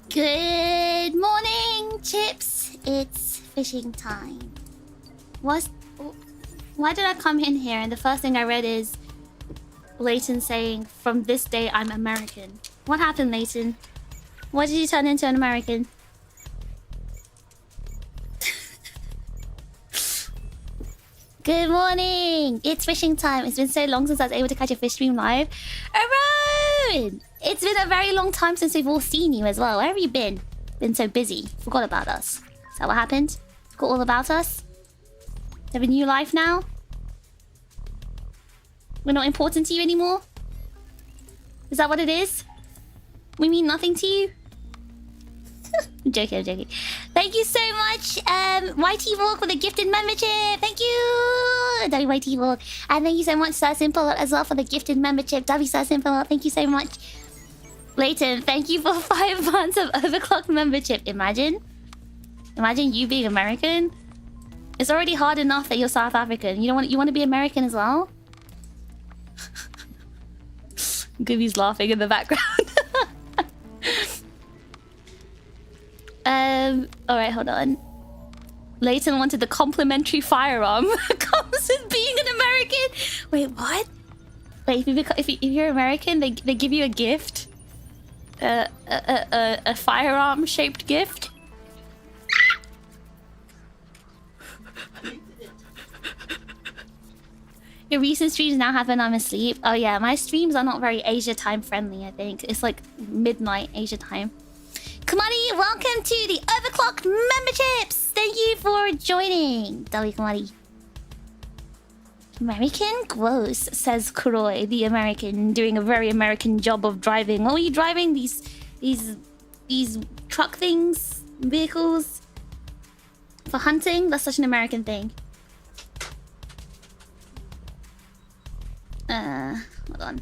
Good morning, chips. It's fishing time. Why did I come in here and the first thing I read is Leighton saying, "From this day, I'm American." What happened, Leighton? What did you turn into an American? Good morning! It's fishing time. It's been so long since I was able to catch a fish stream live. Aaron! It's been a very long time since we've all seen you as well. Where have you been? Been so busy. Forgot about us. Is that what happened? Forgot all about us? Have a new life now? We're not important to you anymore? Is that what it is? We mean nothing to you? I'm joking, I'm joking. Thank you so much, YT Vlog for the gifted membership. Thank you, YT Vlog. And thank you so much, Sir Simple as well for the gifted membership. Sir Simple, thank you so much. Leighton, thank you for 5 months of overclocked membership. Imagine you being American. It's already hard enough that you're South African. You want to be American as well? Gooby's laughing in the background. Alright, hold on. Leighton wanted the complimentary firearm. Comes with being an American. Wait, what? Wait, if you're American, they give you a gift. A firearm-shaped gift. Your recent streams now happen, I'm asleep. Oh yeah, my streams are not very Asia time friendly, I think. It's like midnight Asia time. Kamari, welcome to the overclocked memberships! Thank you for joining, Dali Kamari. American? Gross, says Kuroi, the American, doing a very American job of driving. What were you driving? These truck things? Vehicles? For hunting? That's such an American thing. Hold on.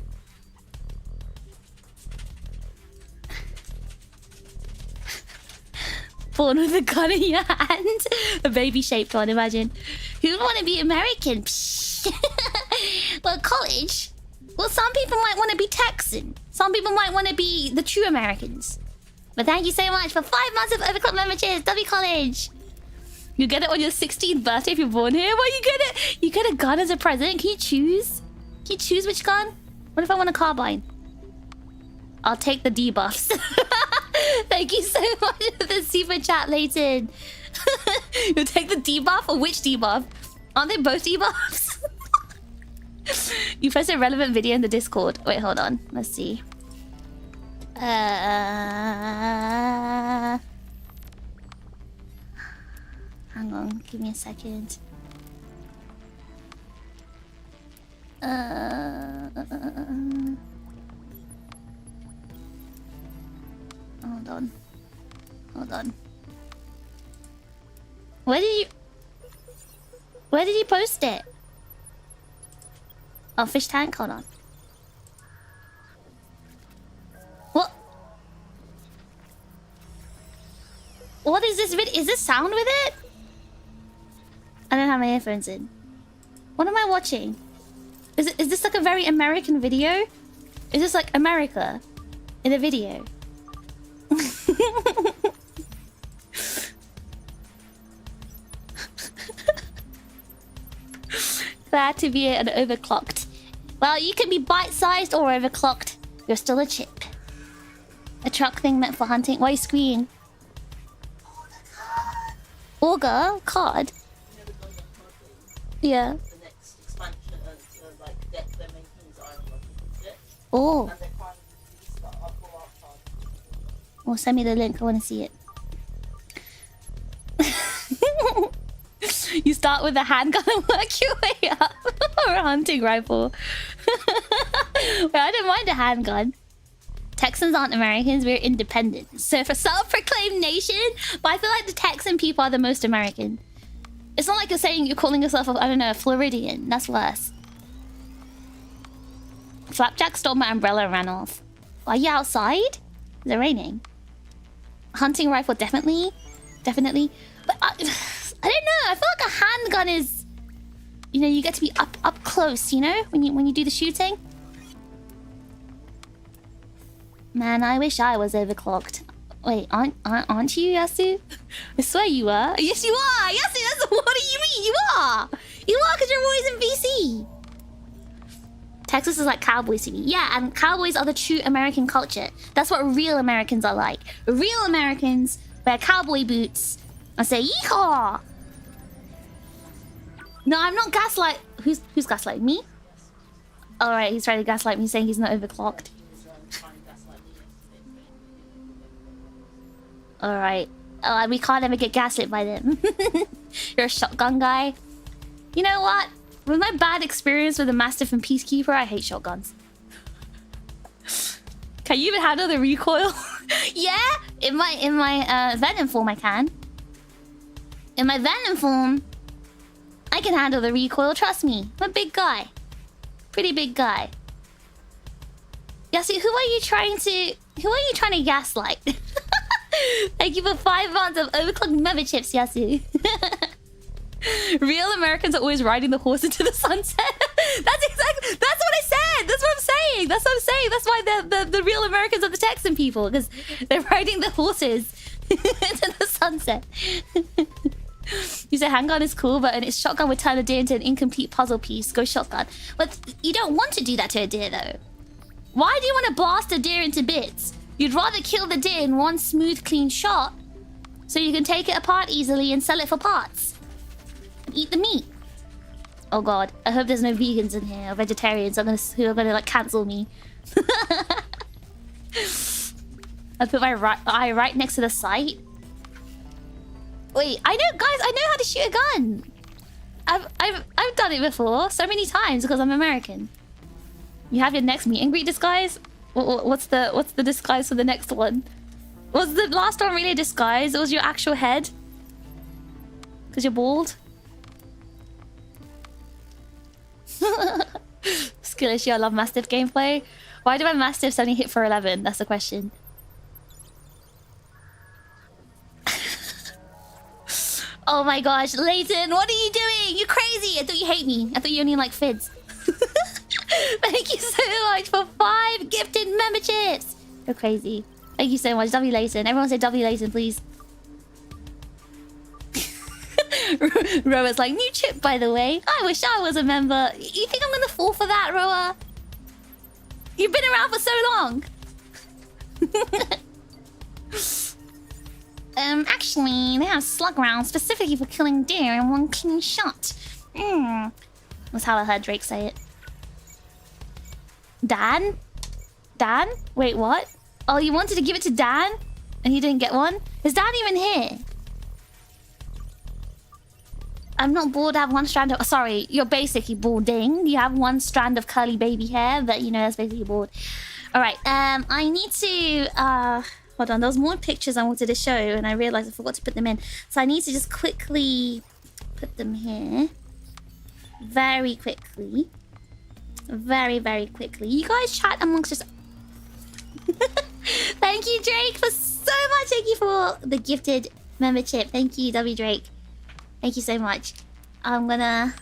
Born with a gun in your hand. A baby-shaped one, imagine. Who would want to be American? Well, college. Well, some people might want to be Texan. Some people might want to be the true Americans. But thank you so much for 5 months of Overclock memberships. W College. You get it on your 16th birthday if you're born here. Well, you get it. You get a gun as a present. Can you choose? Can you choose which gun? What if I want a carbine? I'll take the debuffs. Thank you so much for the super chat, Leighton. You'll take the debuff or which debuff? Aren't they both debuffs? You posted a relevant video in the Discord. Wait, hold on. Let's see. Hang on. Give me a second. Hold on. Hold on. Where did you post it? Oh, fish tank? Hold on. What? What is this video? Is this sound with it? I don't have my earphones in. What am I watching? Is this like a very American video? Is this like America in a video? Glad to be an overclocked. Well, you can be bite-sized or overclocked. You're still a chip. A truck thing meant for hunting. Why are you squeeing? Auger? Card? Yeah. Oh. Oh, send me the link. I want to see it. You start with a handgun and work your way up. Or a hunting rifle. Well, I don't mind a handgun. Texans aren't Americans. We're independent. So for self-proclaimed nation, but I feel like the Texan people are the most American. It's not like you're saying you're calling yourself, I don't know, a Floridian. That's worse. Flapjack stole my umbrella and ran off. Are you outside? Is it raining? Hunting rifle, definitely. Definitely. But I don't know. I feel like a handgun is... You know, you get to be up close, you know? When you do the shooting. Man, I wish I was overclocked. Wait, aren't you, Yasu? I swear you are. Yes, you are. Yasu, what do you mean? You are. You are because you're always in VC. Texas is like cowboys to me. Yeah, and cowboys are the true American culture. That's what real Americans are like. Real Americans wear cowboy boots and say yeehaw. No, I'm not gaslight. Who's gaslighting me? All right, he's trying to gaslight me, saying he's not overclocked. All right. We can't ever get gaslit by them. You're a shotgun guy. You know what? With my bad experience with the Mastiff and Peacekeeper, I hate shotguns. Can you even handle the recoil? Yeah, in my Venom form I can. In my Venom form, I can handle the recoil. Trust me, I'm a big guy, pretty big guy. Yasu, who are you trying to gaslight? Thank you for 5 months of overclocked memberships, Yasu. Real Americans are always riding the horse into the sunset. That's what I said. That's what I'm saying. That's why the real Americans are the Texan people, because they're riding the horses into the sunset. You say handgun is cool, but its shotgun would turn a deer into an incomplete puzzle piece. Go shotgun. But you don't want to do that to a deer, though. Why do you want to blast a deer into bits? You'd rather kill the deer in one smooth, clean shot, so you can take it apart easily and sell it for parts. Eat the meat. Oh god, I hope there's no vegans in here or vegetarians who are gonna like cancel me. I put my eye right next to the sight. Wait, I know how to shoot a gun. I've done it before so many times because I'm American. You have your next meet and greet disguise. What's the disguise for the next one? Was the last one really a disguise? It was your actual head because you're bald. Skill issue. I love Mastiff gameplay. Why do my Mastiffs only hit for 11? That's the question. Oh my gosh, Leighton, what are you doing? You're crazy. I thought you hate me. I thought you only like Fids. Thank you so much for 5 gifted memberships. You're crazy. Thank you so much. W Leighton. Everyone say W Leighton, please. Roa's like, new chip, by the way. I wish I was a member. You think I'm gonna fall for that, Roa? You've been around for so long. Actually, they have slug rounds specifically for killing deer in one clean shot. That's how I heard Drake say it. Dan? Dan? Wait, what? Oh, you wanted to give it to Dan? And he didn't get one? Is Dan even here? I'm not bald, I have one strand of... Sorry, you're basically balding. You have one strand of curly baby hair, but you know, that's basically bald. Alright, I need to... Hold on, there was more pictures I wanted to show, and I realized I forgot to put them in. So I need to just quickly put them here. Very quickly. Very, very quickly. You guys chat amongst yourselves. Thank you, Drake, for so much. Thank you for the gifted membership. Thank you, W Drake. Thank you so much. I'm gonna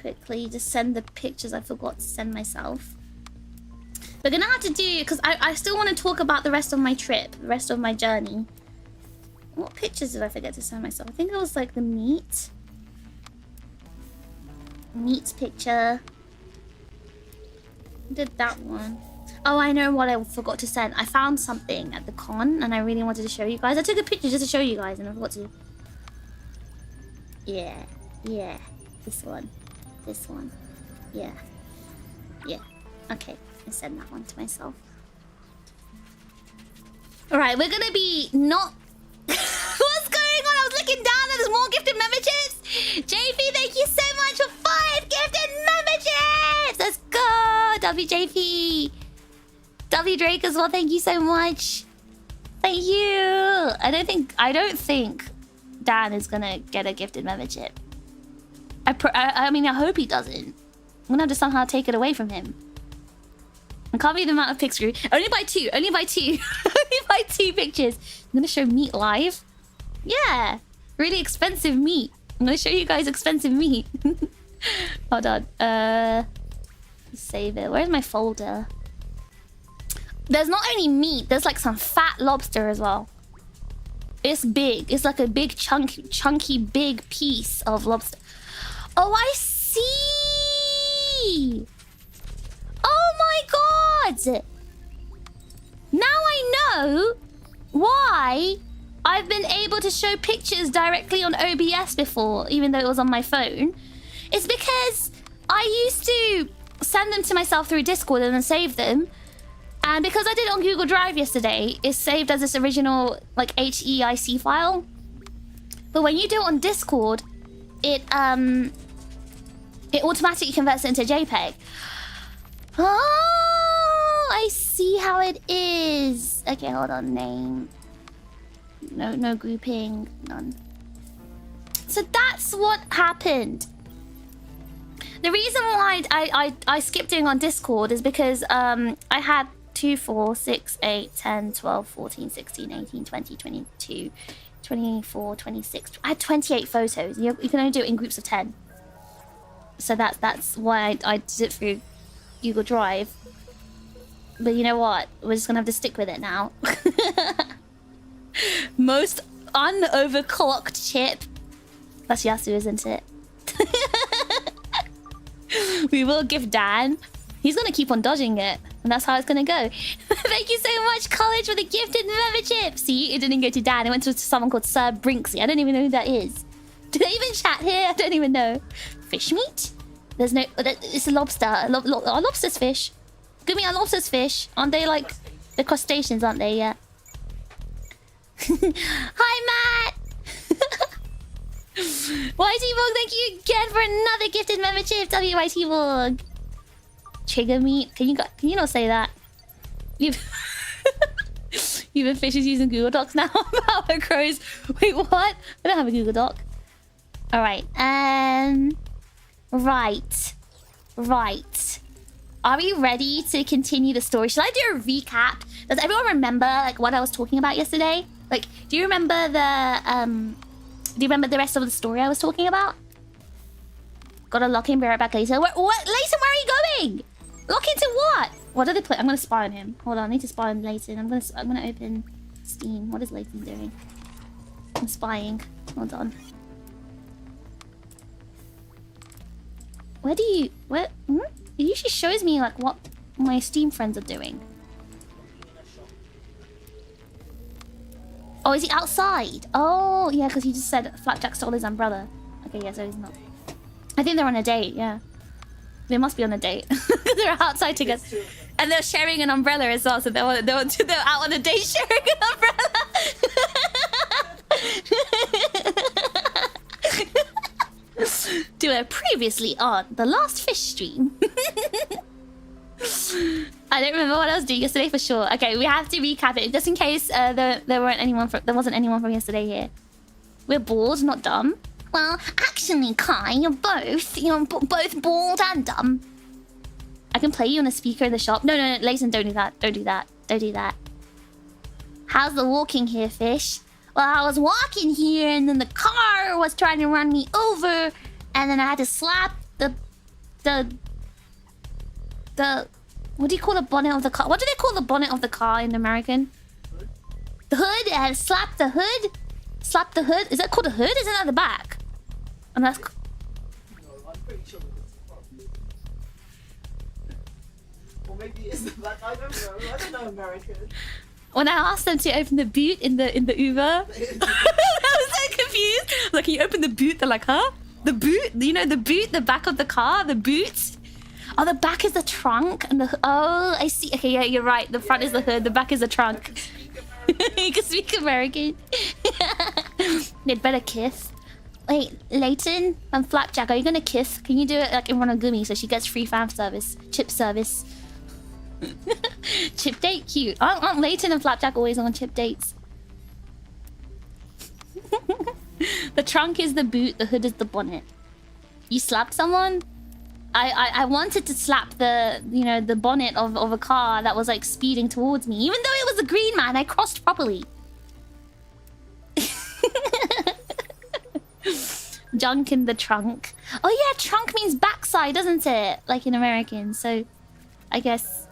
quickly just send the pictures I forgot to send myself. We're gonna have to do, because I still want to talk about the rest of my trip, the rest of my journey. What pictures did I forget to send myself? I think it was like the meat picture. I did that one. Oh, I know what I forgot to send. I found something at the con and I really wanted to show you guys. I took a picture just to show you guys and I forgot to. Yeah, this one, yeah, okay, I send that one to myself. All right, we're gonna be not... What's going on? I was looking down and there's more gifted memberships. JP, thank you so much for 5 gifted memberships. Let's go, WJP. W Drake as well, thank you so much. Thank you. I don't think Dan is gonna get a gifted membership. I mean, I hope he doesn't. I'm gonna have to somehow take it away from him. I can't believe the amount of pics. Only by 2. Only by 2. Only by 2 pictures. I'm gonna show meat live. Yeah, really expensive meat. I'm gonna show you guys expensive meat. Hold on. Save it. Where's my folder? There's not only meat, there's like some fat lobster as well. It's big. It's like a big chunky big piece of lobster. Oh, I see. Oh my god. Now I know why I've been able to show pictures directly on OBS before, even though it was on my phone. It's because I used to send them to myself through Discord and then save them. And because I did it on Google Drive yesterday, it's saved as this original like HEIC file. But when you do it on Discord, it automatically converts it into JPEG. Oh, I see how it is. Okay, hold on. Name. No grouping. None. So that's what happened. The reason why I skipped doing on Discord is because I had 2, 4, 6, 8, 10, 12, 14, 16, 18, 20, 22, 24, 26. I had 28 photos. You can only do it in groups of 10. So that's why I did it through Google Drive. But you know what? We're just gonna have to stick with it now. Most unoverclocked chip. That's Yasu, isn't it? We will give Dan. He's gonna keep on dodging it. And that's how it's gonna go. Thank you so much, College, for the gifted membership. See, it didn't go to Dan. It went to someone called Sir Brinksy. I don't even know who that is. Do they even chat here? I don't even know. Fish meat? There's no... It's a lobster. Are lobsters fish? Give me a lobster's fish. Aren't they like... The crustaceans, aren't they? Yeah. Hi, Matt! YT-Vlog, thank you again for another gifted membership. WYT-Vlog. Trigger meat. Can you not say that? Even fish is using Google Docs now. Power crows. Wait, what? I don't have a Google Doc. All right. Right. Are we ready to continue the story? Should I do a recap? Does everyone remember like what I was talking about yesterday? Like, do you remember the rest of the story I was talking about? Gotta lock in, be right back, Layton. What? Layton, where are you going? Lock into what? What are they playing? I'm gonna spy on him. Hold on, I need to spy on Layton. I'm gonna open Steam. What is Layton doing? I'm spying. Hold on. It usually shows me like what my Steam friends are doing. Oh, is he outside? Oh, yeah, because he just said Flapjack stole his umbrella. Okay, yeah, so he's not. I think they're on a date, yeah. They must be on a date. They're outside together. And they're sharing an umbrella as well, so they're out on a date sharing an umbrella. Do a previously on the last fish stream. I don't remember what I was doing yesterday for sure. Okay, we have to recap it just in case there wasn't anyone from yesterday here. We're bored, not dumb. Well, actually, Kai, you're both bored and dumb. I can play you on a speaker in the shop. No, Layton, don't do that. Don't do that. How's the walking here, fish? Well, I was walking here, and then the car was trying to run me over, and then I had to slap the what do you call the bonnet of the car? What do they call the bonnet of the car in American? Hood? The hood? I had to slap the hood? Slap the hood? Is that called a hood? Isn't that the back? And that's... No, I'm pretty sure it's the front. Or maybe it's the back. I don't know American. When I asked them to open the boot in the Uber, I was so confused. Like, can you open the boot? They're like, huh? The boot? You know, the boot, the back of the car, the boot? Oh, the back is the trunk, and the... Oh, I see. Okay, yeah, you're right. The front is the hood, the back is the trunk. You can speak American. They'd better kiss. Wait, Layton and Flapjack, are you gonna kiss? Can you do it like in front of Gumi so she gets free fan service? Chip service. Chip date? Cute. Aren't Layton and Flapjack always on chip dates? The trunk is the boot, the hood is the bonnet. You slapped someone? I wanted to slap the, you know, the bonnet of a car that was like speeding towards me. Even though it was a green man, I crossed properly. Junk in the trunk. Oh yeah, trunk means backside, doesn't it? Like in American. So I guess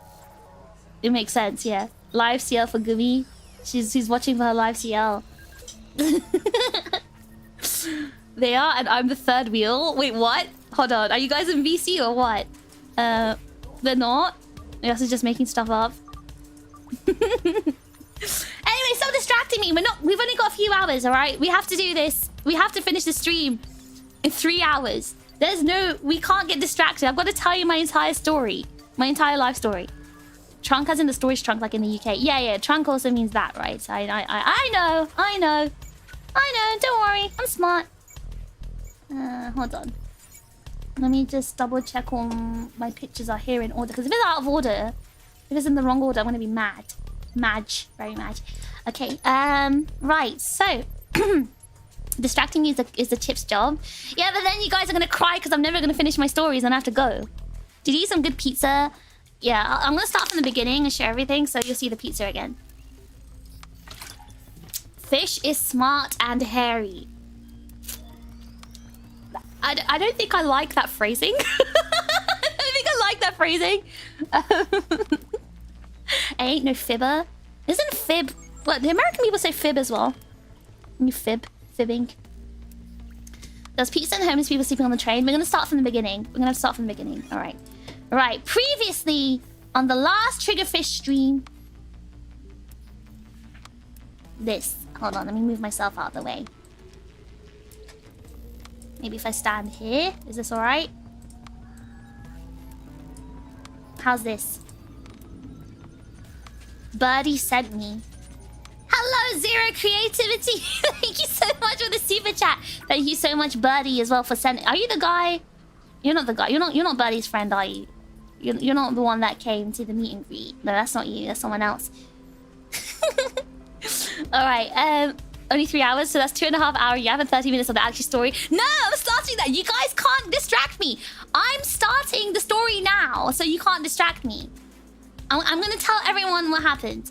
It makes sense, yeah. Live CL for Gumi. She's watching for her live CL. They are, and I'm the third wheel. Wait, what? Hold on. Are you guys in VC or what? They're not. They're also just making stuff up. Anyway, stop distracting me. We've only got a few hours, alright? We have to do this. We have to finish the stream in 3 hours. We can't get distracted. I've got to tell you my entire story. My entire life story. Trunk as in the storage trunk, like in the UK. Yeah, trunk also means that, right? So I know. Don't worry, I'm smart. Hold on. Let me just double check all my pictures are here in order. Because if it's out of order, if it's in the wrong order, I'm gonna be mad. Very mad. Okay. Right. So, distracting me is the chip's job. Yeah, but then you guys are gonna cry because I'm never gonna finish my stories and I have to go. Did you eat some good pizza? Yeah, I'm gonna start from the beginning and share everything so you'll see the pizza again. Fish is smart and hairy. I don't think I like that phrasing. I don't think I like that phrasing. I ain't no fibber. Isn't fib... What, the American people say fib as well. You fibbing. There's pizza and homeless people sleeping on the train. We're gonna start from the beginning. Alright. Right, previously on the last TRiGGERPHiSH stream. This. Hold on, let me move myself out of the way. Maybe if I stand here. Is this alright? How's this? Birdie sent me. Hello, Zero Creativity. Thank you so much for the super chat. Thank you so much, Birdie, as well, for sending. Are you the guy? You're not the guy. You're not Birdie's friend, are you? You're not the one that came to the meet and greet. No, that's not you. That's someone else. Alright, only 3 hours, so that's 2.5 hours. You have 30 minutes of the actual story. No, I'm starting that. You guys can't distract me. I'm starting the story now, so you can't distract me. I'm gonna tell everyone what happened.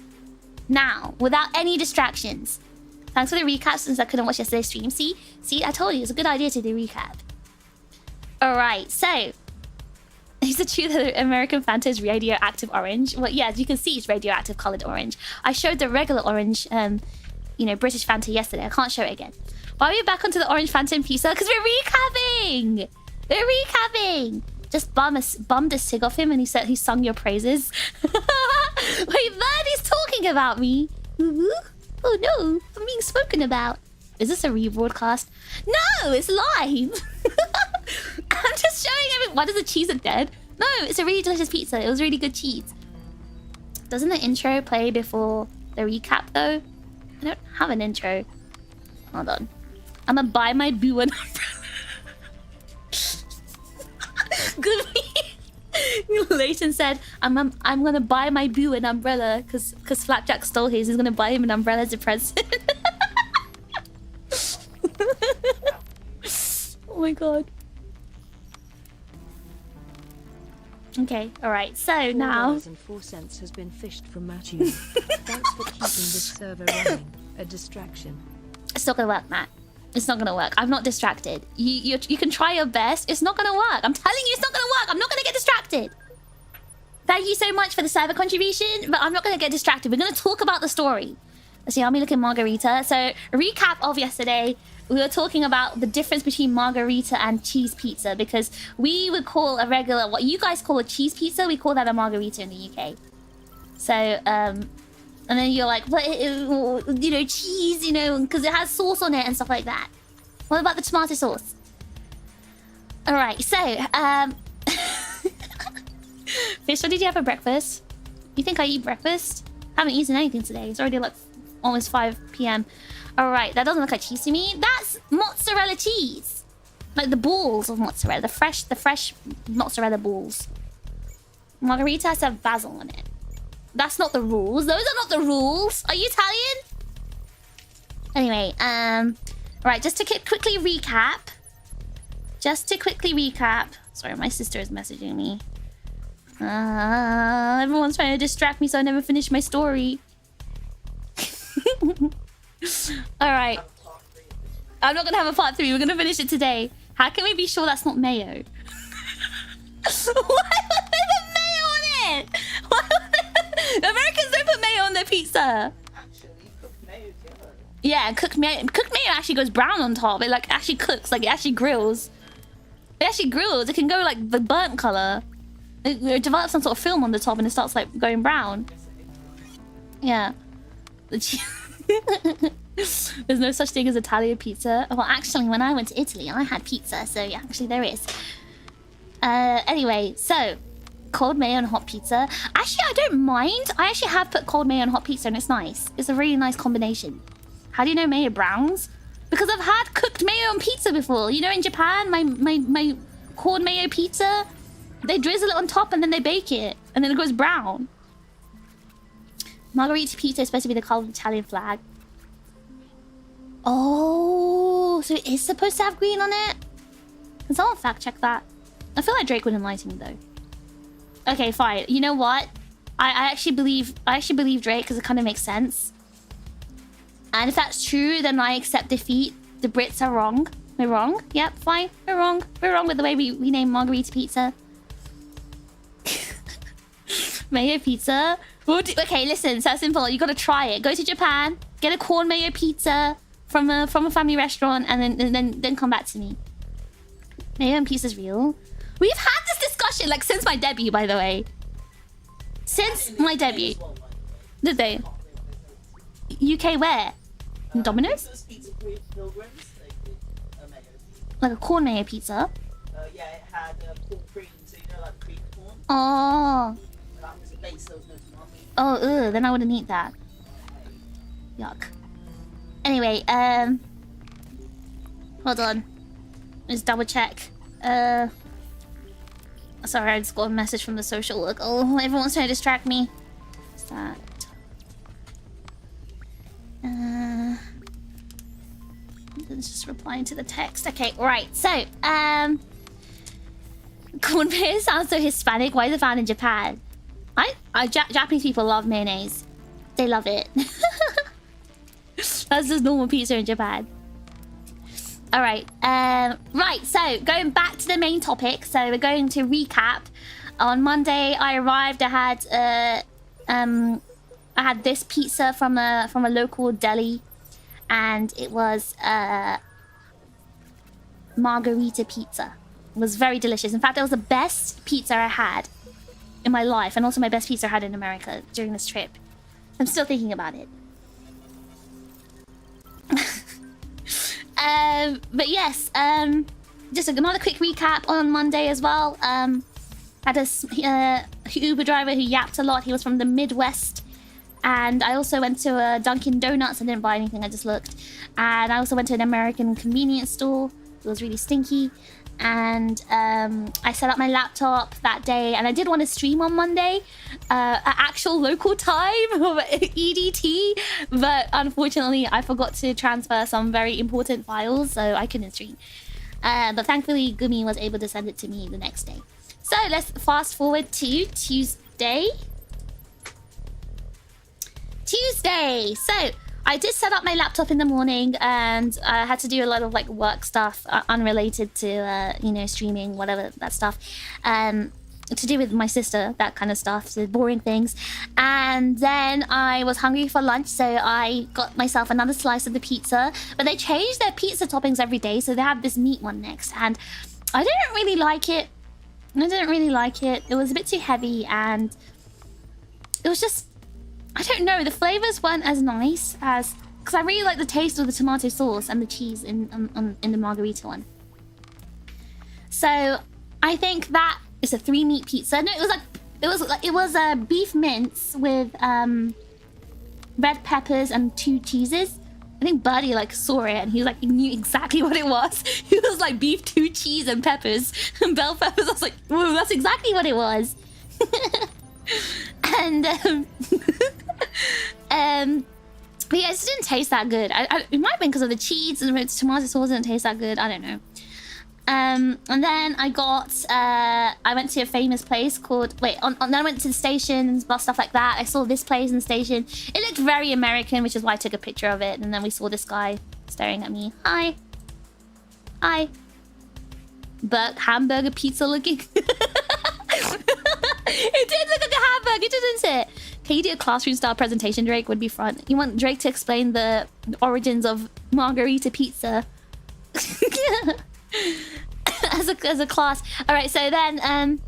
Now, without any distractions. Thanks for the recap since I couldn't watch yesterday's stream. See, I told you, it's a good idea to do recap. Alright, so... Is it true that the American Fanta is radioactive orange? Well, yeah, as you can see, it's radioactive colored orange. I showed the regular orange, British Fanta yesterday. I can't show it again. Why are we back onto the orange Fanta and pizza? Because we're recapping! Just bummed a cig off him and he said he sung your praises. Wait, Birdie's talking about me. Oh no, I'm being spoken about. Is this a rebroadcast? No, it's live. I'm just showing everyone. Why does the cheese look dead? No, it's a really delicious pizza. It was really good cheese. Doesn't the intro play before the recap though? I don't have an intro. Hold on. I'm gonna buy my boo an umbrella. Good. Leighton said, I'm gonna buy my boo an umbrella because Flapjack stole his. He's gonna buy him an umbrella as a present. Oh my god. Okay, alright, so now... $4.04 has been fished from Matthew. Thanks for keeping this server running. A distraction. It's not gonna work, Matt. It's not gonna work. I'm not distracted. You can try your best. It's not gonna work. I'm telling you, it's not gonna work. I'm not gonna get distracted. Thank you so much for the server contribution, but I'm not gonna get distracted. We're gonna talk about the story. Let's see, I'll be looking margarita. So, recap of yesterday. We were talking about the difference between margarita and cheese pizza because we would call a regular, what you guys call a cheese pizza, we call that a margarita in the UK. So, and then you're like, but cheese, because it has sauce on it and stuff like that. What about the tomato sauce? All right, so, Fish, what did you have for breakfast? You think I eat breakfast? I haven't eaten anything today. It's already like almost 5 p.m. Alright, that doesn't look like cheese to me. That's mozzarella cheese. Like the balls of mozzarella. The fresh mozzarella balls. Margarita has to have basil on it. That's not the rules. Those are not the rules. Are you Italian? Anyway, right, just to quickly recap. Sorry, my sister is messaging me. Everyone's trying to distract me so I never finish my story. Alright. I'm not gonna have a part 3. We're gonna finish it today. How can we be sure that's not mayo? Why would they put mayo on it? The pizza. Actually, cooked mayo is yellow. Yeah, cooked mayo actually goes brown on top. It like actually cooks, like it actually grills. It actually grills. It can go like the burnt color. It develops some sort of film on the top and it starts like going brown. Yeah. There's no such thing as Italian pizza. Well, actually, when I went to Italy, I had pizza. So yeah, actually there is. Anyway, so cold mayo and hot pizza. Actually, I don't mind. I actually have put cold mayo on hot pizza and it's nice. It's a really nice combination. How do you know mayo browns? Because I've had cooked mayo on pizza before. You know, in Japan, my corn mayo pizza, they drizzle it on top and then they bake it. And then it goes brown. Margherita pizza is supposed to be the color of the Italian flag. Oh, so it is supposed to have green on it? Can someone fact check that? I feel like Drake would enlighten me though. Okay, fine. You know what? I actually believe Drake because it kind of makes sense. And if that's true, then I accept defeat. The Brits are wrong. We're wrong. Yep, fine. We're wrong. We're wrong with the way we name margarita pizza. Mayo pizza. Okay, listen. So simple. You gotta try it. Go to Japan. Get a corn mayo pizza from a family restaurant, and then come back to me. Mayo and pizza's real. We've had this discussion like since my debut, by the way. Since my debut. Did they? UK where? Domino's? Like a corn mayo pizza? Yeah, it had corn cream, so you know, like cream corn. Oh. That was a base, there was no tomato. Oh, then I wouldn't eat that. Yuck. Anyway, hold on. Let's double check. Sorry, I just got a message from the social work. Oh, everyone's trying to distract me. What's that? It's just replying to the text. Okay, right. So, corn mayo sounds so Hispanic. Why is it found in Japan? Japanese people love mayonnaise. They love it. That's just normal pizza in Japan. All right. Right. So going back to the main topic. So we're going to recap. On Monday, I arrived. I had this pizza from a local deli, and it was margarita pizza. It was very delicious. In fact, it was the best pizza I had in my life, and also my best pizza I had in America during this trip. I'm still thinking about it. But yes, just another quick recap on Monday as well. Had a Uber driver who yapped a lot. He was from the Midwest. And I also went to a Dunkin' Donuts. I didn't buy anything, I just looked. And I also went to an American convenience store. It was really stinky. And I set up my laptop that day. And I did want to stream on Monday at actual local time of EDT. But unfortunately, I forgot to transfer some very important files, so I couldn't stream. But thankfully, Gumi was able to send it to me the next day. So let's fast forward to Tuesday. So I did set up my laptop in the morning, and I had to do a lot of like work stuff unrelated to you know, streaming, whatever that stuff, to do with my sister, that kind of stuff, the boring things. And then I was hungry for lunch, so I got myself another slice of the pizza. But they change their pizza toppings every day, so they have this meat one next, and I didn't really like it. It was a bit too heavy, and it was just, I don't know, the flavors weren't as nice as, because I really like the taste of the tomato sauce and the cheese in the margarita one. So I think that is a 3-meat pizza. No, it was a beef mince with red peppers and 2 cheeses. I think Birdie like saw it and he like knew exactly what it was. He was like beef, 2 cheese and peppers and bell peppers. I was like, whoa, that's exactly what it was. And but yeah, it just didn't taste that good. It might have been because of the cheese and the tomato sauce didn't taste that good. I don't know. And then I went to a famous place called, then I went to the station and stuff like that. I saw this place in the station. It looked very American, which is why I took a picture of it. And then we saw this guy staring at me. Hi. Hamburger pizza looking. It did look like a hamburger, didn't it? Can you do a classroom style presentation, Drake? Would be fun. You want Drake to explain the origins of margarita pizza as a class. All right, so then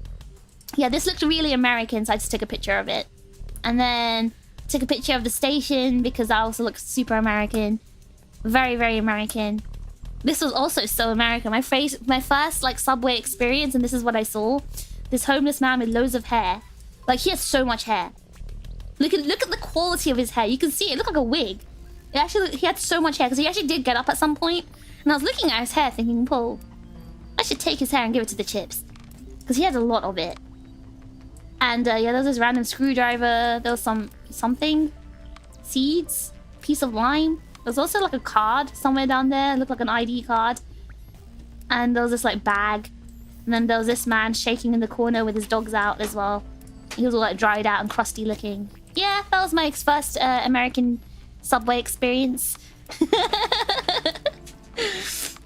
yeah, this looked really American, so I just took a picture of it, and then took a picture of the station because that also looks super American, very, very American. This was also so American. My first like subway experience, and this is what I saw. This homeless man with loads of hair. Like, he has so much hair. Look at the quality of his hair. You can see it looked like a wig. He had so much hair because he actually did get up at some point, and I was looking at his hair thinking, "Whoa, I should take his hair and give it to the chips," because he had a lot of it. And yeah, there was this random screwdriver. There was something, seeds, piece of lime. There's also like a card somewhere down there. It looked like an ID card. And there was this like bag. And then there was this man shaking in the corner with his dogs out as well. He was all like dried out and crusty looking. Yeah, that was my first American subway experience.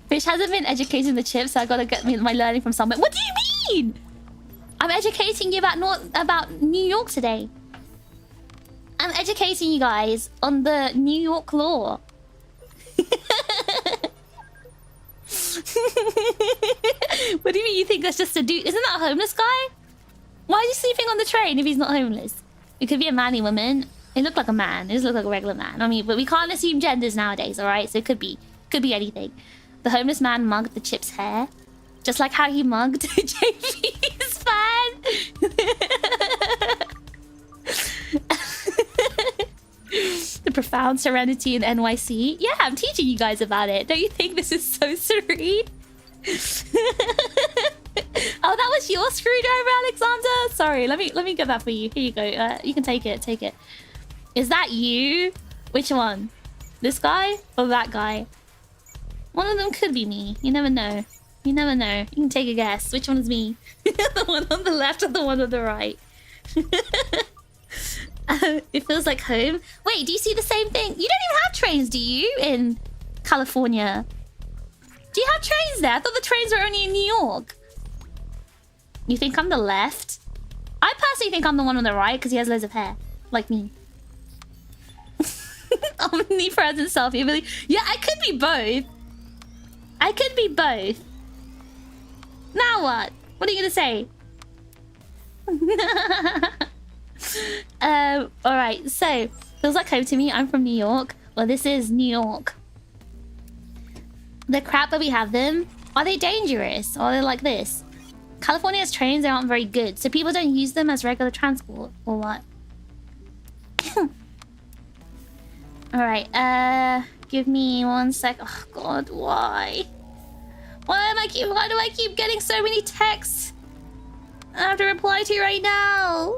Fish hasn't been educating the chips, so I gotta get my learning from somewhere. What do you mean? I'm educating you about New York today. I'm educating you guys on the New York law. What do you mean you think that's just a dude? Isn't that a homeless guy? Why is he sleeping on the train if he's not homeless? It could be a manly woman. It looked like a man. It just looked like a regular man. I mean, but we can't assume genders nowadays, alright? So it could be anything. The homeless man mugged the chip's hair. Just like how he mugged JP's fan. The profound serenity in NYC. Yeah, I'm teaching you guys about it. Don't you think this is so serene? Oh, that was your screwdriver, Alexander? Sorry, let me get that for you. Here you go. You can take it. Take it. Is that you? Which one? This guy or that guy? One of them could be me. You never know. You never know. You can take a guess. Which one is me? The one on the left or the one on the right? It feels like home. Wait, do you see the same thing? You don't even have trains, do you? In California? Do you have trains there? I thought the trains were only in New York. You think I'm the left? I personally think I'm the one on the right because he has loads of hair. Like me. Omnipresent selfie. Really? Yeah, I could be both. I could be both. Now what? What are you gonna say? Alright, so feels like home to me. I'm from New York. Well, this is New York. The crap that we have them, are they dangerous? Or are they like this? California's trains aren't very good, so people don't use them as regular transport, or what? Alright, give me 1 sec. Oh god, why? Why do I keep getting so many texts I have to reply to right now?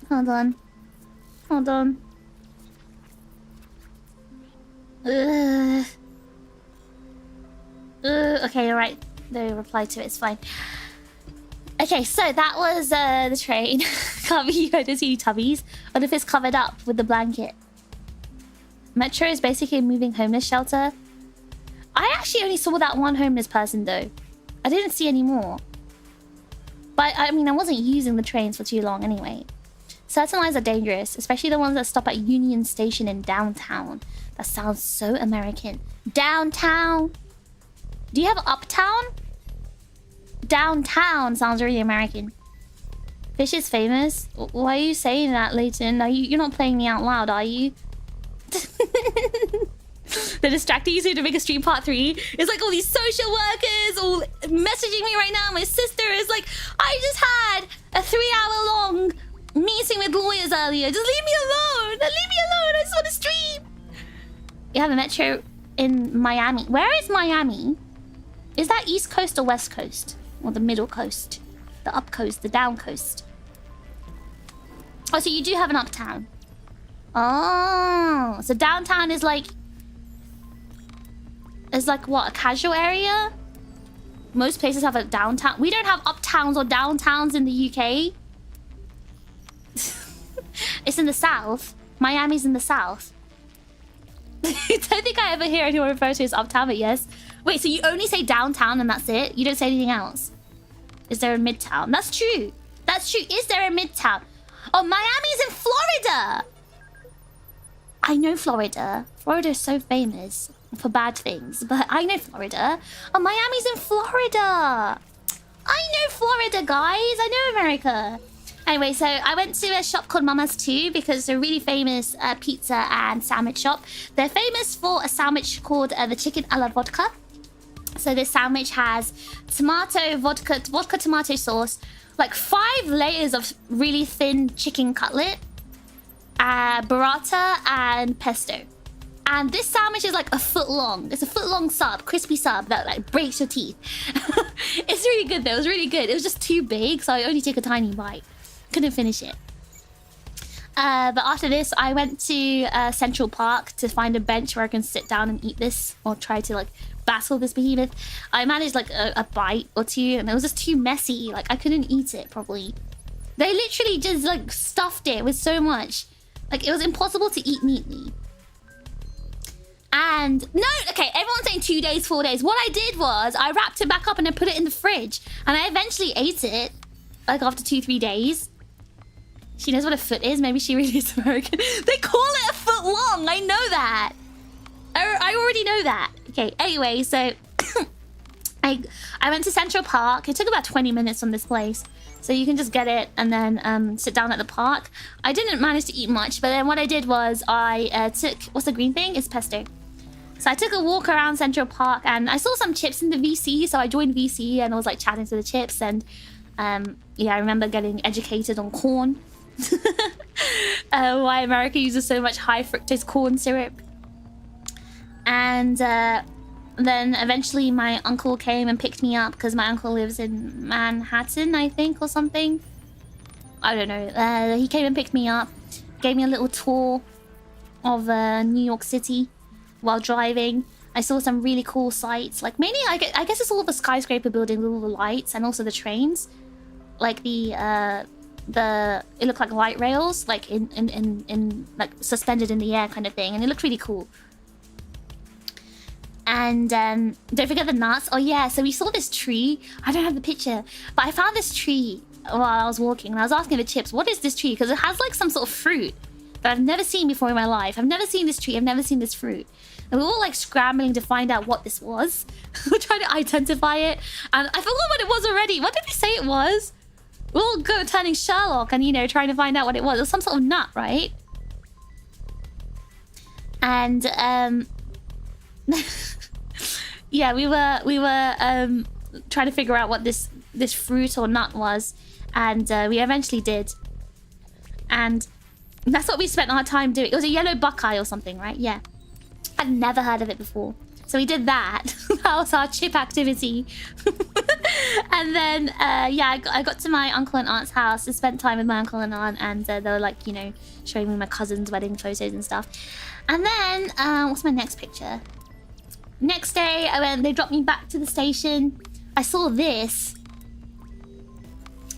Hold on. Hold on. Okay, alright. They replied to it, it's fine. Okay, so that was the train. Can't be you go to see tubbies. What if it's covered up with the blanket? Metro is basically a moving homeless shelter. I actually only saw that one homeless person though. I didn't see any more. But I mean, I wasn't using the trains for too long anyway. Certain lines are dangerous, especially the ones that stop at Union Station in downtown. That sounds so American. Downtown? Do you have uptown? Downtown sounds really American. Fish is famous? Why are you saying that, Leighton? You're not playing me out loud, are you? The distracting you to make a stream part 3. It's like all these social workers all messaging me right now. My sister is like, I just had a 3-hour-long meeting with lawyers earlier. Just leave me alone. Leave me alone. I just want to stream. You have a metro in Miami. Where is Miami? Is that East Coast or West Coast? Or the middle coast? The up coast, the down coast. Oh, so you do have an uptown. Oh, so downtown is like... Is like what, a casual area? Most places have a downtown. We don't have uptowns or downtowns in the UK. It's in the south. Miami's in the south. I don't think I ever hear anyone refer to it as uptown, but yes. Wait, so you only say downtown and that's it? You don't say anything else? Is there a midtown? That's true. That's true. Is there a midtown? Oh, Miami's in Florida. I know Florida. Florida is so famous for bad things, but I know Florida. Oh, Miami's in Florida. I know Florida, guys. I know America. Anyway, so I went to a shop called Mama's too because they're a really famous pizza and sandwich shop. They're famous for a sandwich called the chicken a la vodka. So this sandwich has tomato, vodka tomato sauce, like 5 layers of really thin chicken cutlet, burrata, and pesto. And this sandwich is like a foot long. It's a foot long sub, crispy sub that like breaks your teeth. It's really good though. It was really good. It was just too big, so I only took a tiny bite. Couldn't finish it. But after this, I went to Central Park to find a bench where I can sit down and eat this, or try to like battle this behemoth. I managed like a bite or two, and it was just too messy. Like I couldn't eat it properly. They literally just like stuffed it with so much. Like it was impossible to eat neatly. And no, okay, everyone's saying 2 days, 4 days. What I did was I wrapped it back up and I put it in the fridge, and I eventually ate it like after 2-3 days. She knows what a foot is. Maybe she really is American. They call it a foot long. I know that. I already know that. Okay, anyway, so I went to Central Park. It took about 20 minutes from this place. So you can just get it and then sit down at the park. I didn't manage to eat much, but then what I did was I took... What's the green thing? It's pesto. So I took a walk around Central Park and I saw some chips in the VC. So I joined VC and I was like chatting to the chips. And yeah, I remember getting educated on corn. Why America uses so much high fructose corn syrup. And then eventually my uncle came and picked me up because my uncle lives in Manhattan, I think, or something. I don't know. He came and picked me up, gave me a little tour of New York City while driving. I saw some really cool sights, like mainly I guess it's all the skyscraper buildings with all the lights, and also the trains, like it looked like light rails, like in like suspended in the air kind of thing, and it looked really cool. And don't forget the nuts. Oh yeah, so we saw this tree. I don't have the picture, but I found this tree while I was walking, and I was asking the chips, what is this tree? Because it has like some sort of fruit that I've never seen before in my life. I've never seen this tree. I've never seen this fruit. And we were all like scrambling to find out what this was. We're trying to identify it, and I forgot what it was already. What did we say it was? We'll all go turning Sherlock and, you know, trying to find out what it was. It was some sort of nut, right? And yeah, we were trying to figure out what this fruit or nut was, and we eventually did. And that's what we spent our time doing. It was a yellow buckeye or something, right? Yeah. I'd never heard of it before. So we did that. That was our chip activity. And then, yeah, I got to my uncle and aunt's house. I spent time with my uncle and aunt, and they were like, you know, showing me my cousin's wedding photos and stuff. And then, what's my next picture? Next day, they dropped me back to the station. I saw this.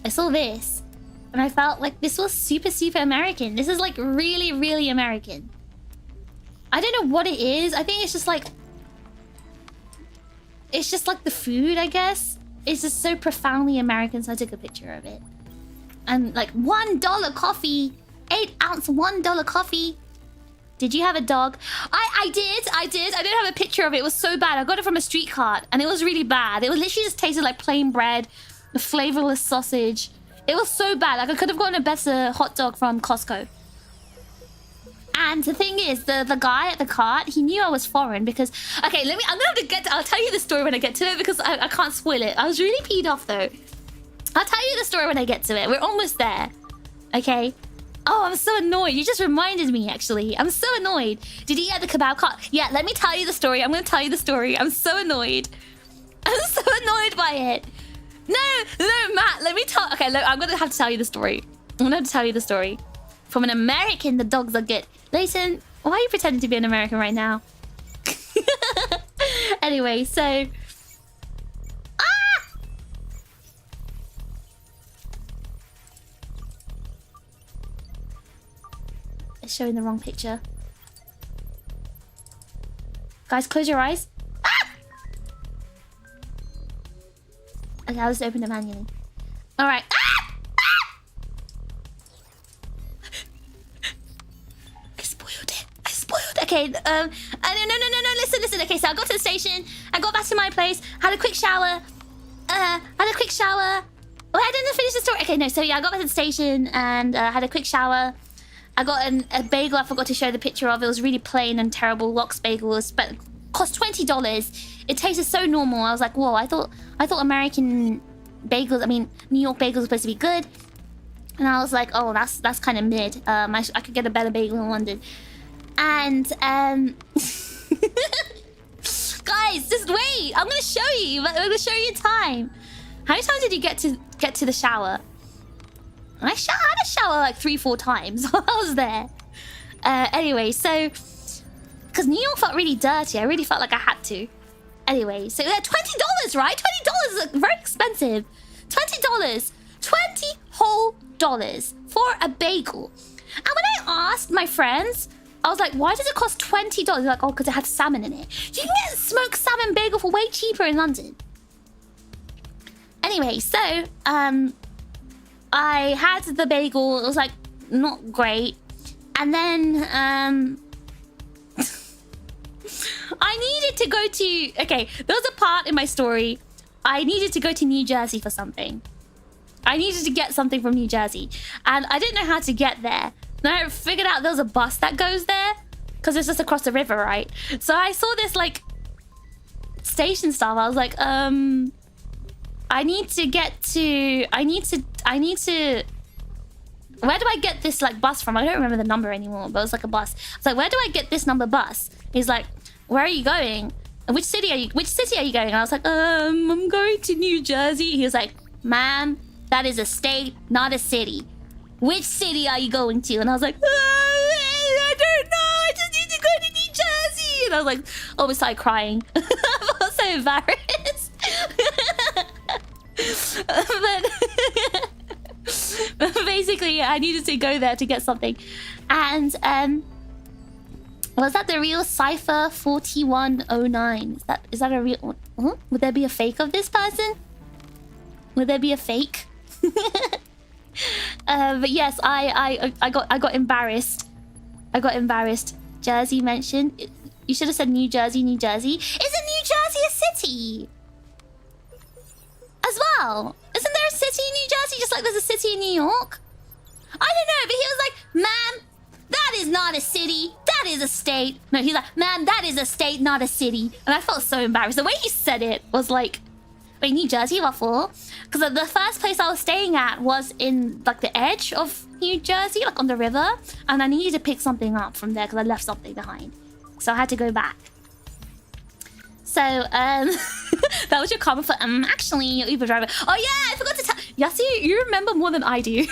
And I felt like this was super, super American. This is like really, really American. I don't know what it is. I think it's just like... It's just like the food, I guess. It's just so profoundly American, so I took a picture of it. And like $1 coffee. 8-ounce $1 coffee. Did you have a dog? I did. I didn't have a picture of it. It was so bad. I got it from a street cart, and it was really bad. It was literally just tasted like plain bread, a flavorless sausage. It was so bad. Like I could have gotten a better hot dog from Costco. And the thing is, the guy at the cart, he knew I was foreign because... Okay, I'm gonna have to get to... I'll tell you the story when I get to it because I can't spoil it. I was really peed off though. I'll tell you the story when I get to it. We're almost there. Okay? Oh, I'm so annoyed. You just reminded me, actually. I'm so annoyed. Did he eat at the kebab cart? Yeah, let me tell you the story. I'm gonna tell you the story. I'm so annoyed. I'm so annoyed by it. No, Matt, let me tell... Okay, look, I'm gonna have to tell you the story. I'm gonna have to tell you the story. From an American, the dogs are good. Layton, why are you pretending to be an American right now? Anyway, so... Ah! It's showing the wrong picture. Guys, close your eyes. Ah! Okay, I'll just open it manually. Alright. Ah! I spoiled it. I spoiled it. Okay, no. Listen. Okay, so I got to the station. I got back to my place. Had a quick shower. Oh, I didn't finish the story. Okay, no. So yeah, I got back to the station and had a quick shower. I got a bagel I forgot to show the picture of. It was really plain and terrible. Lox bagels, but cost $20. It tasted so normal. I was like, whoa, I thought American bagels, I mean, New York bagels were supposed to be good. And I was like, oh, that's kind of mid. I could get a better bagel in London. And, guys, just wait. I'm going to show you. I'm going to show you time. How many times did you get to the shower? I had a shower like 3-4 times while I was there. Anyway, so... Because New York felt really dirty. I really felt like I had to. Anyway, so $20, right? $20 is very expensive. $20. $20 whole dollars for a bagel. And when I asked my friends, I was like, why does it cost $20? They're like, oh, because it had salmon in it. You can get a smoked salmon bagel for way cheaper in London. Anyway, so, I had the bagel. It was like not great. And then I needed to go to... Okay, there was a part in my story. I needed to go to New Jersey for something. I needed to get something from New Jersey. And I didn't know how to get there. Then I figured out there was a bus that goes there. Because it's just across the river, right? So I saw this, like, station stuff. I was like, I need to... Where do I get this, like, bus from? I don't remember the number anymore, but it was like a bus. I was like, where do I get this number bus? He's like, where are you going? Which city are you going? And I was like, I'm going to New Jersey. He was like, ma'am, that is a state, not a city. Which city are you going to? And I was like, I don't know. I just need to go to New Jersey. And I was like, I started crying. I was so embarrassed. But basically, I needed to go there to get something. And was that the real Cypher 4109? Is that a real... Huh? Would there be a fake of this person? Would there be a fake? But yes, I got embarrassed. I got embarrassed. Jersey mentioned. You should have said New Jersey, New Jersey. Isn't New Jersey a city? As well. Isn't there a city in New Jersey just like there's a city in New York? I don't know, but he was like, ma'am, that is not a city. That is a state. No, he's like, ma'am, that is a state, not a city. And I felt so embarrassed. The way he said it was like, wait, New Jersey, what for? Because the first place I was staying at was in like the edge of New Jersey, like on the river. And I needed to pick something up from there because I left something behind. So I had to go back. So, that was your comment for, actually, your Uber driver. Oh yeah, I forgot to tell... Yassi, you remember more than I do.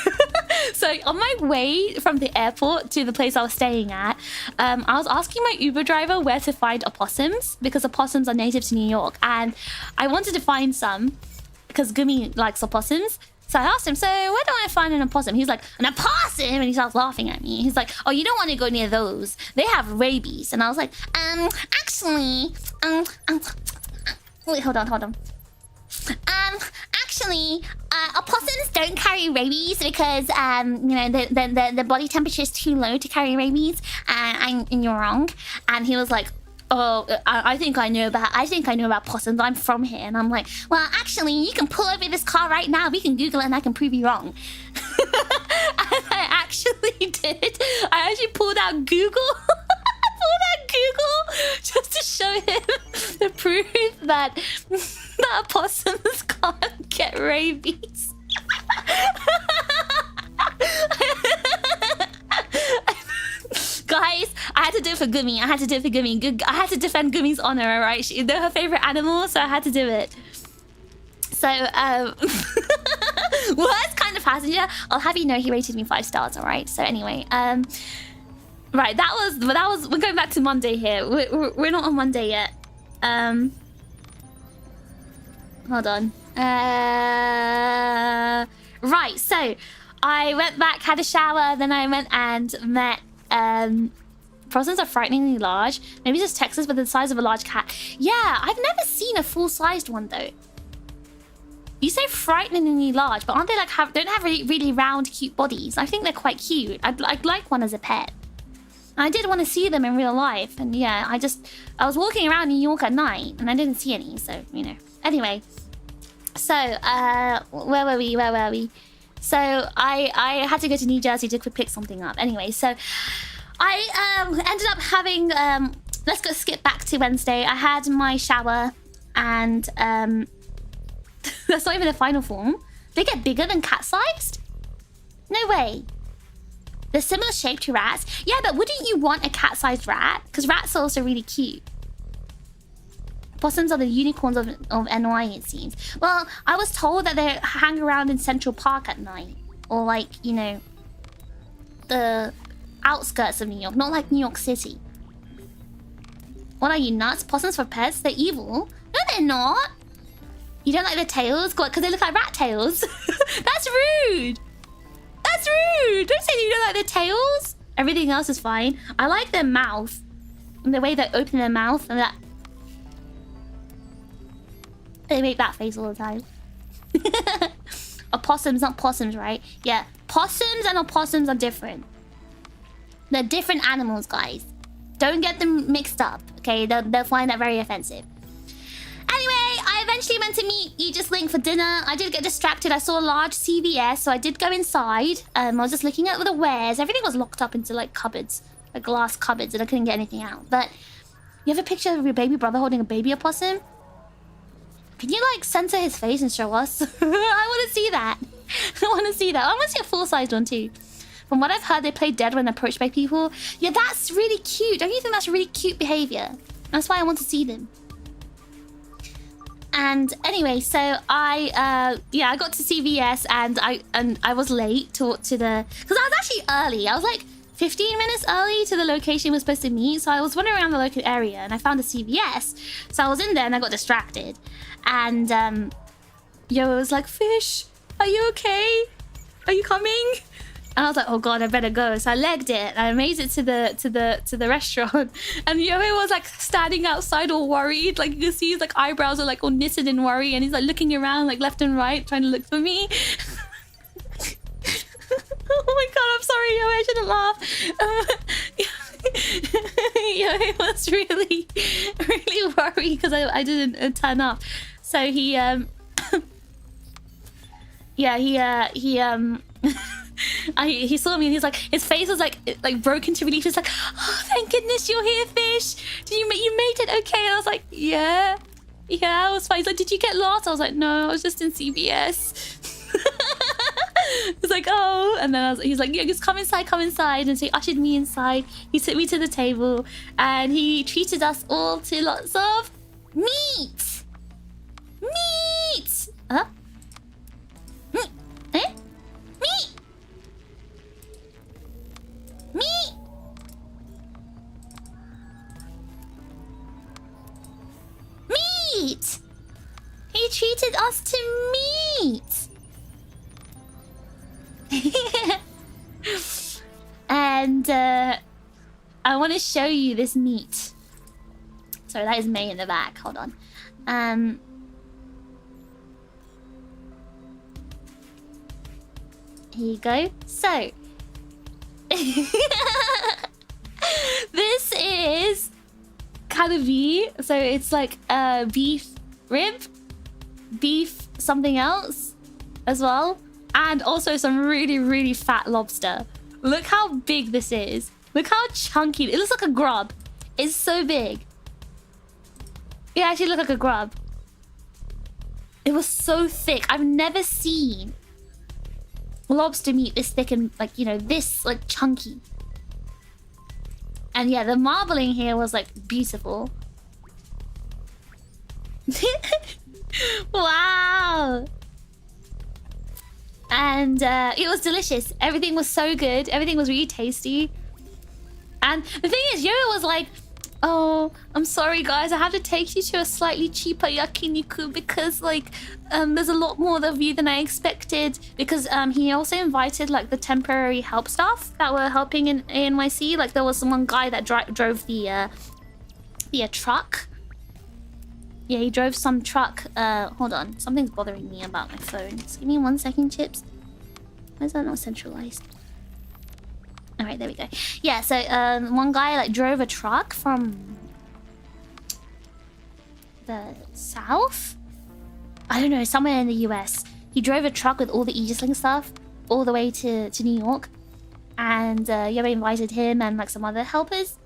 So, on my way from the airport to the place I was staying at, I was asking my Uber driver where to find opossums, because opossums are native to New York, and I wanted to find some, because Gumi likes opossums. So I asked him, so where do I find an opossum? He's like, an opossum? And he starts laughing at me. He's like, oh, you don't want to go near those. They have rabies. And I was like, actually, wait, hold on. Actually, opossums don't carry rabies because, you know, the body temperature is too low to carry rabies. And you're wrong. And he was like, oh, I think I know about possums. I'm from here. And I'm like, well, actually, you can pull over this car right now. We can Google it and I can prove you wrong. And I actually did. I actually pulled out Google. Just to show him the proof that possums can't get rabies. Guys, I had to do it for Gumi. I had to defend Gumi's honor, alright? They're her favorite animal, so I had to do it. So, worst kind of passenger. I'll have you know he rated me 5 stars, alright? So anyway, right, that was. We're going back to Monday here. We're not on Monday yet. Hold on. Right, so I went back, had a shower, then I went and met Possums are frighteningly large. Maybe just Texas, but the size of a large cat. Yeah, I've never seen a full-sized one though. You say frighteningly large, but aren't they like don't have really round, cute bodies? I think they're quite cute. I'd like one as a pet. I did want to see them in real life, and yeah, I was walking around New York at night and I didn't see any, so you know. Anyway, so where were we? So I had to go to New Jersey to pick something up. Anyway, so I ended up having let's go skip back to Wednesday. I had my shower, and that's not even the final form. They get bigger than cat-sized? No way. They're similar shape to rats. Yeah, but wouldn't you want a cat-sized rat? Because rats are also really cute. Possums are the unicorns of NY, it seems. Well, I was told that they hang around in Central Park at night. Or like, you know, the outskirts of New York. Not like New York City. What are you, nuts? Possums for pets? They're evil? No, they're not. You don't like their tails? Because they look like rat tails. That's rude. That's rude. Don't say you don't like their tails. Everything else is fine. I like their mouth. And the way they open their mouth and that. They make that face all the time. Opossums, not possums, right? Yeah. Possums and opossums are different. They're different animals, guys. Don't get them mixed up, okay? They'll find that very offensive. Anyway, I eventually went to meet Aegis-Link for dinner. I did get distracted. I saw a large CVS, so I did go inside. I was just looking at the wares. Everything was locked up into like cupboards, like glass cupboards, and I couldn't get anything out. But you have a picture of your baby brother holding a baby opossum? Can you like censor his face and show us? I want to see that. I want to see that. I want to see a full-sized one too. From what I've heard, they play dead when approached by people. Yeah, that's really cute. Don't you think that's really cute behavior? That's why I want to see them. And anyway, so I got to CVS and I was late to the, because I was actually early. I was like 15 minutes early to the location we were supposed to meet. So I was wandering around the local area and I found a CVS. So I was in there and I got distracted. And Yo was like, "Fish, are you okay? Are you coming?" And I was like, "Oh god, I better go." So I legged it and I made it to the restaurant. And Yo was like standing outside all worried. Like you can see his like eyebrows are like all knitted in worry, and he's like looking around like left and right trying to look for me. Oh my god, I'm sorry, Yo, I shouldn't laugh. Yo was really worried because I didn't turn up. So he he saw me and he's like, his face was like broken to relief. He's like, "Oh, thank goodness you're here, Fish. Did you made it okay?" And I was like, yeah, I was fine. He's like, "Did you get lost?" I was like, "No, I was just in CVS." He's like, "Oh," and then he's like, "Yeah, just come inside." And so he ushered me inside. He took me to the table and he treated us all to lots of meat. Huh? Meat. Eh? Meat. He treated us to meat. And I want to show you this meat. Sorry, that is May in the back. Hold on. Here you go. So this is calabi. So it's like beef rib, beef something else as well, and also some really fat lobster. Look how big this is. Look how chunky. It looks like a grub. It's so big. It actually looked like a grub. It was so thick. I've never seen lobster meat this thick and like, you know, this like chunky. And yeah, the marbling here was like beautiful. Wow. And it was delicious. Everything was so good. Everything was really tasty. And the thing is, Yo was like, oh, I'm sorry guys, I have to take you to a slightly cheaper yakiniku because like there's a lot more of you than I expected, because he also invited like the temporary help staff that were helping in NYC. Like there was one guy that drove the truck. Yeah, he drove some truck. Hold on, something's bothering me about my phone. Just give me 1 second, Chips. Why is that not centralized? All right, there we go. Yeah, so one guy like drove a truck from the south. I don't know, somewhere in the US. He drove a truck with all the Aegis-Link stuff all the way to New York, and Yoba invited him and like some other helpers.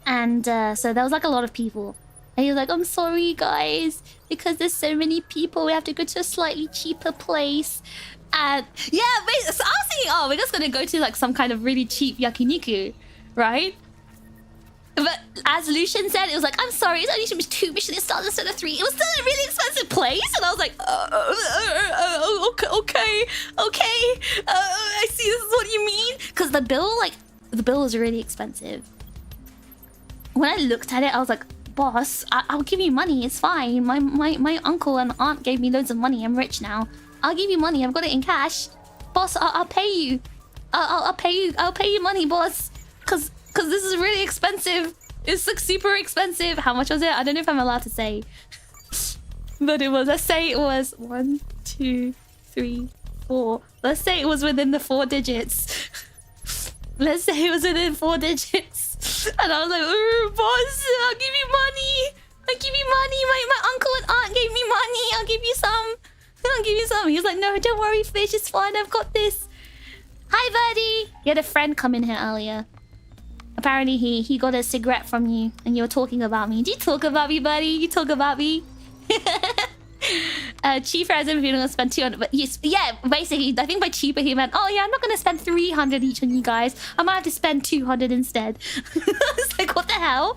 And so there was like a lot of people. And he was like, I'm sorry guys, because there's so many people, we have to go to a slightly cheaper place. And yeah, so I was thinking, oh, we're just gonna go to like some kind of really cheap yakiniku, right? But as Lucian said, it was like, I'm sorry, it's only 2 Michelin stars instead of 3. It was still a really expensive place, and I was like, okay, I see, this is what you mean. Because the bill was really expensive. When I looked at it, I was like, boss, I'll give you money, it's fine. My uncle and aunt gave me loads of money, I'm rich now. I'll give you money, I've got it in cash. Boss, I'll pay you. I'll pay you money, boss. Cause this is really expensive. It's like super expensive. How much was it? I don't know if I'm allowed to say. But it was, let's say it was 1, 2, 3, 4. Let's say it was within the 4 digits. Let's say it was within 4 digits. And I was like, boss, I'll give you money. I'll give you money. My uncle and aunt gave me money. I'll give you some. He was like, no, don't worry, Fish. It's fine. I've got this. Hi, buddy. You had a friend come in here earlier. Apparently, he got a cigarette from you, and you were talking about me. Did you talk about me, buddy? You talk about me? Cheaper as if you're gonna spend 200. But yes, yeah, basically, I think by cheaper he meant, oh yeah, I'm not gonna spend 300 each on you guys. I might have to spend 200 instead. It's like, what the hell?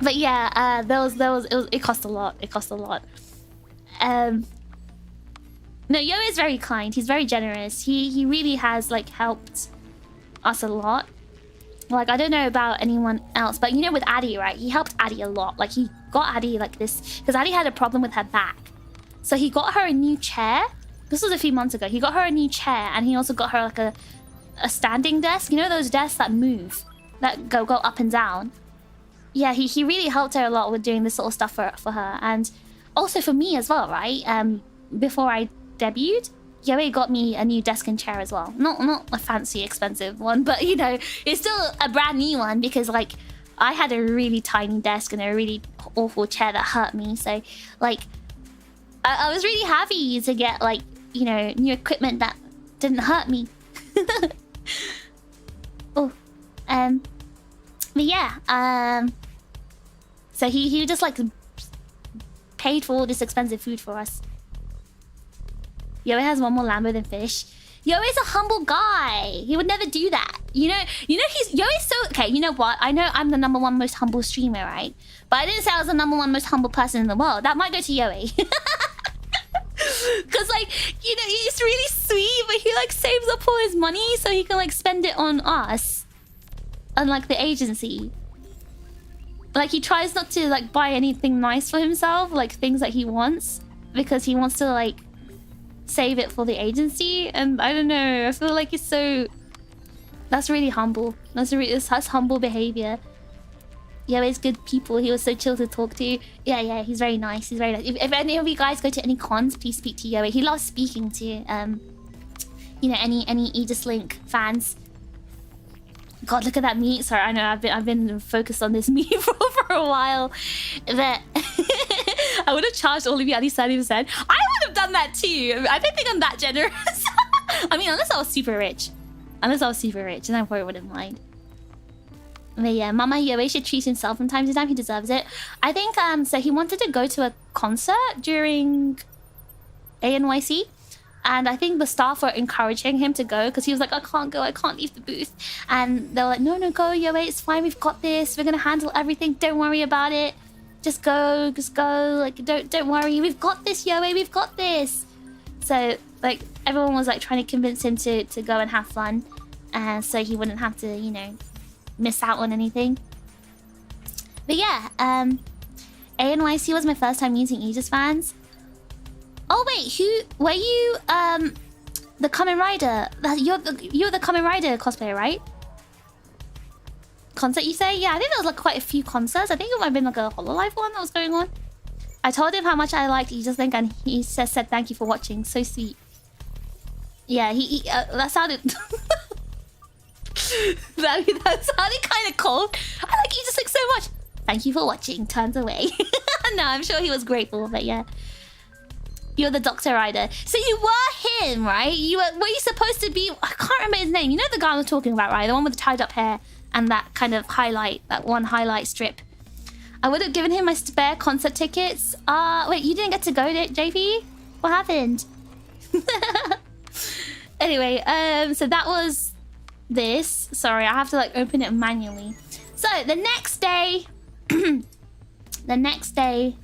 But yeah, it cost a lot. It cost a lot. No, Yo is very kind. He's very generous. He really has like helped us a lot. Like, I don't know about anyone else, but you know, with Addie, right? He helped Addie a lot. Like, he got Addie like this because Addie had a problem with her back. So he got her a new chair. This was a few months ago. He got her a new chair, and he also got her like a standing desk. You know those desks that move, that go up and down. Yeah, he really helped her a lot with doing this sort of stuff for her, and also for me as well, right? Before I debuted, Yoe got me a new desk and chair as well. Not a fancy, expensive one, but you know, it's still a brand new one because like I had a really tiny desk and a really awful chair that hurt me. So like I was really happy to get like, you know, new equipment that didn't hurt me. Oh, but yeah, so he just like paid for all this expensive food for us. Yoe has one more Lambo than Fish. Yoe is a humble guy. He would never do that. You know Yoe is so... Okay, you know what? I know I'm the #1 most humble streamer, right? But I didn't say I was the #1 most humble person in the world. That might go to Yoe. Because, like, you know, he's really sweet, but he, like, saves up all his money so he can, like, spend it on us. Unlike the agency. Like, he tries not to, like, buy anything nice for himself, like, things that he wants. Because he wants to, like, save it for the agency. And I don't know, I feel like it's so... That's really humble. That's humble behavior. Yeah, he's good people. He was so chill to talk to. Yeah, he's very nice. He's very nice. If any of you guys go to any cons, please speak to Yoe. He loves speaking to, you know, any Aegis-Link fans. God, look at that meat. Sorry, I know I've been focused on this meat for a while. But I would have charged all of you at least 30%. I would have done that too. I don't think I'm that generous. I mean, unless I was super rich. And I probably wouldn't mind. But yeah, Mama Yoe should treat himself from time to time. He deserves it. I think, so he wanted to go to a concert during NYC. And I think the staff were encouraging him to go because he was like, I can't go, I can't leave the booth. And they were like, no, go, Yoe, it's fine, we've got this. We're going to handle everything. Don't worry about it. Just go. Like, don't worry. We've got this, Yoe, we've got this. So, like, everyone was like trying to convince him to go and have fun. So he wouldn't have to, you know, miss out on anything. But yeah, NYC was my first time meeting Aegis fans. Oh wait, who were you? The Kamen Rider. You're the Kamen Rider cosplayer, right? Concert, you say? Yeah, I think there was like quite a few concerts. I think it might have been like a Hololive one that was going on. I told him how much I liked Aegis-Link, and he just said thank you for watching. So sweet. Yeah, that sounded that sounded kind of cold. I like Aegis-Link so much. Thank you for watching. Turns away. No, I'm sure he was grateful, but yeah. You're the Dr. Rider. So you were him, right? Were you supposed to be... I can't remember his name. You know the guy I was talking about, right? The one with the tied up hair and that kind of highlight, that one highlight strip. I would have given him my spare concert tickets. Wait, you didn't get to go, JP? What happened? Anyway, so that was this. Sorry, I have to like open it manually. So the next day... the next day...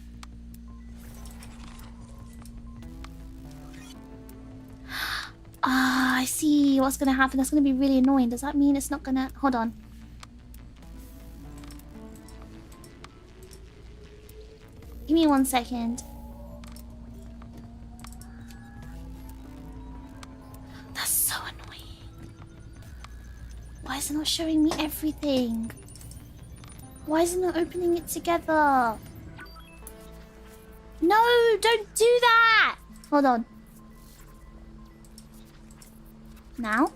I see what's gonna happen. That's gonna be really annoying. Does that mean it's not gonna... Hold on. Give me 1 second. That's so annoying. Why is it not showing me everything? Why is it not opening it together? No, don't do that! Hold on. Now?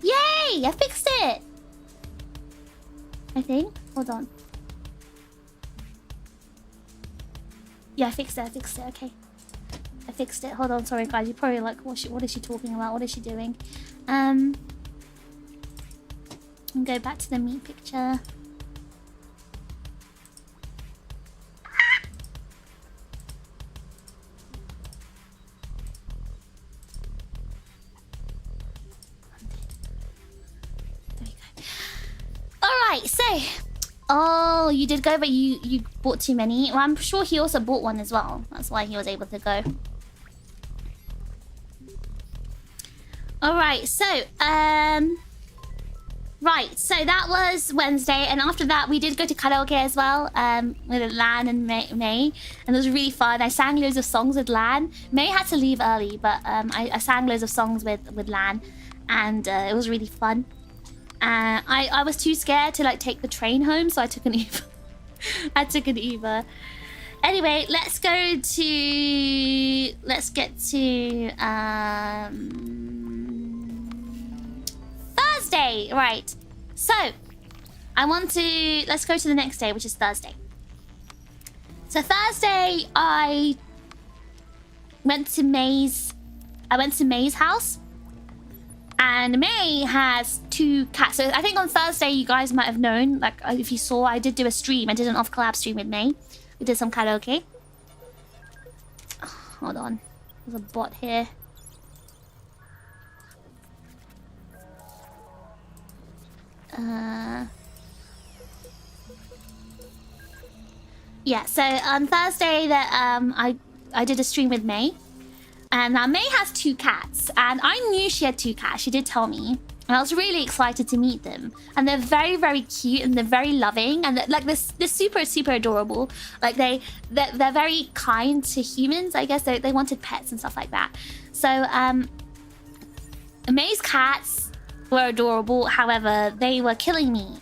Yay! I fixed it! I think. Hold on. Yeah, I fixed it. Okay. I fixed it. Hold on. Sorry, guys. You're probably like, what is she talking about? What is she doing? And go back to the meat picture. Alright, so... Oh, you did go, but you bought too many. Well, I'm sure he also bought one as well. That's why he was able to go. Alright, so... Right, so that was Wednesday. And after that, we did go to karaoke as well. With Lan and May. And it was really fun. I sang loads of songs with Lan. May had to leave early, but I sang loads of songs with Lan. And it was really fun. I was too scared to like take the train home, so I took an Uber. I took an Uber. Anyway, let's get to Thursday, right? So let's go to the next day, which is Thursday. So Thursday, I went to May's house. And May has 2 cats. So I think on Thursday, you guys might have known, like if you saw, I did do a stream. I did an off-collab stream with May. We did some karaoke. Oh, hold on. There's a bot here. Yeah, so on Thursday that I did a stream with May. And now May has 2 cats, and I knew she had 2 cats. She did tell me, and I was really excited to meet them. And they're very, very cute, and they're very loving, and they're super, super adorable. Like they're very kind to humans. I guess they wanted pets and stuff like that. So May's cats were adorable. However, they were killing me.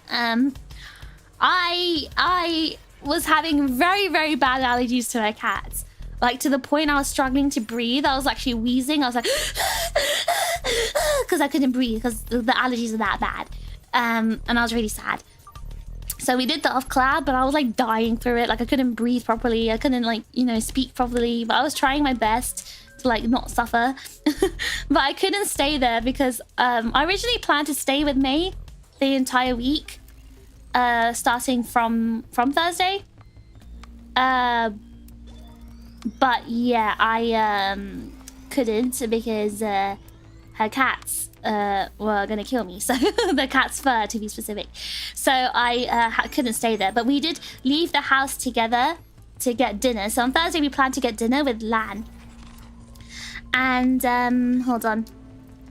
I was having very, very bad allergies to my cats. Like, to the point I was struggling to breathe. I was actually wheezing. I was like... Because I couldn't breathe. Because the allergies are that bad. And I was really sad. So we did the off-collab, but I was, like, dying through it. Like, I couldn't breathe properly. I couldn't, like, you know, speak properly. But I was trying my best to, like, not suffer. But I couldn't stay there because I originally planned to stay with May the entire week. Starting from Thursday. But yeah, I couldn't because her cats were gonna kill me. So the cat's fur, to be specific. So I couldn't stay there. But we did leave the house together to get dinner. So on Thursday we planned to get dinner with Lan. And hold on.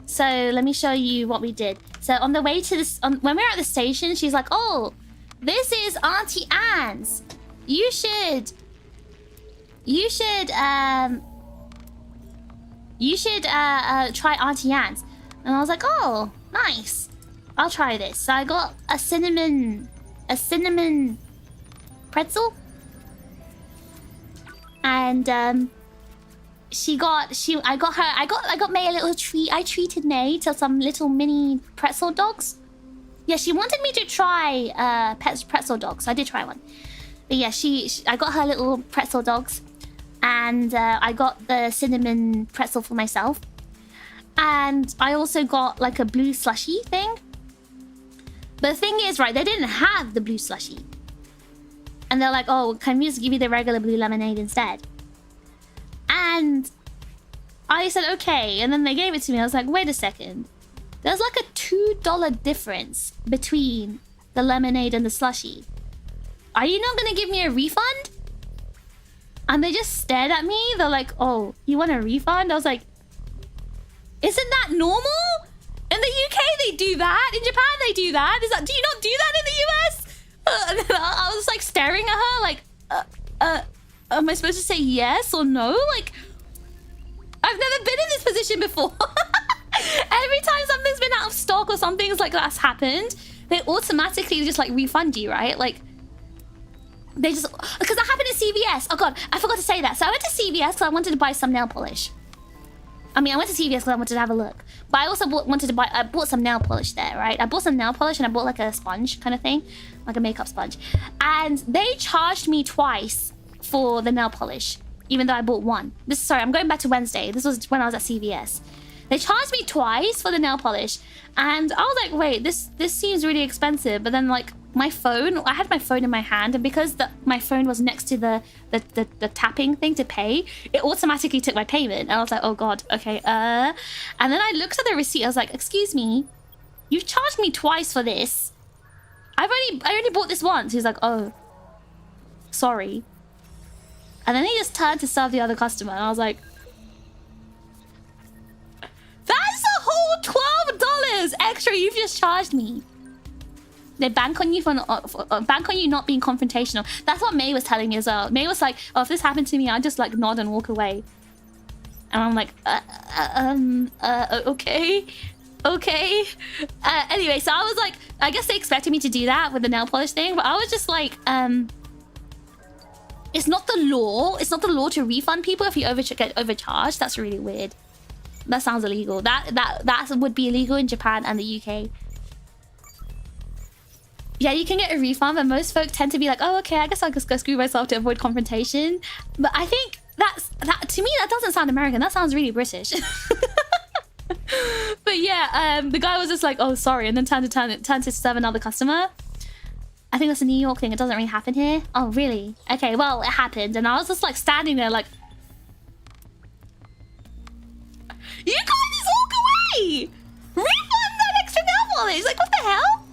So let me show you what we did. So on the way to this, when we were at the station, she's like, "Oh, this is Auntie Anne's. You should try Auntie Anne's." And I was like, "Oh, nice. I'll try this." So I got a cinnamon pretzel, and I got May a little treat. I treated May to some little mini pretzel dogs. Yeah, she wanted me to try pretzel dogs, so I did try one. But yeah, I got her little pretzel dogs, and I got the cinnamon pretzel for myself. And I also got like a blue slushy thing. But the thing is, right, they didn't have the blue slushy. And they're like, "Oh, can we just give you the regular blue lemonade instead?" And I said, "Okay." And then they gave it to me. I was like, "Wait a second. There's like a $2 difference between the lemonade and the slushy. Are you not going to give me a refund?" And they just stared at me. They're like, "Oh, you want a refund?" I was like, "Isn't that normal? In the UK, they do that. In Japan, they do that. Do you not do that in the US?" And then I was like staring at her like, am I supposed to say yes or no? Like, I've never been in this position before. Every time something's been out of stock or something's like that's happened, they automatically just like refund you, right? Like, they just, because that happened in CVS. Oh god, I forgot to say that. So I went to CVS because I wanted to buy some nail polish. I mean, I went to CVS because I wanted to have a look. But I also I bought some nail polish there, right? I bought some nail polish and I bought like a sponge kind of thing. Like a makeup sponge. And they charged me twice for the nail polish, even though I bought one. Sorry, I'm going back to Wednesday. This was when I was at CVS. They charged me twice for the nail polish. And I was like, wait, this seems really expensive. But then like my phone, I had my phone in my hand, and because my phone was next to the tapping thing to pay, it automatically took my payment. And I was like, oh god, okay, and then I looked at the receipt. I was like, excuse me, you've charged me twice for this. I only bought this once. He's like, oh, sorry. And then he just turned to serve the other customer, and I was like, that's a whole $12 extra you've just charged me. They bank on you bank on you not being confrontational. That's what May was telling me as well. May was like, "Oh, if this happened to me, I'd just like nod and walk away." And I'm like, okay. Anyway, so I was like, I guess they expected me to do that with the nail polish thing, but I was just like, it's not the law. It's not the law to refund people if you get overcharged. That's really weird. That sounds illegal. That would be illegal in Japan and the UK. Yeah, you can get a refund, but most folk tend to be like, "Oh, okay, I guess I'll just go screw myself to avoid confrontation." But I think that to me, that doesn't sound American. That sounds really British. But yeah, the guy was just like, "Oh, sorry," and then turned to serve another customer. I think that's a New York thing. It doesn't really happen here. Oh, really? Okay, well, it happened, and I was just like standing there, like, "You can't just walk away! Refund that extra nail polish!" Like, what the hell?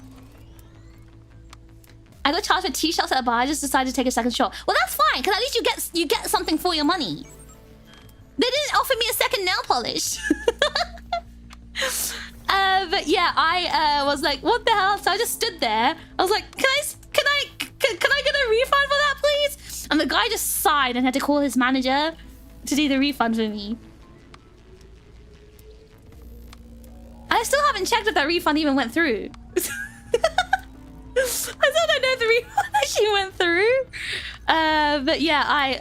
I got charged for 2 shots at a bar. I just decided to take a second shot. Well, that's fine, because at least you get something for your money. They didn't offer me a second nail polish. But yeah, I was like, what the hell? So I just stood there. I was like, can I get a refund for that, please? And the guy just sighed and had to call his manager to do the refund for me. I still haven't checked if that refund even went through. I still don't know if the refund actually went through. But yeah, I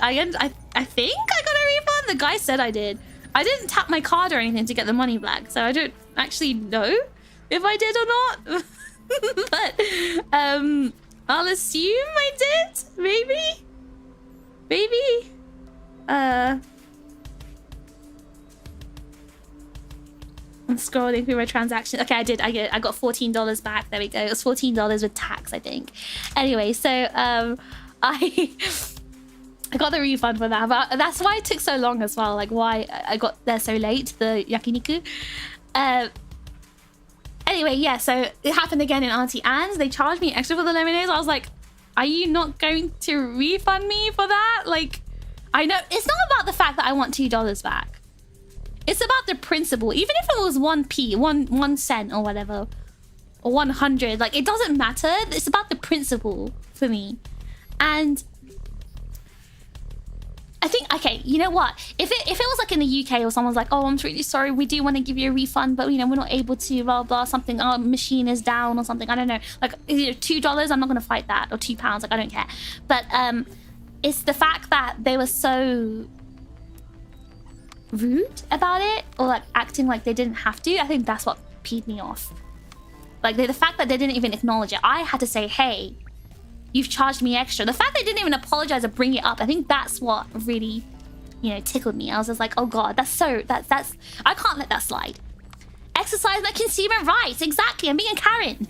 think I got a refund. The guy said I did. I didn't tap my card or anything to get the money back, so I don't actually know if I did or not. But I'll assume I did. Maybe. I'm scrolling through my transaction. Okay, I did. I got $14 back. There we go. It was $14 with tax, I think. Anyway, so I got the refund for that. But that's why it took so long as well. Like why I got there so late. The yakiniku. Anyway, yeah. So it happened again in Auntie Anne's. They charged me extra for the lemonades. I was like, are you not going to refund me for that? Like, I know it's not about the fact that I want $2 back. It's about the principle. Even if it was 1p, one cent or whatever, or 100, like it doesn't matter. It's about the principle for me. And I think, okay, you know what? If it was like in the UK or someone's like, oh, I'm really sorry, we do want to give you a refund, but you know, we're not able to, blah, blah, something, our machine is down or something, I don't know. Like, you know, $2, I'm not going to fight that, or £2, like, I don't care. But it's the fact that they were so rude about it, or like acting like they didn't have to. I think that's what peed me off. Like, the fact that they didn't even acknowledge it. I had to say, hey, you've charged me extra. The fact they didn't even apologize or bring it up, I think that's what really, you know, tickled me. I was just like, oh god, that's I can't let that slide. Exercise my consumer rights. Exactly, I'm being a Karen.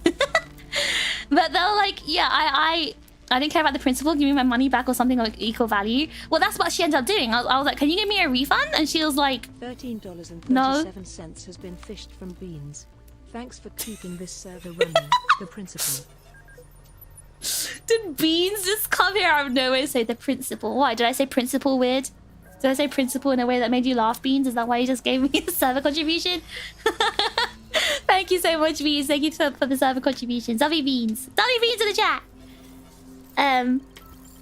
But they were like, yeah, I didn't care about the principle. Give me my money back or something like equal value. Well, that's what she ended up doing. I was like, can you give me a refund? And she was like, $13.37 no. has been fished from Beans. Thanks for keeping this server running. The principal. Did Beans just come here out of nowhere and say the principal? Why? Did I say principal weird? Did I say principal in a way that made you laugh, Beans? Is that why you just gave me a server contribution? Thank you so much, Beans. Thank you for the server contribution. W Beans. W Beans in the chat.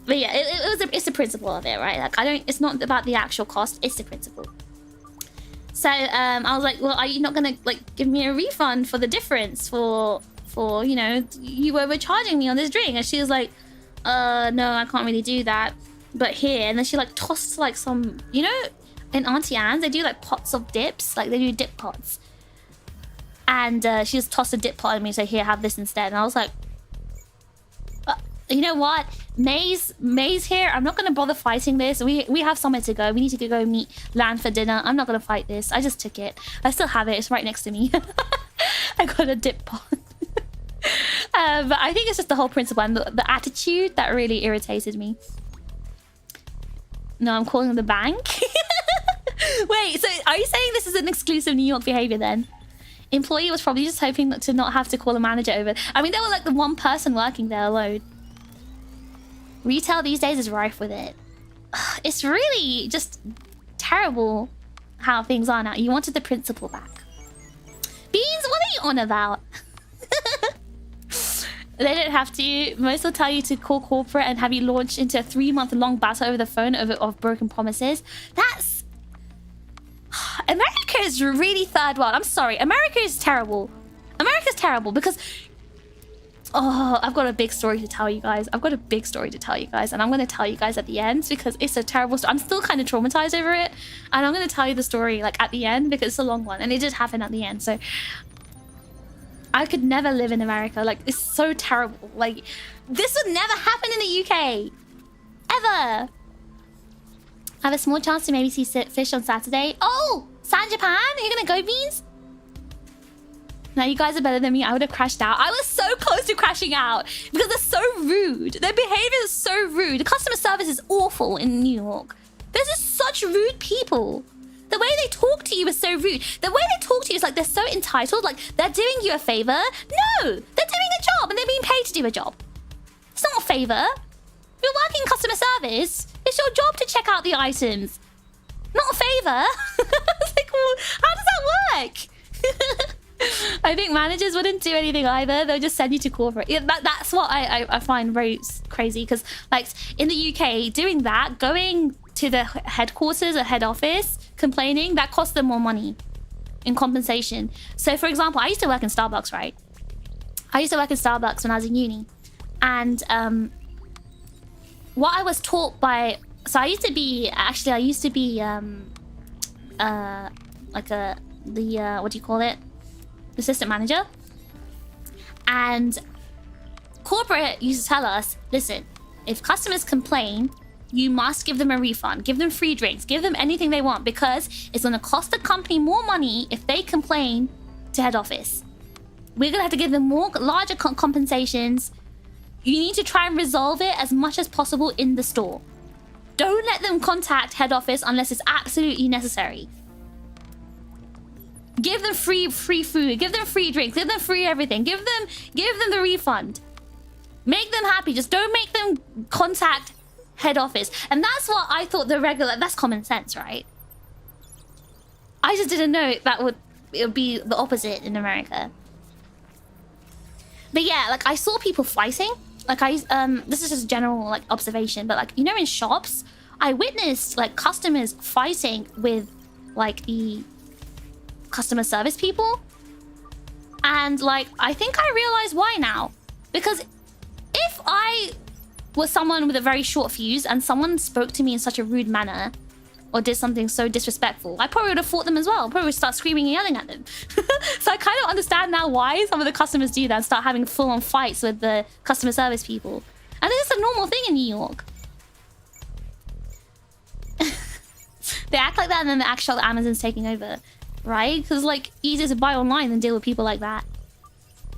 But yeah, it's the principle of it, right? Like, it's not about the actual cost, it's the principle. So, I was like, well, are you not gonna, like, give me a refund for the difference for, you know, you overcharging me on this drink? And she was like, no, I can't really do that. But here, and then she, like, tossed, like, some, you know, in Auntie Anne's, they do, like, pots of dips. Like, they do dip pots. And she just tossed a dip pot at me and said, here, have this instead. And I was like, you know what? May's here. I'm not going to bother fighting this. We have somewhere to go. We need to go meet Lan for dinner. I'm not going to fight this. I just took it. I still have it. It's right next to me. I got a dip pot. But I think it's just the whole principle and the attitude that really irritated me. No, I'm calling the bank. Wait, so are you saying this is an exclusive New York behavior then? Employee was probably just hoping to not have to call a manager over. I mean, there was like the one person working there alone. Retail these days is rife with it. It's really just terrible how things are now. You wanted the principal back. Beans, what are you on about? They don't have to. Most will tell you to call corporate and have you launched into a 3-month-long battle over the phone of broken promises. That's... America is really third world. I'm sorry. America is terrible. America's terrible because... Oh, I've got a big story to tell you guys. And I'm going to tell you guys at the end because it's a terrible story. I'm still kind of traumatized over it. And I'm going to tell you the story like at the end because it's a long one. And it did happen at the end. So I could never live in America. Like, it's so terrible. Like, this would never happen in the UK. Ever. I have a small chance to maybe see fish on Saturday. Oh, San Japan? Are you going to go, Beans? Now, you guys are better than me. I would have crashed out. I was so close to crashing out because they're so rude. Their behavior is so rude. The customer service is awful in New York. There's just such rude people. The way they talk to you is so rude. The way they talk to you is like they're so entitled. Like, they're doing you a favor. No, they're doing a job and they're being paid to do a job. It's not a favor. If you're working customer service, it's your job to check out the items. Not a favor. It's like, well, how does that work? I think managers wouldn't do anything either. They'll just send you to corporate. Yeah, that's what I find very crazy. Because, like, in the UK, doing that, going to the headquarters or head office, complaining, that costs them more money in compensation. So, for example, I used to work in Starbucks, right? I used to work in Starbucks when I was in uni. And what I was taught by... So, I used to be... Actually, I used to be... what do you call it? Assistant manager. And corporate used to tell us, listen, if customers complain, you must give them a refund, give them free drinks, give them anything they want, because it's going to cost the company more money if they complain to head office. We're going to have to give them more larger compensations. You need to try and resolve it as much as possible in the store. Don't let them contact head office unless it's absolutely necessary. Give them free food, give them free drinks, give them free everything, give them the refund. Make them happy, just don't make them contact head office. And that's what I thought that's common sense, right? I just didn't know it would be the opposite in America. But yeah, like I saw people fighting. Like this is just general like observation, but like, you know, in shops, I witnessed like customers fighting with like the customer service people. And like, I think I realize why now. Because if I was someone with a very short fuse and someone spoke to me in such a rude manner or did something so disrespectful, I probably would have fought them as well. Probably would start screaming and yelling at them. So I kind of understand now why some of the customers do that and start having full-on fights with the customer service people. And this is a normal thing in New York. They act like that and then they act like Amazon's taking over, right? Because like, easier to buy online than deal with people like that.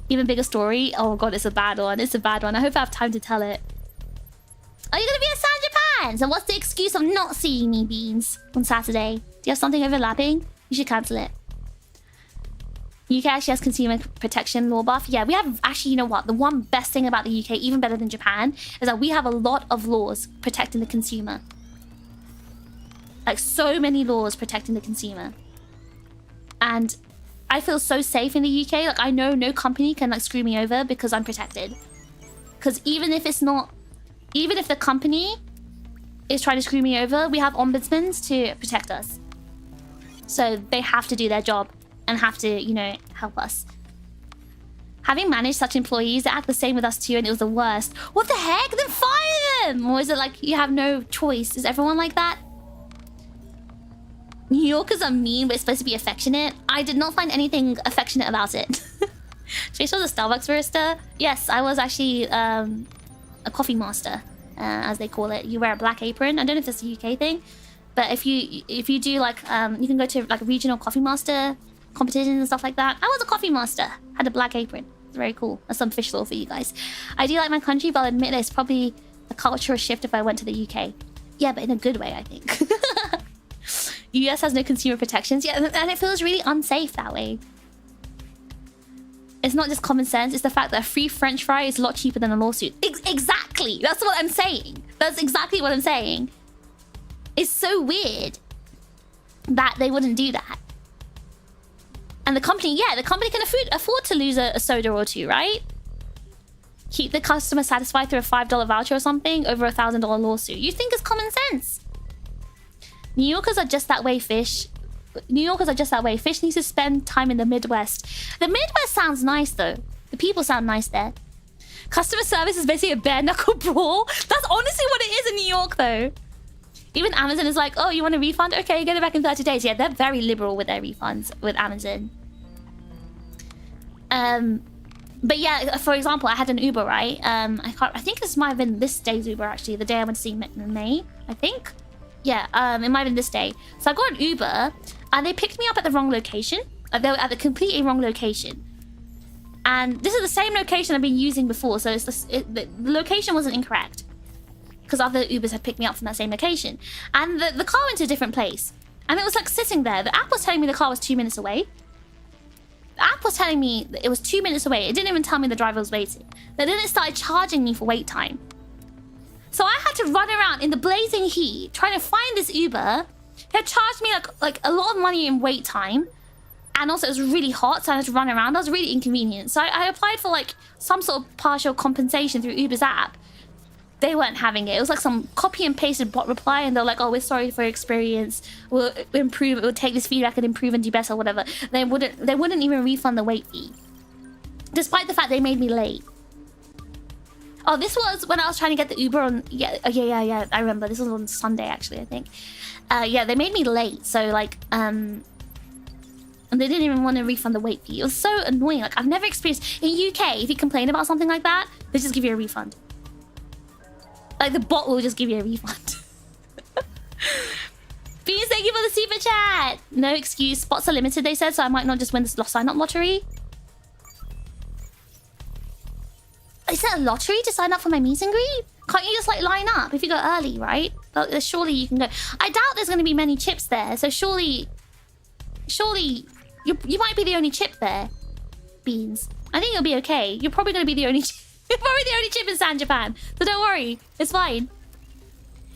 Even bigger story. Oh god, it's a bad one. It's a bad one. I hope I have time to tell it. Are you gonna be at San Japan? So what's the excuse of not seeing me, Beans, on Saturday? Do you have something overlapping? You should cancel it. UK actually has consumer protection law buff. Yeah, we have actually, you know what? The one best thing about the UK, even better than Japan, is that we have a lot of laws protecting the consumer. Like so many laws protecting the consumer. And I feel so safe in the UK. Like I know no company can like screw me over because I'm protected. Because even if the company is trying to screw me over, we have ombudsmen to protect us. So they have to do their job and have to, you know, help us. Having managed such employees, they act the same with us too, and it was the worst. What the heck? Then fire them! Or is it like you have no choice? Is everyone like that? New Yorkers are mean, but it's supposed to be affectionate. I did not find anything affectionate about it. Trace was a Starbucks barista. Yes, I was actually a coffee master, as they call it. You wear a black apron. I don't know if that's a UK thing, but if you do like you can go to like regional coffee master competitions and stuff like that. I was a coffee master. Had a black apron. It's very cool. That's some fish lore for you guys. I do like my country, but I'll admit it's probably a cultural shift if I went to the UK. Yeah, but in a good way, I think. US has no consumer protections. Yeah, and it feels really unsafe that way. It's not just common sense. It's the fact that a free French fry is a lot cheaper than a lawsuit. Exactly. That's what I'm saying. That's exactly what I'm saying. It's so weird that they wouldn't do that. And the company, yeah, the company can afford to lose a soda or two, right? Keep the customer satisfied through a $5 voucher or something over a $1,000 lawsuit. You think it's common sense? New Yorkers are just that way, Fish. New Yorkers are just that way. Fish needs to spend time in the Midwest. The Midwest sounds nice, though. The people sound nice there. Customer service is basically a bare-knuckle brawl. That's honestly what it is in New York, though. Even Amazon is like, oh, you want a refund? Okay, get it back in 30 days. Yeah, they're very liberal with their refunds with Amazon. But yeah, for example, I had an Uber, right? I think this might have been this day's Uber, actually. The day I went to see May, I think. Yeah, it might have been this day. So I got an Uber, and they picked me up at the wrong location. They were at the completely wrong location. And this is the same location I've been using before, so it's the location wasn't incorrect. Because other Ubers had picked me up from that same location. And the car went to a different place. And it was like sitting there. The app was telling me the car was 2 minutes away. The app was telling me that it was 2 minutes away. It didn't even tell me the driver was waiting. Then it started charging me for wait time. So I had to run around in the blazing heat trying to find this Uber. He had charged me like a lot of money in wait time. And also it was really hot, so I had to run around. That was really inconvenient. So I applied for like some sort of partial compensation through Uber's app. They weren't having it. It was like some copy and pasted bot reply, and they're like, oh, we're sorry for your experience. We'll improve. We'll take this feedback and improve and do better or whatever. They wouldn't even refund the wait fee. Despite the fact they made me late. Oh, this was when I was trying to get the Uber on... Yeah, I remember. This was on Sunday, actually, I think. Yeah, they made me late. So, like, and they didn't even want to refund the wait fee. It was so annoying. Like, I've never experienced... In UK, if you complain about something like that, they just give you a refund. Like, the bot will just give you a refund. Beans, thank you for the super chat. No excuse. Spots are limited, they said, so I might not just win this sign-up lottery. Is that a lottery to sign up for my meet and greet? Can't you just, like, line up if you go early, right? Surely you can go. I doubt there's going to be many chips there, so surely you might be the only chip there, Beans. I think you'll be okay. You're probably going to be the only chip. You're probably the only chip in San Japan, so don't worry. It's fine.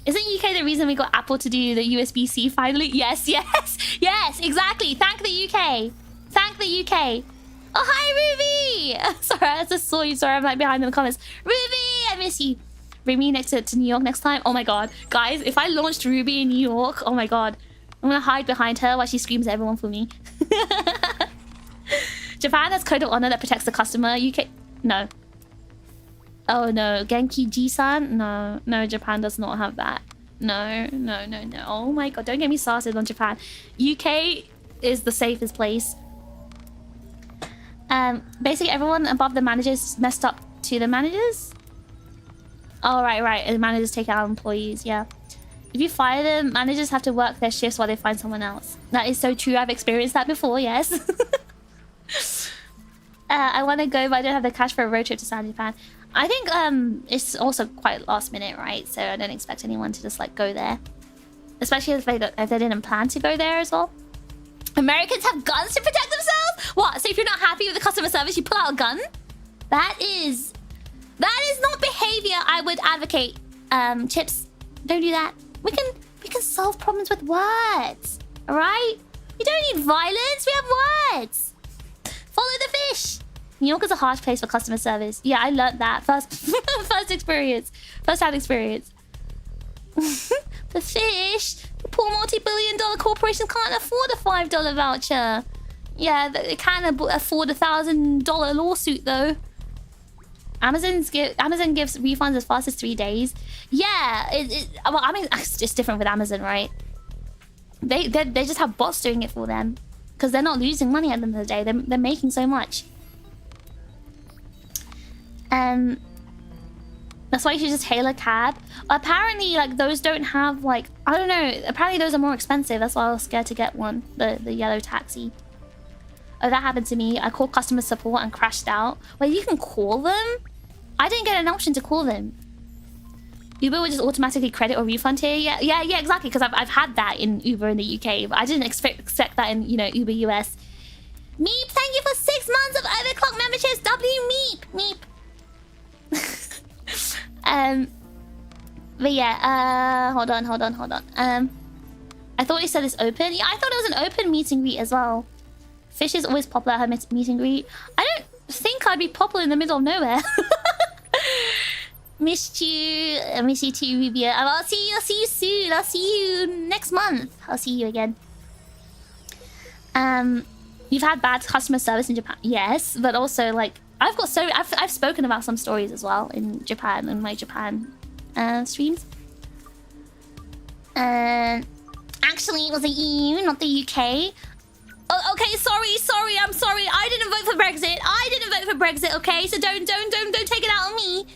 Isn't UK the reason we got Apple to do the USB-C finally? Yes, yes, yes, exactly. Thank the UK. Thank the UK. Oh, hi, Ruby. Sorry, I just saw you. Sorry, I'm like behind in the comments. Ruby, I miss you. Bring me next to New York next time. Oh my god. Guys, if I launched Ruby in New York, oh my god. I'm gonna hide behind her while she screams at everyone for me. Japan has code of honor that protects the customer. UK... No. Oh no. Genki Ji-san? No. No, Japan does not have that. No, no, no, no. Oh my god. Don't get me started on Japan. UK is the safest place. Basically everyone above the managers messed up to the managers. Oh, right, right. And the managers take out employees, yeah. If you fire them, managers have to work their shifts while they find someone else. That is so true. I've experienced that before, yes. I want to go, but I don't have the cash for a road trip to South Japan. I think it's also quite last minute, right? So I don't expect anyone to just like go there. Especially if they didn't plan to go there as well. Americans have guns to protect themselves? What? So if you're not happy with the customer service, you pull out a gun? That is not behavior I would advocate. Chips, don't do that. We can solve problems with words. Alright? We don't need violence, we have words. Follow the fish. New York is a harsh place for customer service. Yeah, I learned that. First experience. First-hand experience. The fish. The poor multi-billion-dollar corporation can't afford a $5 voucher. Yeah, they can afford a $1,000 lawsuit though. Amazon gives refunds as fast as 3 days. Yeah, well, I mean, it's just different with Amazon, right? They just have bots doing it for them because they're not losing money at the end of the day. They're making so much. That's why you should just hail a cab. Apparently, like those don't have like, I don't know. Apparently those are more expensive. That's why I was scared to get one. The yellow taxi. Oh, that happened to me. I called customer support and crashed out. Wait, you can call them? I didn't get an option to call them. Uber would just automatically credit or refund here. Yeah, exactly. Because I've had that in Uber in the UK, but I didn't expect that in Uber US. Meep, thank you for 6 months of overclock memberships. W Meep. But yeah, hold on. I thought you said it's open. Yeah, I thought it was an open meet and greet as well. Fish is always popular at her meet and greet. I don't think I'd be popular in the middle of nowhere. Missed you. I miss you too, Rubia. I'll see you soon. I'll see you next month. I'll see you again. You've had bad customer service in Japan. Yes, but also like I've spoken about some stories as well in Japan, in my Japan streams. Actually, it was the EU, not the UK. Oh, okay, sorry, I'm sorry. I didn't vote for Brexit. Okay, so don't take it out on me.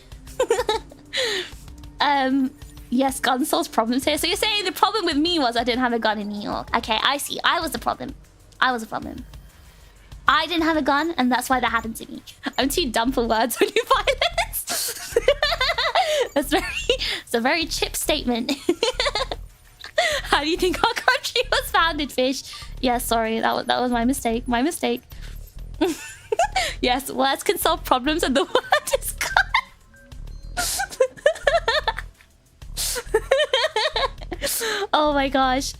Yes, gun solves problems here. So you're saying the problem with me was I didn't have a gun in New York. Okay, I see. I was the problem. I didn't have a gun, and that's why that happened to me. I'm too dumb for words when you violence. It's a very chip statement. How do you think our country was founded, Fish? Yeah, sorry, that was my mistake. Yes, words can solve problems, and the word is God. Oh my gosh,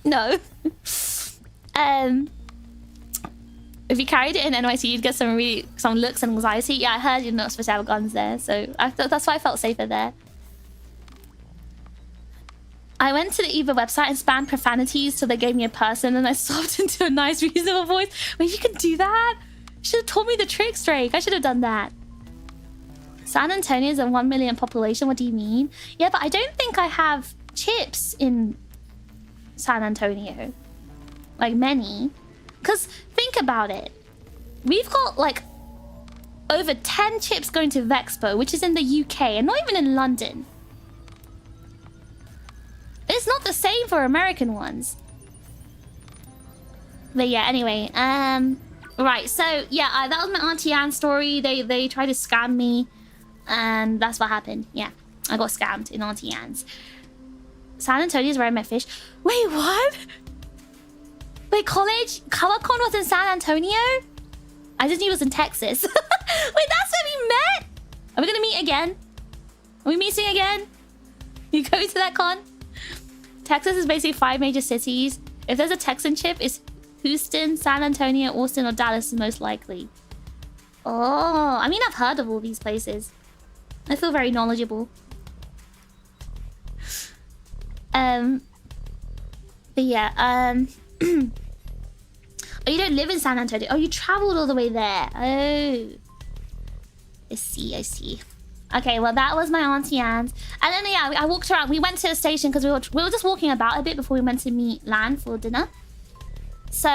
no. If you carried it in NYC, you'd get some looks and anxiety. Yeah, I heard you're not supposed to have guns there, so that's why I felt safer there. I went to the Uber website and spammed profanities till they gave me a person, and I swapped into a nice, reasonable voice. Wait, you can do that? You should have told me the tricks, Drake. I should have done that. San Antonio is a 1 million population. What do you mean? Yeah, but I don't think I have chips in San Antonio. Like many. Because think about it. We've got like over 10 chips going to Vexpo, which is in the UK, and not even in London. It's not the same for American ones. But yeah, anyway. Right, so yeah, that was my Auntie Anne story. They tried to scam me, and that's what happened. Yeah, I got scammed in Auntie Anne's. San Antonio is where I met Fish. Wait, what? Wait, college? ColorCon was in San Antonio? I just knew it was in Texas. Wait, that's where we met? Are we gonna meet again? Are we meeting again? You go to that con? Texas is basically 5 major cities. If there's a Texan chip, it's Houston, San Antonio, Austin, or Dallas is most likely. Oh, I mean, I've heard of all these places. I feel very knowledgeable. But yeah, oh, you don't live in San Antonio. Oh, you traveled all the way there. Oh. I see. Okay, well, that was my Auntie Anne's. And then, yeah, I walked around. We went to the station because we were just walking about a bit before we went to meet Lan for dinner. So,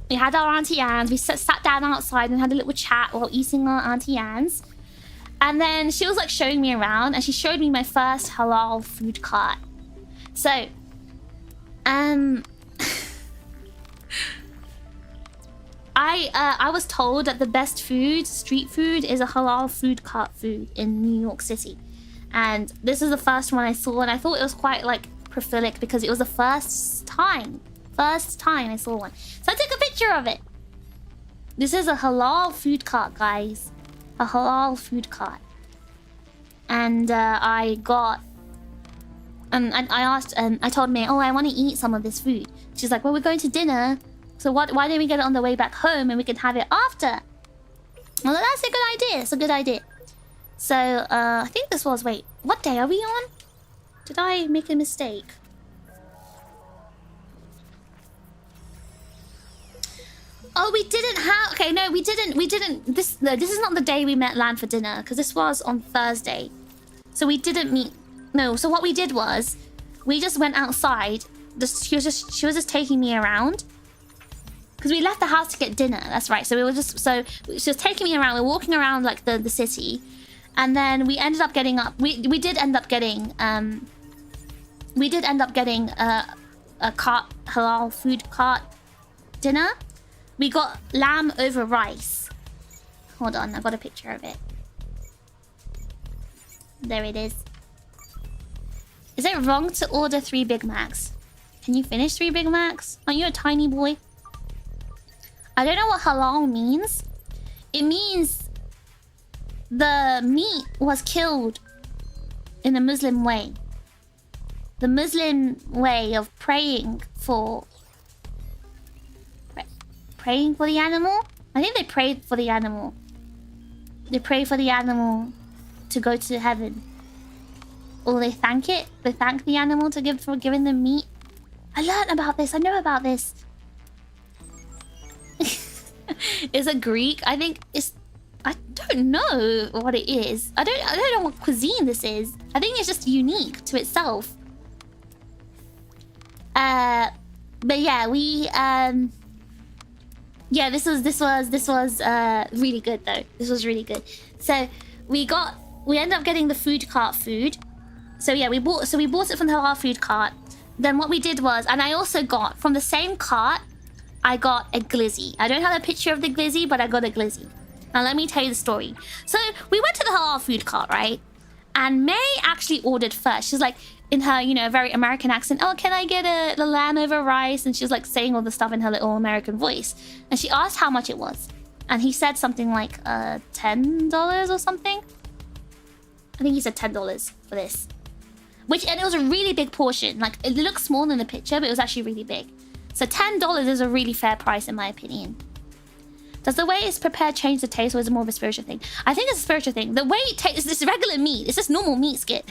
we had our Auntie Anne's. We sat down outside and had a little chat while eating our Auntie Anne's. And then she was like showing me around and she showed me my first halal food cart. So, I was told that the best food, street food, is a halal food cart food in New York City. And this is the first one I saw and I thought it was quite like prolific because it was the first time I saw one. So I took a picture of it. This is a halal food cart, guys. A halal food cart. And I got... I asked, I told May, oh, I want to eat some of this food. She's like, well, we're going to dinner. So why don't we get it on the way back home and we can have it after? Well, that's a good idea. It's a good idea. So, I think this was... Wait, what day are we on? Did I make a mistake? Oh, we didn't have... Okay, no, we didn't... This is not the day we met Lan for dinner, because this was on Thursday. So we didn't meet... No, so what we did was... We just went outside. She was just taking me around. Because we left the house to get dinner, that's right. So we were just... So she was taking me around. We were walking around, like, the city. And then we ended up getting up... We did end up getting... We did end up getting a cart... Halal food cart dinner. We got lamb over rice. Hold on, I got a picture of it. There it is. Is it wrong to order 3 Big Macs? Can you finish 3 Big Macs? Aren't you a tiny boy? I don't know what halal means. It means the meat was killed in a Muslim way. The Muslim way of praying for the animal? I think they prayed for the animal. They pray for the animal to go to heaven. Or they thank it. They thank the animal for giving them meat. I learned about this. I know about this. Is it Greek? I think it's... I don't know what it is. I don't know what cuisine this is. I think it's just unique to itself. But yeah, we... Yeah, this was really good though. This was really good. So we ended up getting the food cart food. So yeah, we bought it from the halal food cart. Then what we did was, and I also got from the same cart, I got a glizzy. I don't have a picture of the glizzy, but I got a glizzy. Now let me tell you the story. So we went to the halal food cart, right? And May actually ordered first. She's like, in her, you know, very American accent, oh, can I get the lamb over rice? And she's like saying all the stuff in her little American voice. And she asked how much it was. And he said something like $10 or something. I think he said $10 for this. And it was a really big portion. Like, it looked small in the picture, but it was actually really big. So $10 is a really fair price in my opinion. Does the way it's prepared change the taste, or is it more of a spiritual thing? I think it's a spiritual thing. The way it tastes, this regular meat. It's just normal meat, Skit.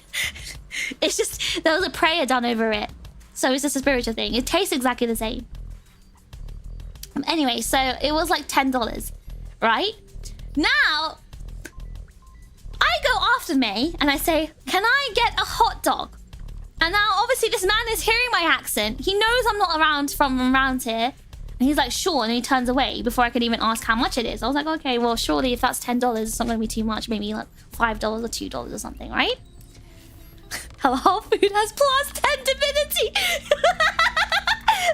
It's just, there was a prayer done over it. So it's just a spiritual thing. It tastes exactly the same. Anyway, so it was like $10, right? Now, I go after May and I say, can I get a hot dog? And now, obviously, this man is hearing my accent. He knows I'm not from around here. And he's like, sure, and he turns away before I could even ask how much it is. I was like, okay, well, surely if that's $10, it's not going to be too much. Maybe like $5 or $2 or something, right? Halal food has +10 divinity.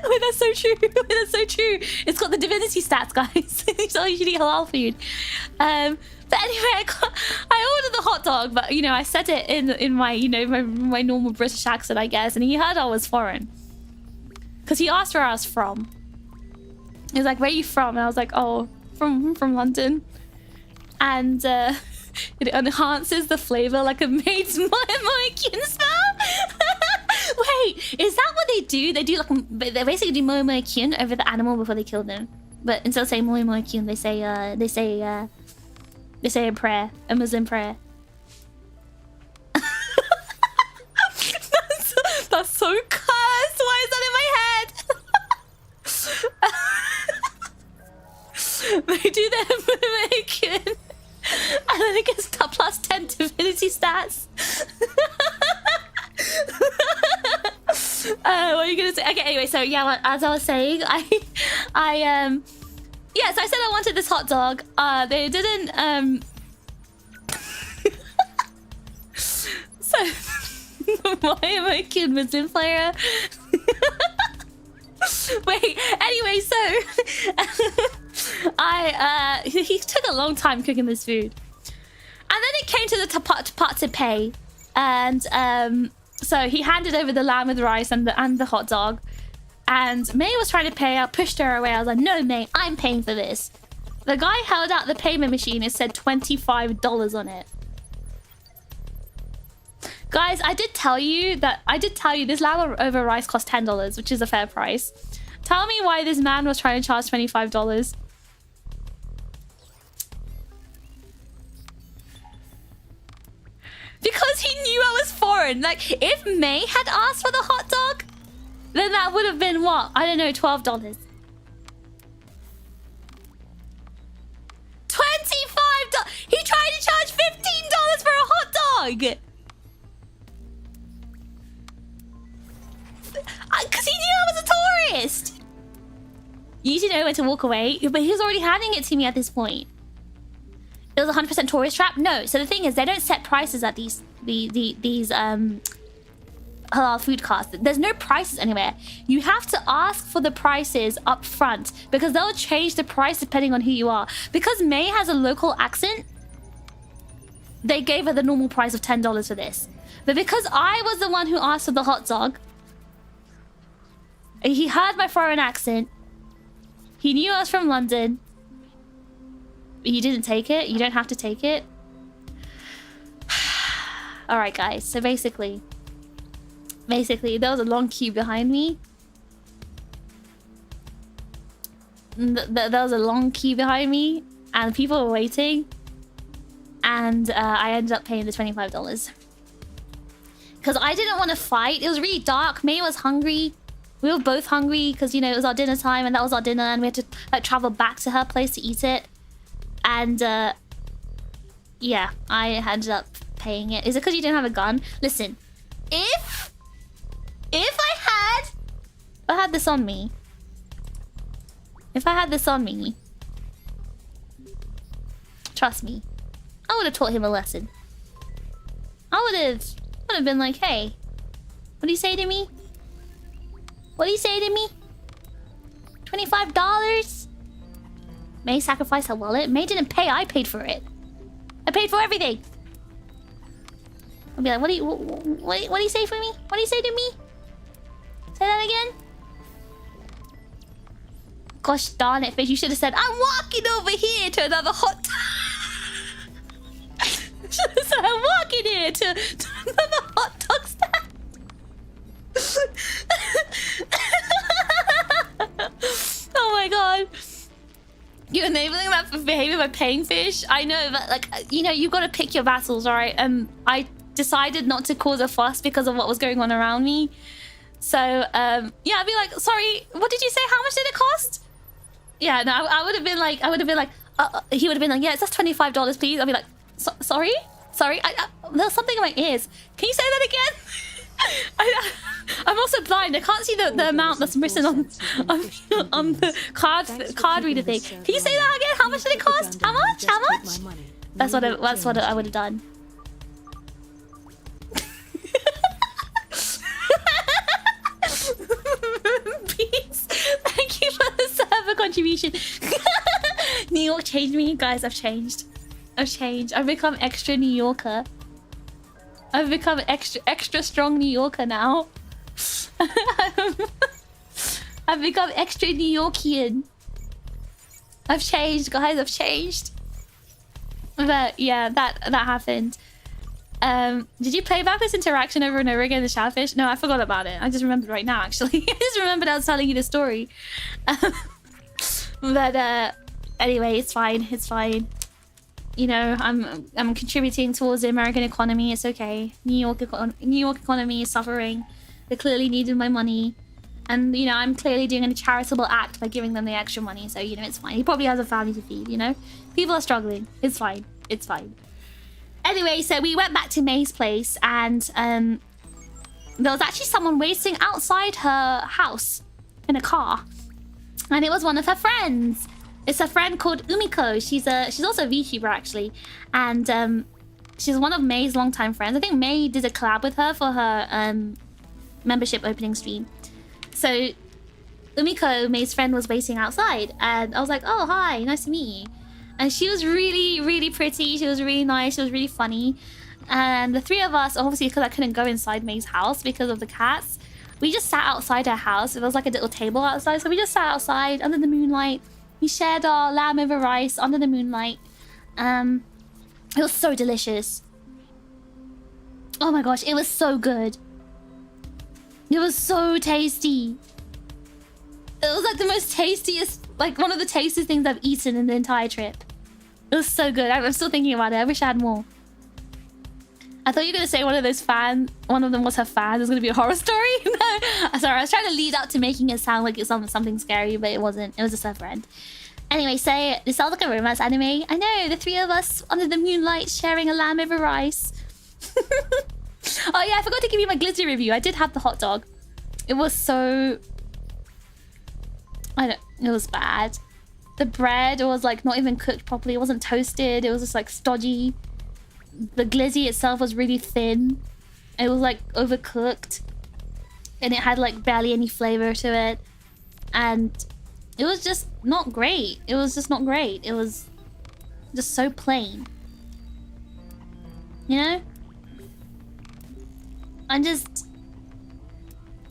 Wait, that's so true. Wait, that's so true. It's got the divinity stats, guys. So you should eat halal food. But anyway, I ordered the hot dog, but you know, I said it in my, you know, my normal British accent, I guess, and he heard I was foreign. Because he asked where I was from. He was like, where are you from? And I was like, oh, from London. And It enhances the flavor like a maid's moikin smell. Wait, is that what they do? They do like they basically do moikin over the animal before they kill them. But instead of saying moikin, they say a prayer, a Muslim prayer. That's so cursed. Why is that in my head? They do their moikin, and then it gets plus 10 divinity stats. What are you gonna say? Okay, anyway, so yeah, as I was saying, yes, I said I wanted this hot dog. They didn't. So why am I kid Muslim player? Wait. Anyway, so he took a long time cooking this food, and then it came to the part to pay, and so he handed over the lamb with rice and the hot dog, and May was trying to pay. I pushed her away. I was like, "No, May, I'm paying for this." The guy held out the payment machine. It said $25 on it. Guys, I did tell you this lamb over rice cost $10, which is a fair price. Tell me why this man was trying to charge $25. Because he knew I was foreign. Like, if May had asked for the hot dog, then that would have been what? I don't know, $12. $25. He tried to charge $15 for a hot dog. Because he knew I was a tourist. You need to know when to walk away. But he was already handing it to me at this point. It was 100% tourist trap? No. So the thing is, they don't set prices at these halal food carts. There's no prices anywhere. You have to ask for the prices up front, because they'll change the price depending on who you are. Because May has a local accent, they gave her the normal price of $10 for this. But because I was the one who asked for the hot dog, he heard my foreign accent, he knew I was from London, he didn't take it. You don't have to take it. Alright, guys. So basically, there was a long queue behind me. There was a long queue behind me, and people were waiting. And I ended up paying the $25. Because I didn't want to fight. It was really dark. May was hungry. We were both hungry because, you know, it was our dinner time, and that was our dinner, and we had to like travel back to her place to eat it. And yeah, I ended up paying it. Is it because you didn't have a gun? Listen, if I had this on me, trust me, I would have taught him a lesson. I would have been like, hey, what do you say to me? What do you say to me? $25? May sacrificed her wallet. May didn't pay. I paid for it. I paid for everything. I'll be like, what do you say for me? What do you say to me? Say that again. Gosh darn it, Fish. You should have said, I'm walking over here to another hot should have said, I'm walking here to another hot dog stand. Oh my god. You're enabling that behavior by paying Fish? I know, but like, you know, you've got to pick your battles, alright? And I decided not to cause a fuss because of what was going on around me. So, yeah, I'd be like, sorry, what did you say? How much did it cost? Yeah, no, I would have been like, he would have been like, yes, that's $25, please. I'd be like, sorry? Sorry? There's something in my ears. Can you say that again? I'm also blind. I can't see the amount that's written on the card reader thing. Can you say that again? How much did it cost? How much? How much? That's what I would have done. Peace. Thank you for the server contribution. New York changed me, guys. I've changed. I've become extra New Yorker. I've become extra strong New Yorker now. I've become extra New Yorkian. I've changed, guys. I've changed. But yeah, that happened. Did you play back this interaction over and over again, the shellfish? No, I forgot about it. I just remembered right now, actually. I just remembered I was telling you the story. But anyway, it's fine. It's fine. You know, I'm contributing towards the American economy. It's okay. New York economy is suffering. They clearly needed my money. And, you know, I'm clearly doing a charitable act by giving them the extra money. So, you know, it's fine. He probably has a family to feed, you know? People are struggling. It's fine. It's fine. Anyway, so we went back to May's place. And there was actually someone waiting outside her house in a car. And it was one of her friends. It's a friend called Umiko. She's also a VTuber, actually. And she's one of May's longtime friends. I think May did a collab with her for her membership opening stream. So Umiko, May's friend, was waiting outside, and I was like, oh, hi, nice to meet you. And she was really, really pretty. She was really nice. She was really funny. And the three of us, obviously because I couldn't go inside May's house because of the cats, we just sat outside her house. There was like a little table outside, so we just sat outside under the moonlight. We shared our lamb over rice under the moonlight. It was so delicious. Oh my gosh, it was so good. It was so tasty. It was like the most tastiest, like one of the tastiest things I've eaten in the entire trip. It was so good. I'm still thinking about it. I wish I had more. I thought you were going to say one of those fans, one of them was her fan. It was going to be a horror story. No, sorry. I was trying to lead up to making it sound like it's something scary, but it wasn't. It was just her friend. Anyway, so this sounds like a romance anime. I know, the three of us under the moonlight sharing a lamb over rice. Oh yeah, I forgot to give you my glizzy review. I did have the hot dog. It was so... it was bad. The bread was like not even cooked properly. It wasn't toasted. It was just like stodgy. The glizzy itself was really thin. It was like overcooked. And it had like barely any flavor to it. And it was just not great. It was just not great. It was just so plain. You know? I'm just...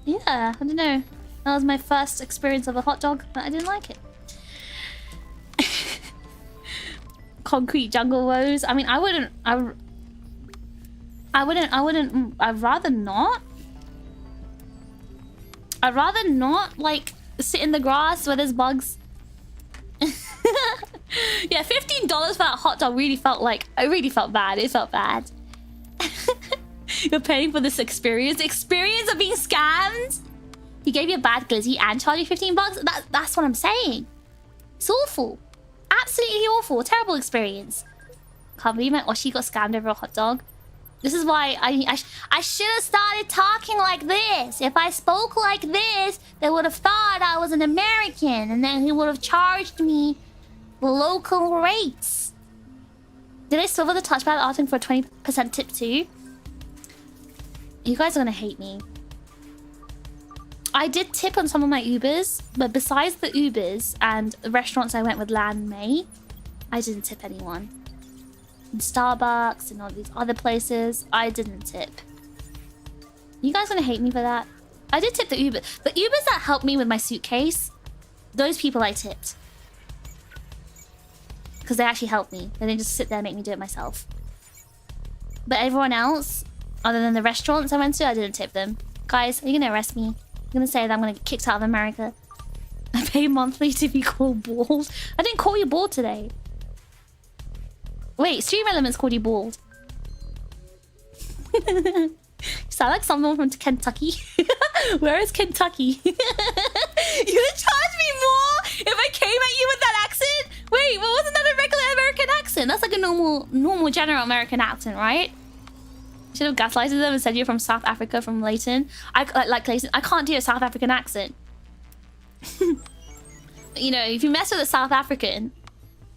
yeah, I don't know. That was my first experience of a hot dog, but I didn't like it. Concrete jungle woes. I mean, I'd rather not. I'd rather not, like, sit in the grass where there's bugs. Yeah, $15 for that hot dog really felt like... it really felt bad. It felt bad. You're paying for this experience. The experience of being scammed? He gave you a bad glizzy and charged you 15 bucks? That's what I'm saying. It's awful. Absolutely awful. Terrible experience. Can't believe my Oshi got scammed over a hot dog. This is why I should have started talking like this. If I spoke like this, they would have thought I was an American, and then he would have charged me local rates. Did I swivel the touchpad asking for a 20% tip too? You guys are gonna hate me. I did tip on some of my Ubers, but besides the Ubers and the restaurants I went with Lan and May, I didn't tip anyone. In Starbucks and all these other places, I didn't tip. You guys gonna hate me for that? I did tip the Uber. The Ubers that helped me with my suitcase, those people I tipped. Because they actually helped me. They didn't just sit there and make me do it myself. But everyone else, other than the restaurants I went to, I didn't tip them. Guys, are you gonna arrest me? You're gonna say that I'm gonna get kicked out of America? I pay monthly to be called bald. I didn't call you bald today. Wait, Stream Elements called you bald. You sound like someone from Kentucky. Where is Kentucky? You're gonna charge me more if I came at you with that accent? Wait, well, wasn't that a regular American accent? That's like a normal general American accent, right? Should have gaslighted them and said you're from South Africa, from Leighton. Like Leighton, I can't do a South African accent. You know, if you mess with a South African,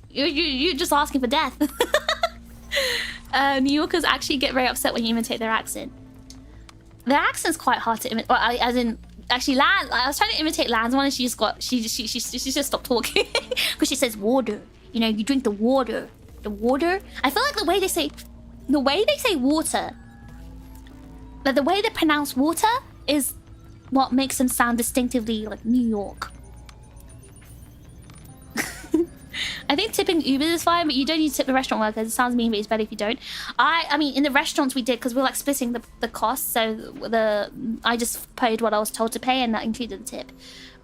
you're just asking for death. New Yorkers actually get very upset when you imitate their accent. Their accent's quite hard to imitate. Well, as in, actually, Lan. I was trying to imitate Lan's one, and she just stopped talking because she says water. You know, you drink the water. The water. I feel like the way they say water. But the way they pronounce water is what makes them sound distinctively like New York. I think tipping Uber is fine, but you don't need to tip the restaurant workers. It sounds mean, but it's better if you don't. I mean, in the restaurants we did, because we were like splitting the costs. So I just paid what I was told to pay, and that included the tip.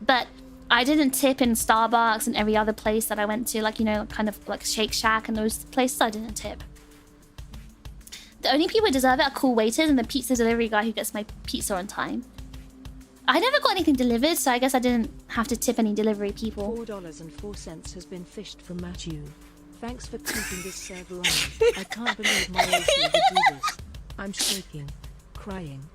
But I didn't tip in Starbucks and every other place that I went to, like, you know, kind of like Shake Shack and those places. I didn't tip. The only people who deserve it are cool waiters and the pizza delivery guy who gets my pizza on time. I never got anything delivered, so I guess I didn't have to tip any delivery people. $4.04 has been fished from Matthew. Thanks for keeping this server on. I can't believe my AC would do this. I'm shaking, crying.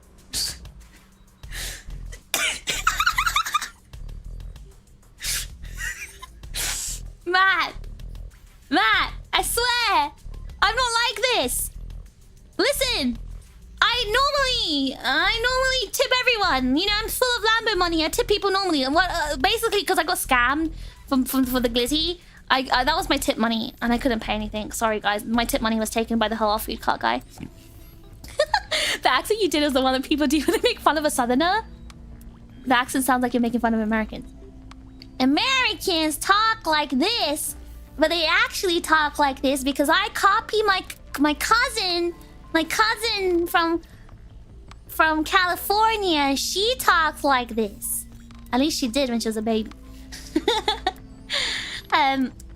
Matt, I swear, I'm not like this. Listen, I normally tip everyone. You know, I'm full of Lambo money. I tip people normally. And what? Basically, because I got scammed for the glizzy. That was my tip money, and I couldn't pay anything. Sorry, guys. My tip money was taken by the halal food cart guy. The accent you did is the one that people do when they make fun of a southerner. The accent sounds like you're making fun of Americans. Americans talk like this, but they actually talk like this because I copy my cousin from California. She talks like this. At least she did when she was a baby.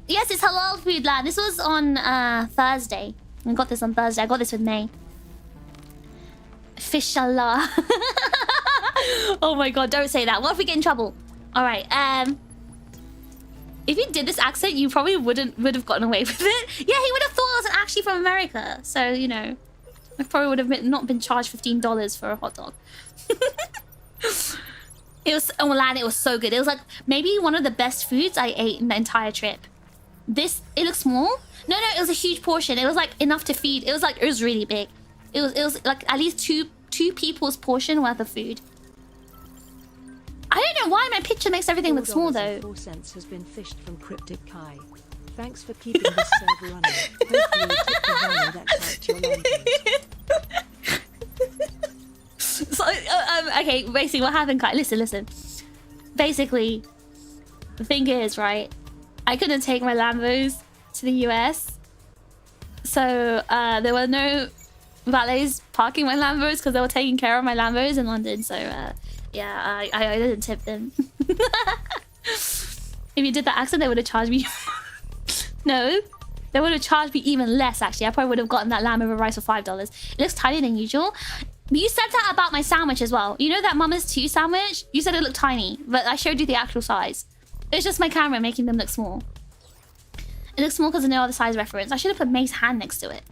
Yes, it's halal food land. This was on Thursday. I got this on Thursday. I got this with May. Fishallah. Oh my god, don't say that. What if we get in trouble? Alright, if you did this accent, you probably would have gotten away with it. Yeah, he would have thought I was actually from America. So, you know, I probably would have not been charged $15 for a hot dog. It was, oh man, it was so good. It was like maybe one of the best foods I ate in the entire trip. It looks small. No, it was a huge portion. It was like enough to feed. It was really big. It was like at least two people's portion worth of food. I don't know why my picture makes everything look small though. $4.04 has been fished from Cryptic Kai. Thanks for keeping this server running. Hopefully you tip the value that helped your landlord. So, okay, basically what happened, Kai? Listen. Basically, the thing is, right? I couldn't take my Lambos to the US. So, there were no valets parking my Lambos because they were taking care of my Lambos in London. So, yeah, I didn't tip them. If you did that accent, they would have charged me. No, they would have charged me even less, actually. I probably would have gotten that lamb over rice for $5. It looks tinier than usual. But you said that about my sandwich as well. You know that Mama's 2 sandwich? You said it looked tiny, but I showed you the actual size. It's just my camera making them look small. It looks small because of no other size reference. I should have put May's hand next to it.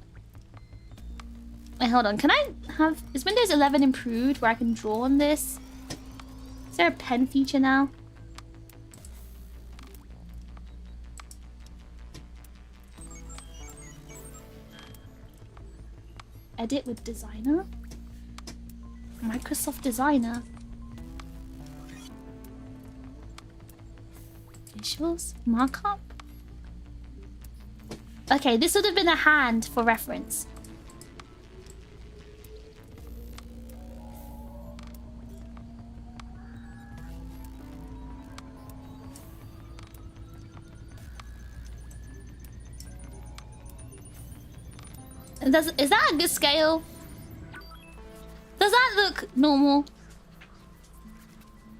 Wait, hold on. Can I have... Is Windows 11 improved where I can draw on this? Is there a pen feature now? Edit with Designer? Microsoft Designer? Visuals? Markup? Okay, this would have been a hand for reference. Is that a good scale? Does that look normal?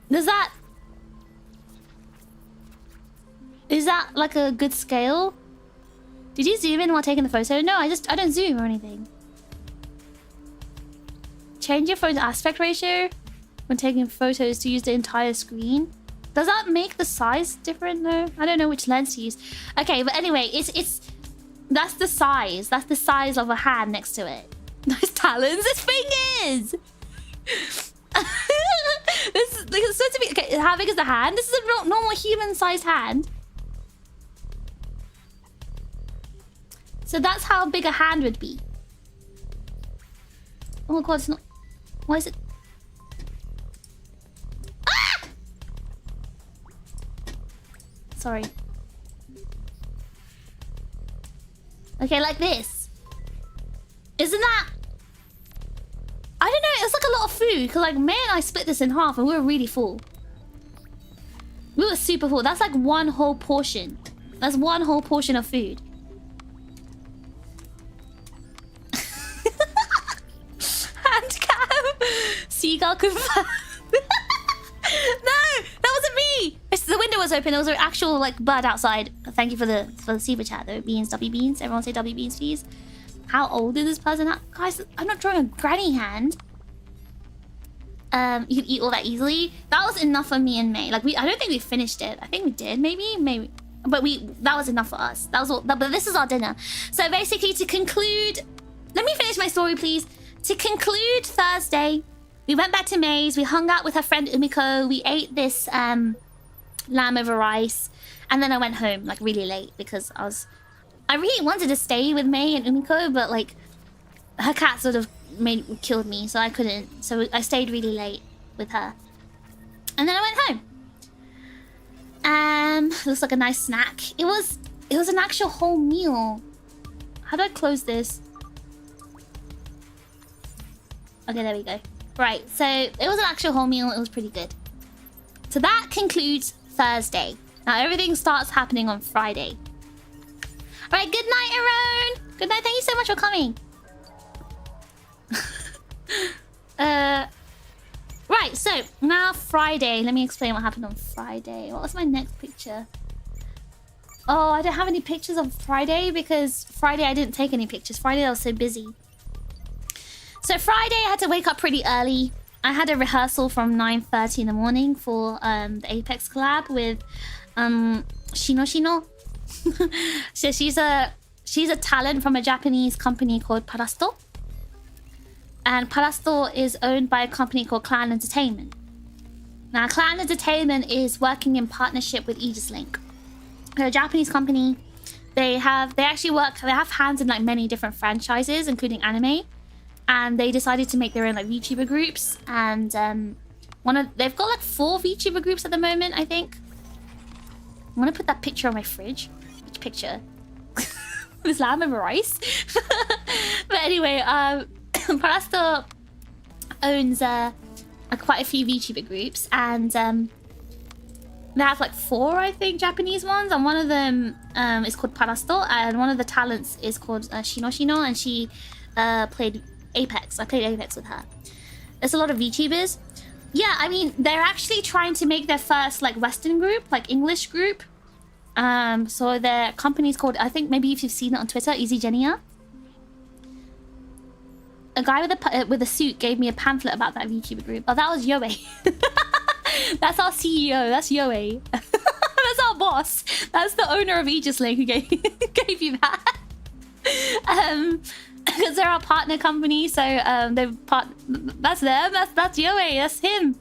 Is that like a good scale? Did you zoom in while taking the photo? No, I don't zoom or anything. Change your phone's aspect ratio when taking photos to use the entire screen. Does that make the size different though? I don't know which lens to use. Okay, but anyway, that's the size. That's the size of a hand next to it. Those talons, its fingers. This is like, it's supposed to be. Okay, how big is the hand? This is a normal human-sized hand. So that's how big a hand would be. Oh my god, it's not. Why is it? Ah! Sorry. Okay, like this. Isn't that... I don't know, it's like a lot of food. Because like, May and I split this in half and we were really full. We were super full. That's like one whole portion. That's one whole portion of food. Handcam. Seagull confirmed. No, that wasn't me. The window was open. There was an actual like bird outside. Thank you for the super chat though. Beans, W beans. Everyone say W beans, please. How old is this person? Guys, I'm not drawing a granny hand. You can eat all that easily. That was enough for me and May. Like I don't think we finished it. I think we did, maybe. But that was enough for us. That was all. But this is our dinner. So basically, to conclude, let me finish my story, please. To conclude Thursday, we went back to May's. We hung out with her friend Umiko. We ate this lamb over rice, and then I went home like really late because I really wanted to stay with May and Umiko, but like her cat sort of killed me, so I couldn't. So I stayed really late with her, and then I went home. Looks like a nice snack. It was an actual whole meal. How do I close this? Okay, there we go. Right, so it was an actual whole meal. It was pretty good. So that concludes Thursday. Now everything starts happening on Friday. All right, good night, Aaron. Good night. Thank you so much for coming. Right, so now Friday. Let me explain what happened on Friday. What was my next picture? Oh, I don't have any pictures of Friday because Friday I didn't take any pictures. Friday I was so busy. So Friday I had to wake up pretty early. I had a rehearsal from 9:30 in the morning for the Apex collab with Shino. So she's a talent from a Japanese company called Parasto. And Parasto is owned by a company called Clan Entertainment. Now Clan Entertainment is working in partnership with Aegis-Link. They're a Japanese company. They have hands in like many different franchises, including anime. And they decided to make their own like VTuber groups. And they've got like 4 VTuber groups at the moment, I think. I'm gonna put that picture on my fridge. Which picture? This lamb over rice. But anyway, Parasto owns quite a few VTuber groups, and they have like 4, I think, Japanese ones, and one of them is called Parasto, and one of the talents is called Shino, and she played Apex. I played Apex with her. There's a lot of VTubers. Yeah, I mean, they're actually trying to make their first like Western group, like English group. So their company's called, I think maybe if you've seen it on Twitter, Easy Genia. A guy with a suit gave me a pamphlet about that VTuber group. Oh, that was Yoei. That's our CEO. That's Yoei. That's our boss. That's the owner of Aegis-Link who gave you that. Because they're our partner company, so that's them. That's Yoei. That's him.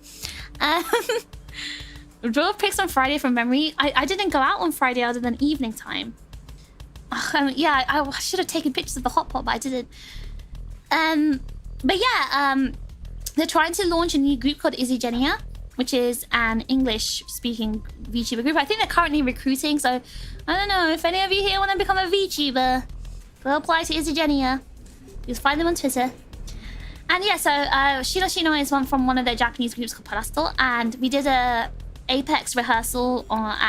Draw pics on Friday from memory. I didn't go out on Friday other than evening time. Yeah, I should have taken pictures of the hot pot, but I didn't. But yeah, they're trying to launch a new group called Izzy Genia, which is an English-speaking VTuber group. I think they're currently recruiting, so I don't know if any of you here want to become a VTuber. Go apply to Izzy Genia. Just find them on Twitter. And yeah, so Shino is one from one of their Japanese groups called Parasto, and we did a Apex rehearsal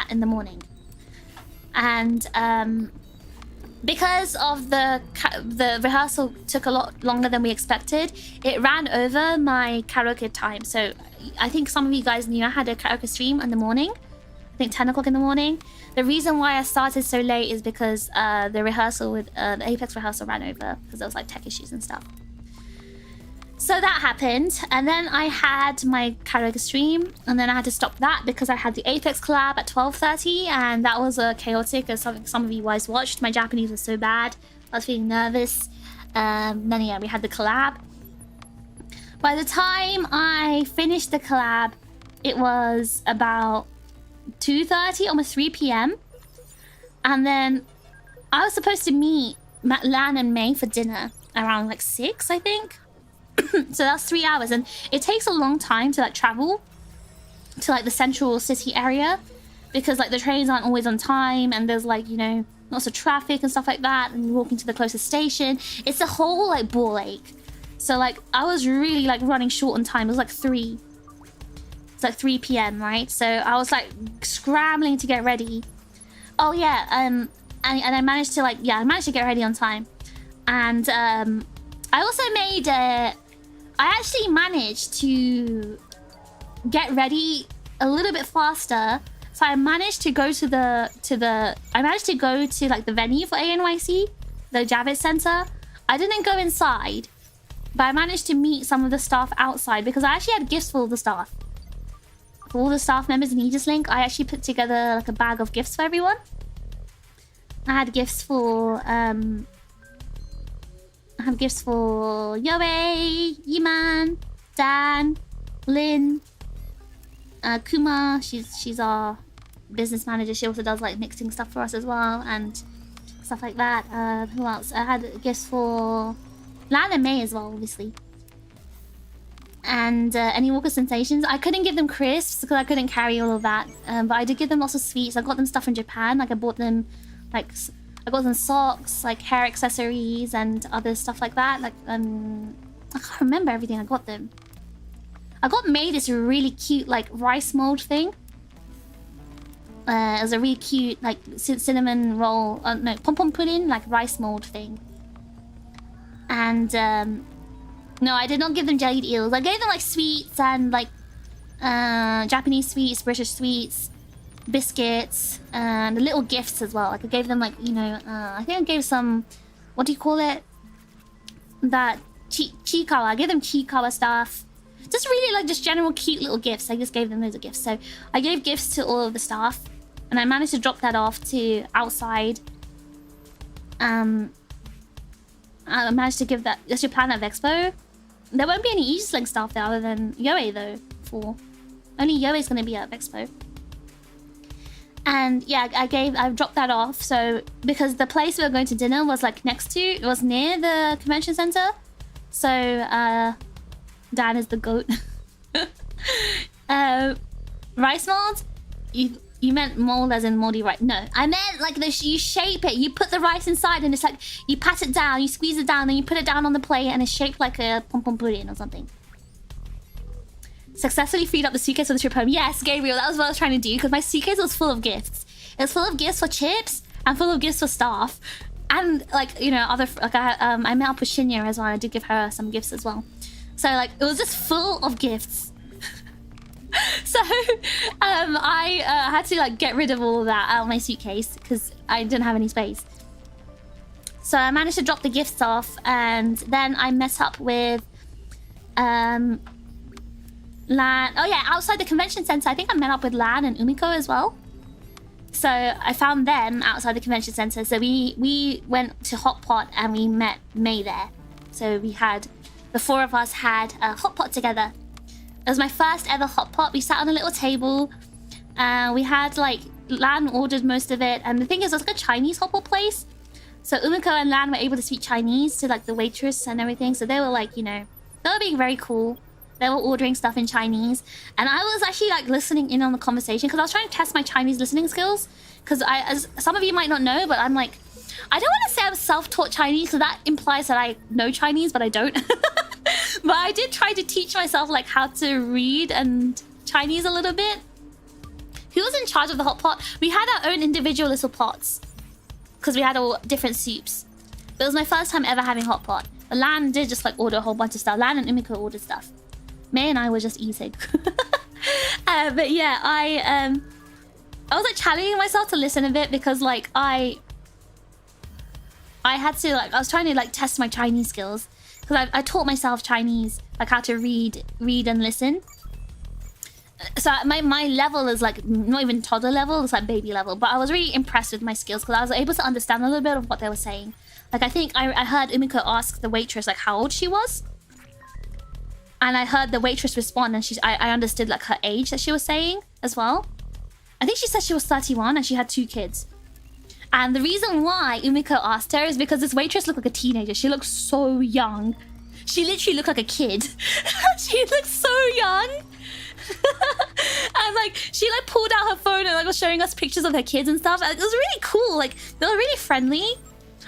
in the morning. And because of the rehearsal took a lot longer than we expected, it ran over my karaoke time. So I think some of you guys knew I had a karaoke stream in the morning. I think 10 o'clock in the morning. The reason why I started so late is because the rehearsal with the Apex rehearsal ran over because there was like tech issues and stuff. So that happened, and then I had my karaoke stream, and then I had to stop that because I had the Apex collab at 12:30, and that was chaotic, as some of you guys watched. My Japanese was so bad, I was feeling nervous. Then yeah, we had the collab. By the time I finished the collab, it was about 2:30, almost 3 p.m. And then I was supposed to meet Lan and May for dinner around like 6, I think. So that's 3 hours, and it takes a long time to like travel to like the central city area because like the trains aren't always on time, and there's like, you know, lots of traffic and stuff like that, and you're walking to the closest station. It's a whole like ball ache. So like I was really like running short on time. It was like 3 p.m, right? So I was like scrambling to get ready. Oh yeah, and I managed to I managed to get ready on time, and I also made I actually managed to get ready a little bit faster. So I managed to go to the venue for ANYC, the Javits Center. I didn't go inside, but I managed to meet some of the staff outside because I actually had gifts for all the staff. For all the staff members in Aegis-Link, I actually put together like a bag of gifts for everyone. I had gifts for Yoei, Yiman, Dan, Lynn, Kuma. She's our business manager. She also does like mixing stuff for us as well and stuff like that. Who else? I had gifts for Lan and May as well, obviously. And any Walker Sensations. I couldn't give them crisps because I couldn't carry all of that. But I did give them lots of sweets. I got them stuff from Japan. Like I bought them, like I got them socks, like hair accessories, and other stuff like that. Like I can't remember everything I got them. I got May this really cute like rice mold thing. It was a really cute like cinnamon roll. No, pom pom pudding, like rice mold thing. And no, I did not give them jellied eels. I gave them like sweets and like Japanese sweets, British sweets, biscuits, and little gifts as well. Like I gave them like, you know, I think I gave some, what do you call it? That chikawa. I gave them chikawa stuff. Just really like just general cute little gifts. I just gave them loads of gifts. So I gave gifts to all of the staff, and I managed to drop that off to outside. I managed to give that just to plan at Expo. There won't be any Aegis-Link staff there other than Yoei though. Only Yoei's gonna be at Expo. And yeah, I dropped that off. So because the place we were going to dinner was like next to, it was near the convention center. So Dan is the goat. Rice mold? You meant mold as in moldy rice? No, I meant like you shape it. You put the rice inside, and it's like you pat it down, you squeeze it down, then you put it down on the plate, and it's shaped like a pom pom pudding or something. Successfully freed up the suitcase for the trip home. Yes, Gabriel, that was what I was trying to do because my suitcase was full of gifts. It was full of gifts for Chips and full of gifts for staff, and like you know other like I met up with Shinya as well. I did give her some gifts as well. So like it was just full of gifts. So I had to like get rid of all of that out of my suitcase because I didn't have any space. So I managed to drop the gifts off, and then I met up with Lan. Oh yeah, outside the convention center. I think I met up with Lan and Umiko as well. So I found them outside the convention center. So we went to Hot Pot and we met May there. So the four of us had a hot pot together. It was my first ever hot pot. We sat on a little table. We had like Lan ordered most of it, and the thing is, it was like a Chinese hot pot place. So Umiko and Lan were able to speak Chinese to like the waitress and everything. So they were like, you know, they were being very cool. They were ordering stuff in Chinese, and I was actually like listening in on the conversation because I was trying to test my Chinese listening skills. Because as some of you might not know, but I'm like, I don't want to say I'm self-taught Chinese, so that implies that I know Chinese, but I don't. But I did try to teach myself like how to read and Chinese a little bit. Who was in charge of the hot pot? We had our own individual little pots because we had all different soups. But it was my first time ever having hot pot. But Lan did just like order a whole bunch of stuff. Lan and Umiko ordered stuff. May and I were just eating. But yeah, I was like challenging myself to listen a bit because like I had to like I was trying to like test my Chinese skills. Because I taught myself Chinese, like how to read and listen. So my level is like not even toddler level, it's like baby level. But I was really impressed with my skills because I was able to understand a little bit of what they were saying. Like I think I heard Umiko ask the waitress like how old she was. And I heard the waitress respond, and I understood like her age that she was saying as well. I think she said she was 31 and she had 2 kids. And the reason why Umiko asked her is because this waitress looked like a teenager. She looked so young. She literally looked like a kid. She looked so young. And like she like pulled out her phone and like was showing us pictures of her kids and stuff. It was really cool. Like they were really friendly.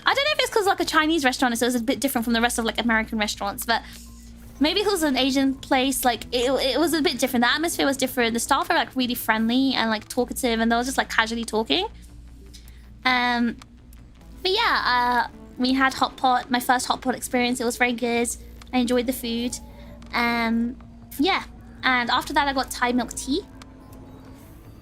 I don't know if it's because like a Chinese restaurant, so it was a bit different from the rest of like American restaurants, but maybe it was an Asian place. Like it was a bit different. The atmosphere was different. The staff were like really friendly and like talkative, and they were just like casually talking. But yeah, we had hot pot. My first hot pot experience. It was very good. I enjoyed the food. Yeah. And after that, I got Thai milk tea.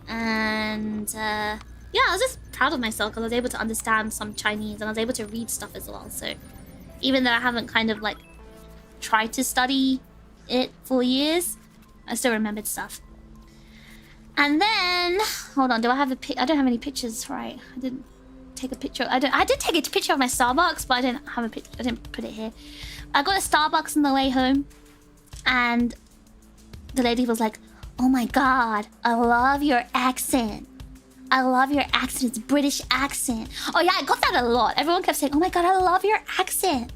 And yeah, I was just proud of myself because I was able to understand some Chinese and I was able to read stuff as well. So even though I haven't kind of like tried to study it for years, I still remembered stuff. And then, hold on, do I have a pic? I don't have any pictures, right? I didn't take a picture. I did take a picture of my Starbucks, but I didn't have a picture. I didn't put it here. I got a Starbucks on the way home, and the lady was like, "Oh my god, I love your accent. I love your accent. It's British accent." Oh yeah, I got that a lot. Everyone kept saying, "Oh my god, I love your accent.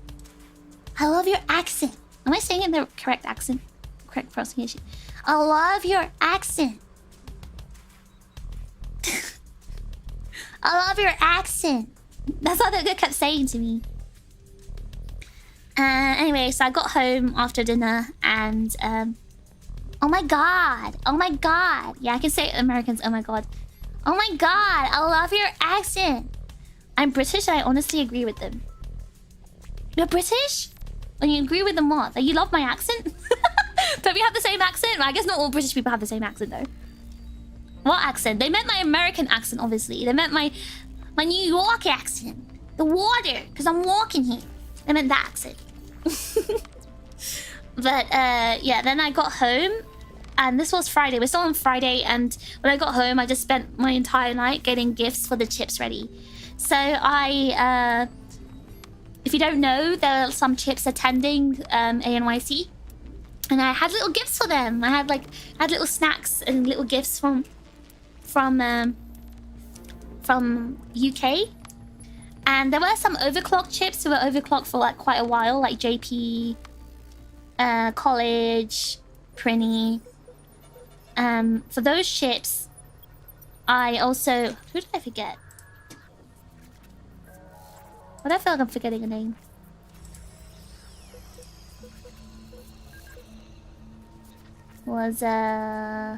I love your accent." Am I saying it in the correct accent? Correct pronunciation. I love your accent. I love your accent. That's what they kept saying to me. Anyway, so I got home after dinner and oh my god. Oh my god. Yeah, I can say Americans, oh my god. Oh my god, I love your accent. I'm British and I honestly agree with them. You're British? And you agree with them what? That you love my accent? Don't we have the same accent? I guess not all British people have the same accent though. What accent? They meant my American accent, obviously. They meant my New York accent. The water, because I'm walking here. They meant that accent. But yeah, then I got home and this was Friday. We're still on Friday, and when I got home, I just spent my entire night getting gifts for the chips ready. So I, if you don't know, there are some chips attending NYC, and I had little gifts for them. I had little snacks and little gifts from UK, and there were some overclocked chips who were overclocked for like quite a while, like JP, College, Prinny. For those chips, I also... Who did I forget? What I feel like I'm forgetting a name. Was, yeah,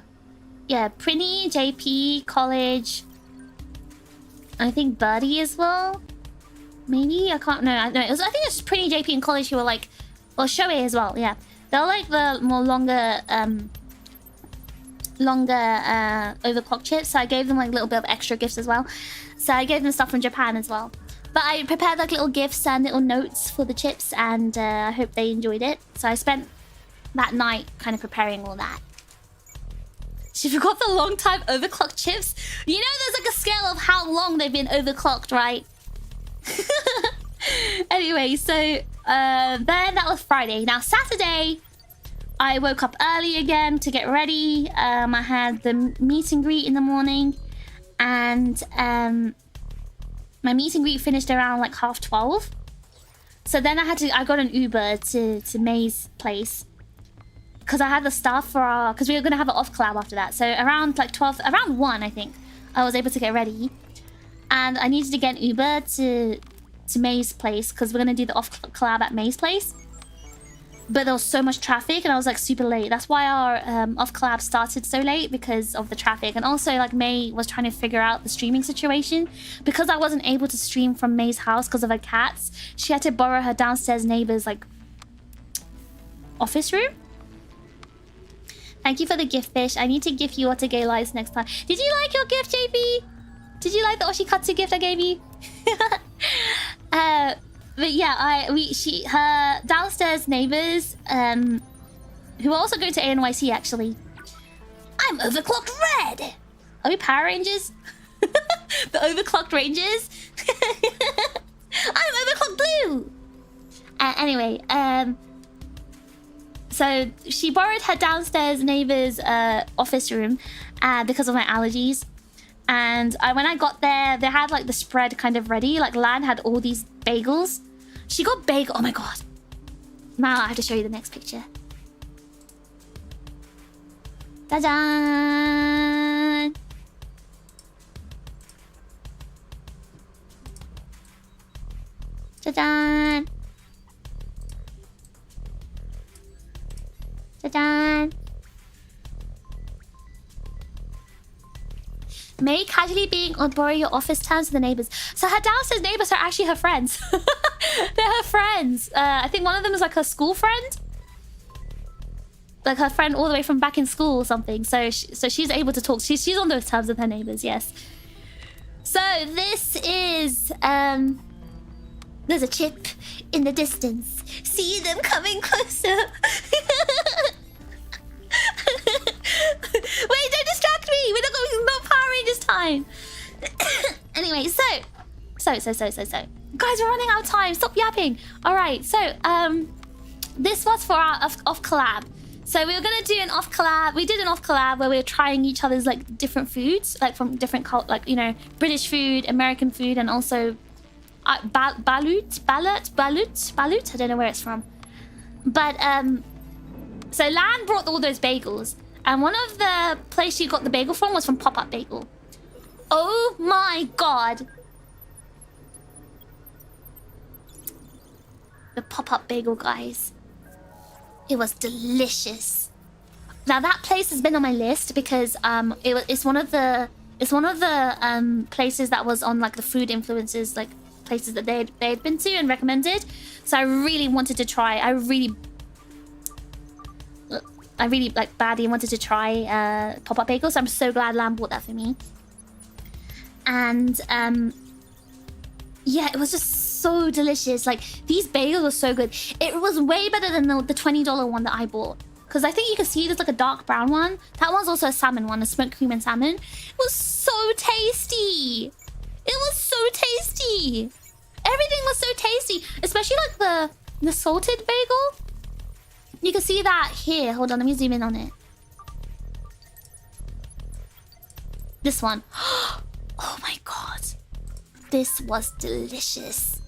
Prinny, JP, College. I think Birdie as well. Maybe? I can't... No, I think it was Prinny, JP, and College who were like... Well, Shoei as well, yeah. They're like the more longer overclock chips, so I gave them like a little bit of extra gifts as well. So I gave them stuff from Japan as well. But I prepared like little gifts and little notes for the chips, and I hope they enjoyed it. So I spent that night kind of preparing all that. She forgot the long time overclocked chips. You know there's like a scale of how long they've been overclocked, right? Anyway, so then that was Friday. Now Saturday, I woke up early again to get ready. I had the meet and greet in the morning, and my meet and greet finished around like 12:30. So then I got an Uber to May's place because I had the stuff for because we were gonna have an off collab after that. So around like 12, around 1, I think, I was able to get ready, and I needed to get an Uber to May's place because we're gonna do the off collab at May's place. But there was so much traffic and I was like super late. That's why our off collab started so late, because of the traffic. And also like May was trying to figure out the streaming situation. Because I wasn't able to stream from May's house because of her cats, she had to borrow her downstairs neighbor's like office room. Thank you for the gift, Fish. I need to give you Otage lives next time. Did you like your gift, JP? Did you like the Oshikatsu gift I gave you? But yeah, her downstairs neighbors, who are also going to NYC actually. I'm overclocked red. Are we Power Rangers? The overclocked Rangers. I'm overclocked blue. Anyway, so she borrowed her downstairs neighbor's office room because of my allergies. And when I got there, they had like the spread kind of ready. Like Lan had all these bagels. She got bagel. Oh my god. Now I have to show you the next picture. Ta-da! Ta-da! Ta-da! May casually being or borrow your office terms to the neighbors. So her downstairs neighbors are actually her friends. They're her friends. I think one of them is like her school friend. Like her friend all the way from back in school or something. So she's able to talk. She's on those terms with her neighbors, yes. So this is there's a chip in the distance. See them coming closer. Wait, don't distract me. We're not going no Power Rangers time. Anyway, so guys, we're running out of time. Stop yapping. All right, so this was for our off collab. So we were gonna do an off collab. We did an off collab where we were trying each other's like different foods, like from different like, you know, British food, American food, and also balut. I don't know where it's from, but so Lan brought all those bagels, and one of the places she got the bagel from was from Pop Up Bagel. Oh my god, the Pop Up Bagel, guys. It was delicious. Now that place has been on my list because it's one of the places that was on like the food influencers, like places that they'd been to and recommended. So I really wanted to try. I really like badly wanted to try Pop Up Bagel. So I'm so glad Lamb bought that for me. And yeah, it was just so delicious. Like, these bagels were so good. It was way better than the $20 one that I bought. Because I think you can see there's like a dark brown one. That one's also a salmon one, a smoked cream and salmon. It was so tasty. It was so tasty. Everything was so tasty. Especially like the salted bagel. You can see that here. Hold on, let me zoom in on it. This one. Oh my god. This was delicious.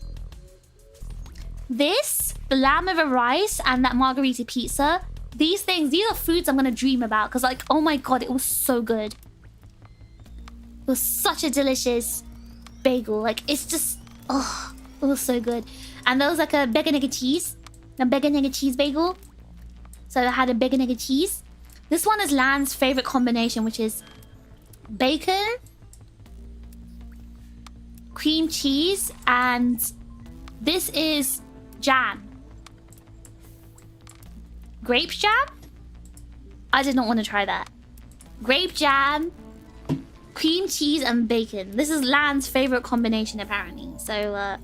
This, the lamb over rice, and that margarita pizza. These are foods I'm gonna dream about. Because like, oh my god, it was so good. It was such a delicious bagel. Like, it's just, oh, it was so good. And there was like a bacon, egg, and cheese. A bacon, egg, and cheese bagel. So I had a bacon, egg, and cheese. This one is Lan's favorite combination, which is bacon, cream cheese, and this is jam. Grape jam? I did not want to try that. Grape jam, cream cheese, and bacon. This is Lan's favorite combination, apparently. So,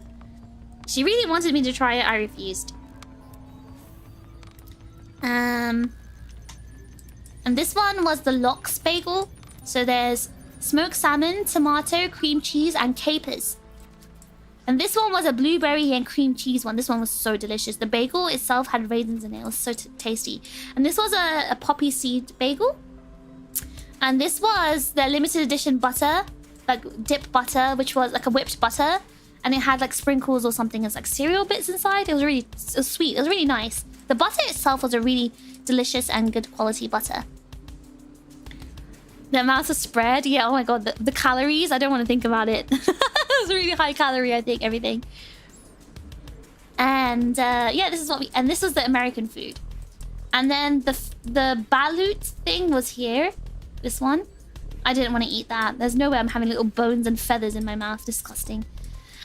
she really wanted me to try it. I refused. And this one was the lox bagel. So there's smoked salmon, tomato, cream cheese, and capers. And this one was a blueberry and cream cheese one. This one was so delicious. The bagel itself had raisins in it. It was so tasty. And this was a poppy seed bagel. And this was the limited edition butter, like dip butter, which was like a whipped butter. And it had like sprinkles or something as like cereal bits inside. It was sweet. It was really nice. The butter itself was a really delicious and good quality butter. The amount of spread, yeah, oh my god, the calories, I don't want to think about it. It was really high calorie, I think, everything. And yeah, this is what and this was the American food. And then the balut thing was here. This one. I didn't want to eat that. There's no way I'm having little bones and feathers in my mouth. Disgusting.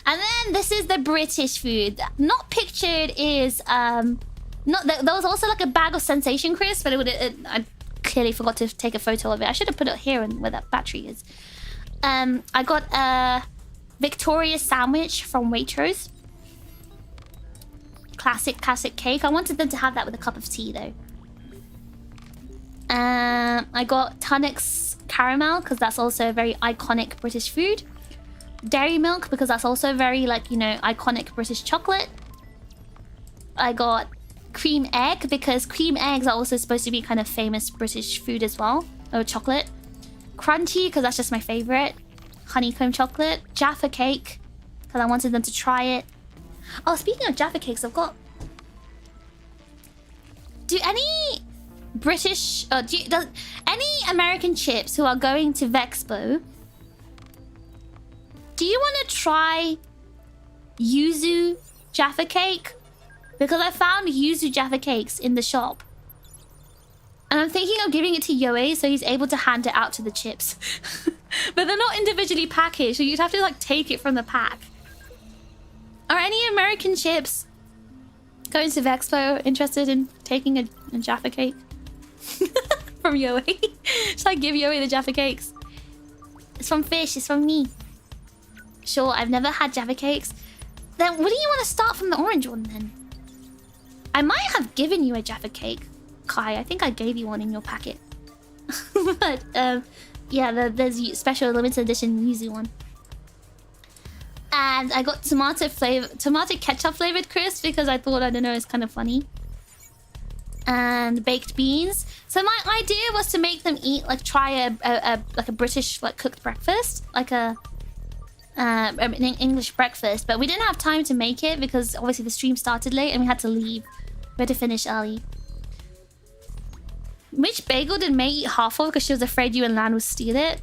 And then this is the British food. Not pictured is there was also like a bag of sensation crisps, but I clearly forgot to take a photo of it. I should have put it here where that battery is. I got a Victoria sandwich from Waitrose. Classic cake. I wanted them to have that with a cup of tea though. I got Tunnocks caramel because that's also a very iconic British food. Dairy milk because that's also very, like, you know, iconic British chocolate. I got cream egg because cream eggs are also supposed to be kind of famous British food as well. Or chocolate. Crunchy because that's just my favorite. Honeycomb chocolate. Jaffa cake because I wanted them to try it. Oh, speaking of Jaffa cakes, I've got... Do any British... does any American chips who are going to Vexpo... Do you want to try yuzu Jaffa cake? Because I found yuzu Jaffa cakes in the shop. And I'm thinking of giving it to Yoe so he's able to hand it out to the chips. But they're not individually packaged, so you'd have to like take it from the pack. Are any American ships going to Vexpo interested in taking a Jaffa cake from Yoe? Should I give Yoe the Jaffa cakes? It's from Fish, it's from me. Sure, I've never had Jaffa cakes. Then what do you want to start from the orange one then? I might have given you a Jaffa cake, Kai. I think I gave you one in your packet. But yeah, there's special limited edition yuzu one. And I got tomato ketchup flavored crisp because I thought, I don't know, it's kind of funny. And baked beans. So my idea was to make them eat, like, try a British like cooked breakfast, like an English breakfast. But we didn't have time to make it because obviously the stream started late and we had to leave. We had to finish early. Which bagel did May eat half of because she was afraid you and Lan would steal it?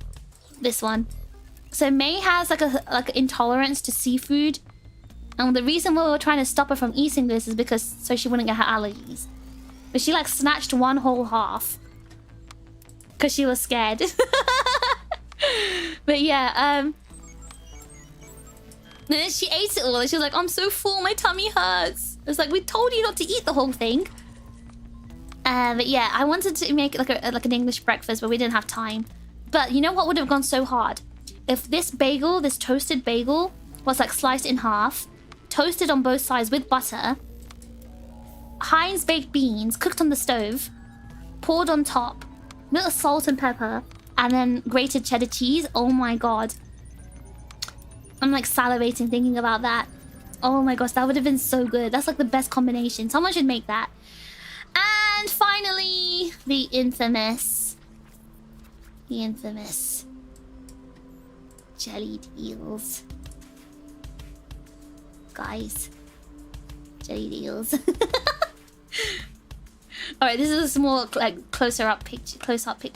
This one. So May has like an intolerance to seafood, and the reason why we were trying to stop her from eating this is because so she wouldn't get her allergies. But she like snatched one whole half because she was scared. But yeah, and then she ate it all and she was like, I'm so full, my tummy hurts. It's like, we told you not to eat the whole thing. But yeah, I wanted to make like an English breakfast, but we didn't have time. But you know what would have gone so hard? If this bagel, this toasted bagel, was like sliced in half, toasted on both sides with butter, Heinz baked beans cooked on the stove, poured on top, little salt and pepper, and then grated cheddar cheese. Oh my god. I'm like salivating thinking about that. Oh my gosh, that would have been so good. That's like the best combination. Someone should make that. And finally, the infamous jellied eels. Guys, jellied eels. Alright, this is some more like close-up pictures of the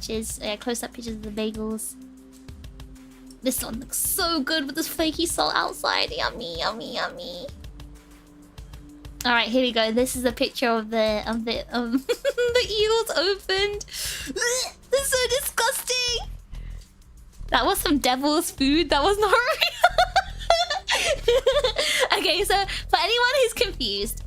bagels. This one looks so good with this flaky salt outside. Yummy, yummy, yummy. Alright, here we go. This is a picture of the the eels opened. This is so disgusting. That was some devil's food. That was not real. Okay, so for anyone who's confused,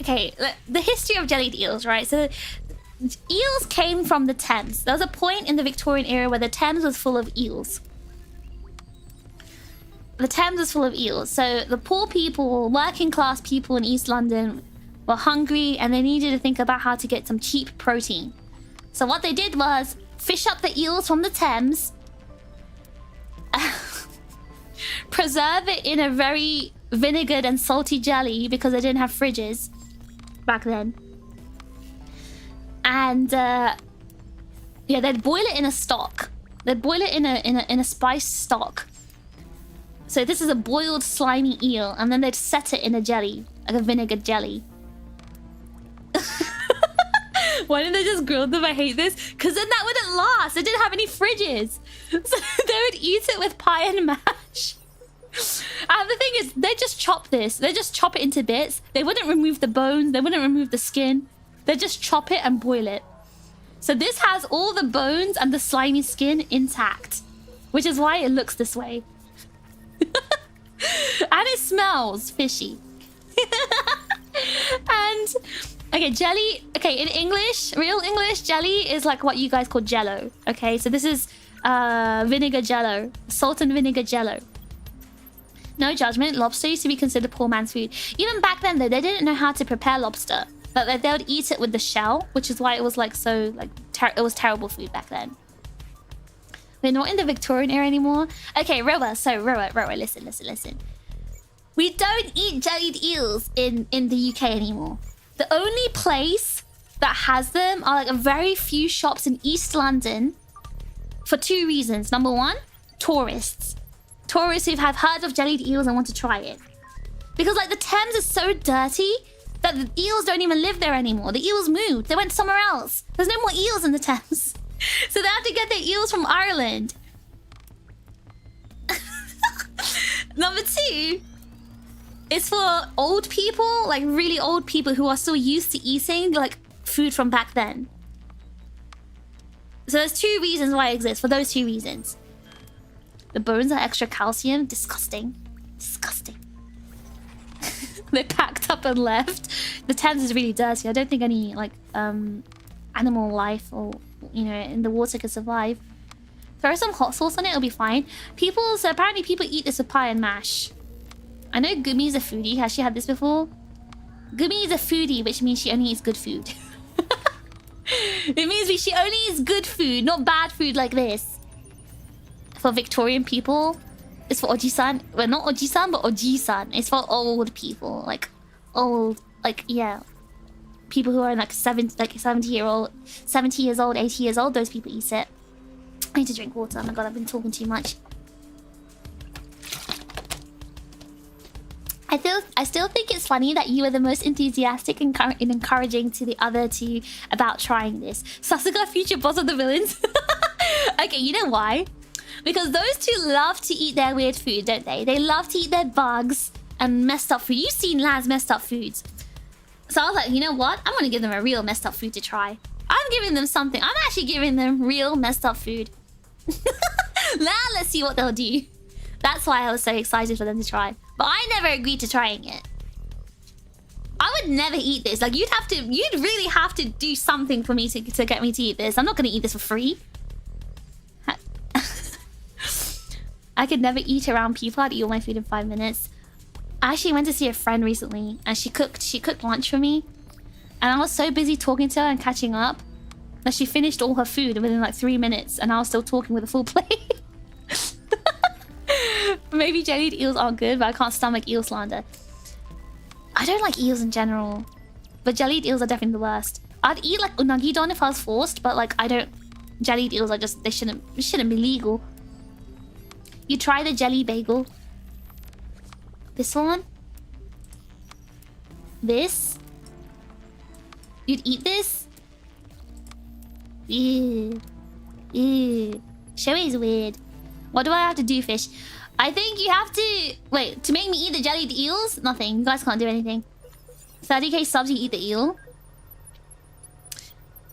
okay, the history of jellied eels, right? So eels came from the Thames. There was a point in the Victorian era where the Thames was full of eels. The Thames was full of eels. So the poor people, working class people in East London were hungry and they needed to think about how to get some cheap protein. So what they did was fish up the eels from the Thames, preserve it in a very vinegared and salty jelly because they didn't have fridges back then. And yeah, they'd boil it in a stock. They'd boil it in a spiced stock. So this is a boiled slimy eel, and then they'd set it in a jelly, like a vinegar jelly. Why didn't they just grill them? I hate this. Because then that wouldn't last. They didn't have any fridges. So they would eat it with pie and mash. And the thing is, they just chop this. They just chop it into bits. They wouldn't remove the bones. They wouldn't remove the skin. They just chop it and boil it. So this has all the bones and the slimy skin intact, which is why it looks this way. And it smells fishy. And okay, jelly. Okay, in English, real English, jelly is like what you guys call jello. Okay, so this is vinegar jello, salt and vinegar jello. No judgment. Lobster used to be considered poor man's food. Even back then, though, they didn't know how to prepare lobster. But they would eat it with the shell, which is why it was like so like it was terrible food back then. We're not in the Victorian era anymore. Okay, Roa. So Roa, listen. We don't eat jellied eels in the UK anymore. The only place that has them are like a very few shops in East London for two reasons. Number one, tourists. Tourists who have heard of jellied eels and want to try it. Because like the Thames is so dirty that the eels don't even live there anymore. The eels moved. They went somewhere else. There's no more eels in the Thames. So they have to get their eels from Ireland. Number two, It's for old people, like really old people who are still used to eating like food from back then. So there's 2 reasons why it exists, for those 2 reasons. The bones are extra calcium. Disgusting. Disgusting. They packed up and left. The Thames is really dirty. I don't think any like animal life or, you know, in the water could survive. Throw some hot sauce on it, it'll be fine. So apparently people eat this with pie and mash. I know Gumi's a foodie. Has she had this before? Gumi is a foodie, which means she only eats good food. It means she only eats good food, not bad food like this. For Victorian people, it's for Oji-san. Well, not Oji-san, but Oji-san. It's for old people, like old, like yeah, people who are like 70 years old, 80 years old. Those people eat it. I need to drink water. Oh my god, I've been talking too much. I still think it's funny that you were the most enthusiastic and encouraging to the other 2 about trying this. Sasuga, future boss of the villains. Okay, you know why? Because those 2 love to eat their weird food, don't they? They love to eat their bugs and messed up food. You've seen Laz messed up foods. So I was like, you know what? I'm gonna give them a real messed up food to try. I'm giving them something. I'm actually giving them real messed up food. Now let's see what they'll do. That's why I was so excited for them to try. But I never agreed to trying it. I would never eat this. Like, you'd really have to do something for me to get me to eat this. I'm not gonna eat this for free. I could never eat around people. I'd eat all my food in 5 minutes. I actually went to see a friend recently and she cooked lunch for me. And I was so busy talking to her and catching up that she finished all her food within like 3 minutes and I was still talking with a full plate. Maybe jellied eels aren't good, but I can't stomach eel slander. I don't like eels in general, but jellied eels are definitely the worst. I'd eat like unagi don if I was forced, but like I don't. Jellied eels are just, it shouldn't be legal. You try the jelly bagel. This one. This. You'd eat this. Ew. Ew. Shoei is weird. What do I have to do, fish? I think you have to... Wait, to make me eat the jellied eels? Nothing. You guys can't do anything. 30k subs, you eat the eel.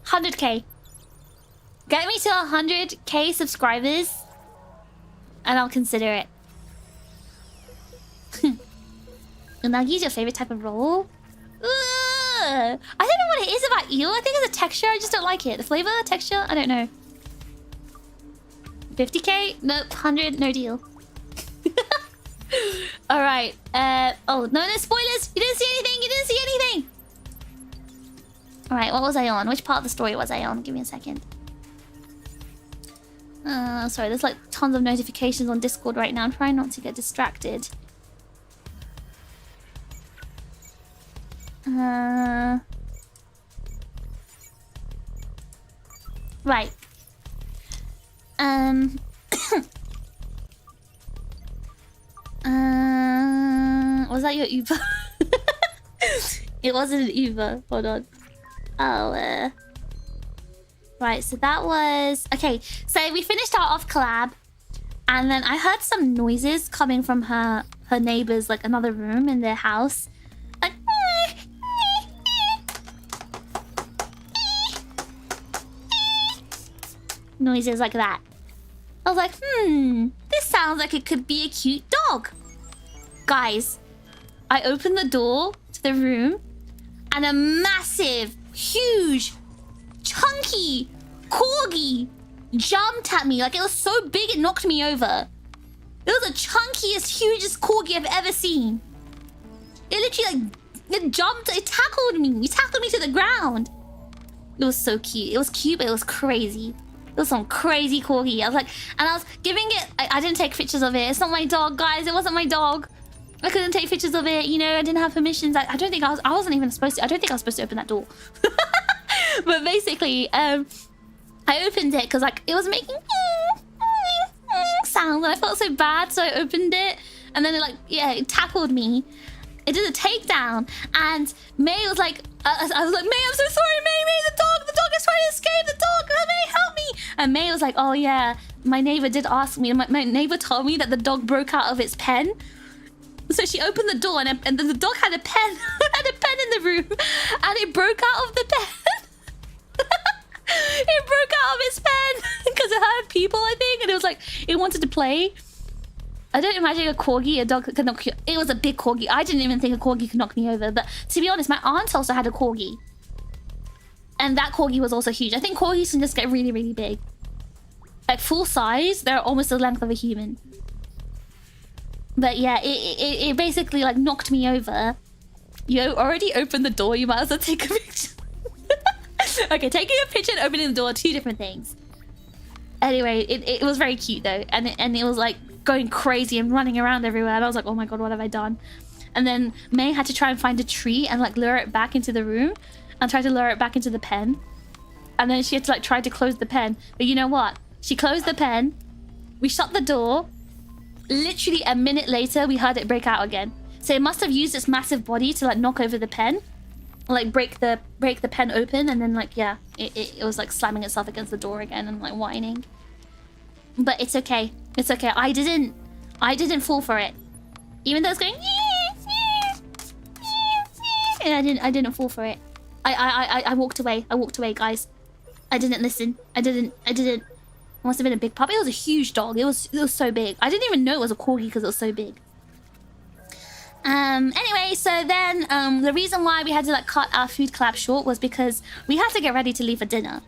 100k. Get me to 100k subscribers. And I'll consider it. Unagi is your favorite type of roll? I don't know what it is about eel. I think it's a texture. I just don't like it. The flavor, texture, I don't know. 50k? Nope. 100, no deal. Alright. Oh, no spoilers! You didn't see anything! You didn't see anything! Alright, what was I on? Which part of the story was I on? Give me a second. Sorry, there's like tons of notifications on Discord right now. I'm trying not to get distracted. Right. Was that your Uber? It wasn't an Uber. Hold on. Oh, right, so that was... Okay, so we finished our off collab. And then I heard some noises coming from her neighbors, like another room in their house. Like... noises like that. I was like, this sounds like it could be a cute dog. Guys, I opened the door to the room and a massive, huge, chunky corgi jumped at me. Like, it was so big it knocked me over. It was the chunkiest, hugest corgi I've ever seen. It literally, like, it jumped, it tackled me. It tackled me to the ground. It was so cute. It was cute, but it was crazy. It was some crazy corgi. I was like, and I was giving it... I didn't take pictures of it. It's not my dog, guys. It wasn't my dog. I couldn't take pictures of it. You know, I didn't have permissions. I don't think I wasn't even supposed to... I don't think I was supposed to open that door. But basically, I opened it because, like, it was making... sounds. And I felt so bad, so I opened it. And then it, like, yeah, it tackled me. It did a takedown. And May was like... I was like, May, I'm so sorry, May, the dog is trying to escape, the dog, May, help me. And May was like, oh yeah, my neighbor did ask me, my neighbor told me that the dog broke out of its pen. So she opened the door and then the dog had a pen, had a pen in the room, and it broke out of the pen. It broke out of its pen because it heard people, I think, and it was like it wanted to play. I don't imagine a corgi, a dog could knock you. It was a big corgi. I didn't even think a corgi could knock me over. But to be honest, my aunt also had a corgi, and that corgi was also huge. I think corgis can just get really, really big, like full size. They're almost the length of a human. But yeah, it basically like knocked me over. You already opened the door. You might as well take a picture. Okay, taking a picture and opening the door are two different things. Anyway, it was very cute though, and it was like going crazy and running around everywhere. And I was like, oh my god, what have I done? And then May had to try and find a tree and like lure it back into the room, and try to lure it back into the pen. And then she had to like try to close the pen. But you know what? She closed the pen. We shut the door. Literally a minute later, we heard it break out again. So it must have used its massive body to like knock over the pen, like break the pen open, and then like yeah, it was like slamming itself against the door again and like whining. But it's okay. It's okay. I didn't fall for it, even though it's going. And I didn't fall for it. I walked away. I walked away, guys. I didn't listen. I didn't. It must have been a big puppy. It was a huge dog. It was so big. I didn't even know it was a corgi because it was so big. Anyway, so then the reason why we had to like cut our food collab short was because we had to get ready to leave for dinner.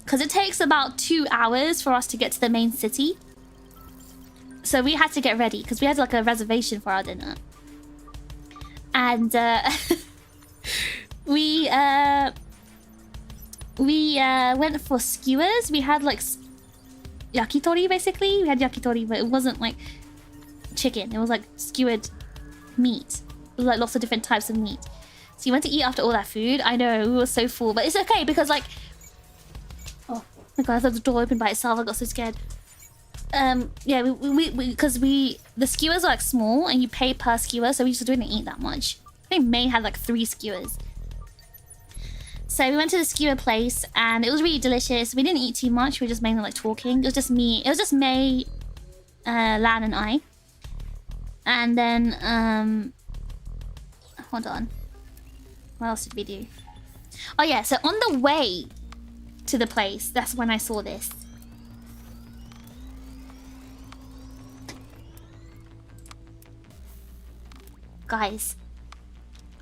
Because it takes about 2 hours for us to get to the main city. So we had to get ready because we had like a reservation for our dinner. And we went for skewers. We had like yakitori basically. We had yakitori, but it wasn't like chicken. It was like skewered meat. It was like lots of different types of meat. So you went to eat after all that food. I know, we were so full, but it's okay because like, oh my god, I thought the door opened by itself. I got so scared. Yeah, because the skewers are like small and you pay per skewer, so we just didn't eat that much. I think May had like 3 skewers. So we went to the skewer place and it was really delicious. We didn't eat too much. We were just mainly like talking. It was just me. It was just May, Lan, and I. And then, hold on. What else did we do? Oh yeah, so on the way to the place, that's when I saw this. Guys,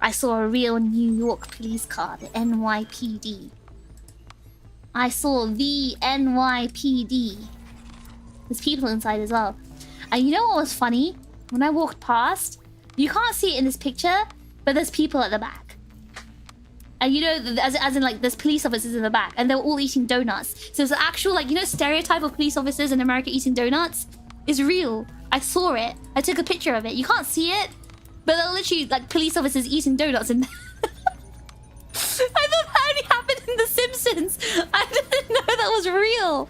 I saw a real New York police car, the NYPD. I saw the NYPD. There's people inside as well. And you know what was funny? When I walked past, you can't see it in this picture, but there's people at the back. And you know, as in like there's police officers in the back, and they were all eating donuts. So it's an actual like, you know, stereotype of police officers in America eating donuts is real. I saw it. I took a picture of it. You can't see it, but they're literally like police officers eating donuts in I thought that only happened in The Simpsons. I didn't know that was real.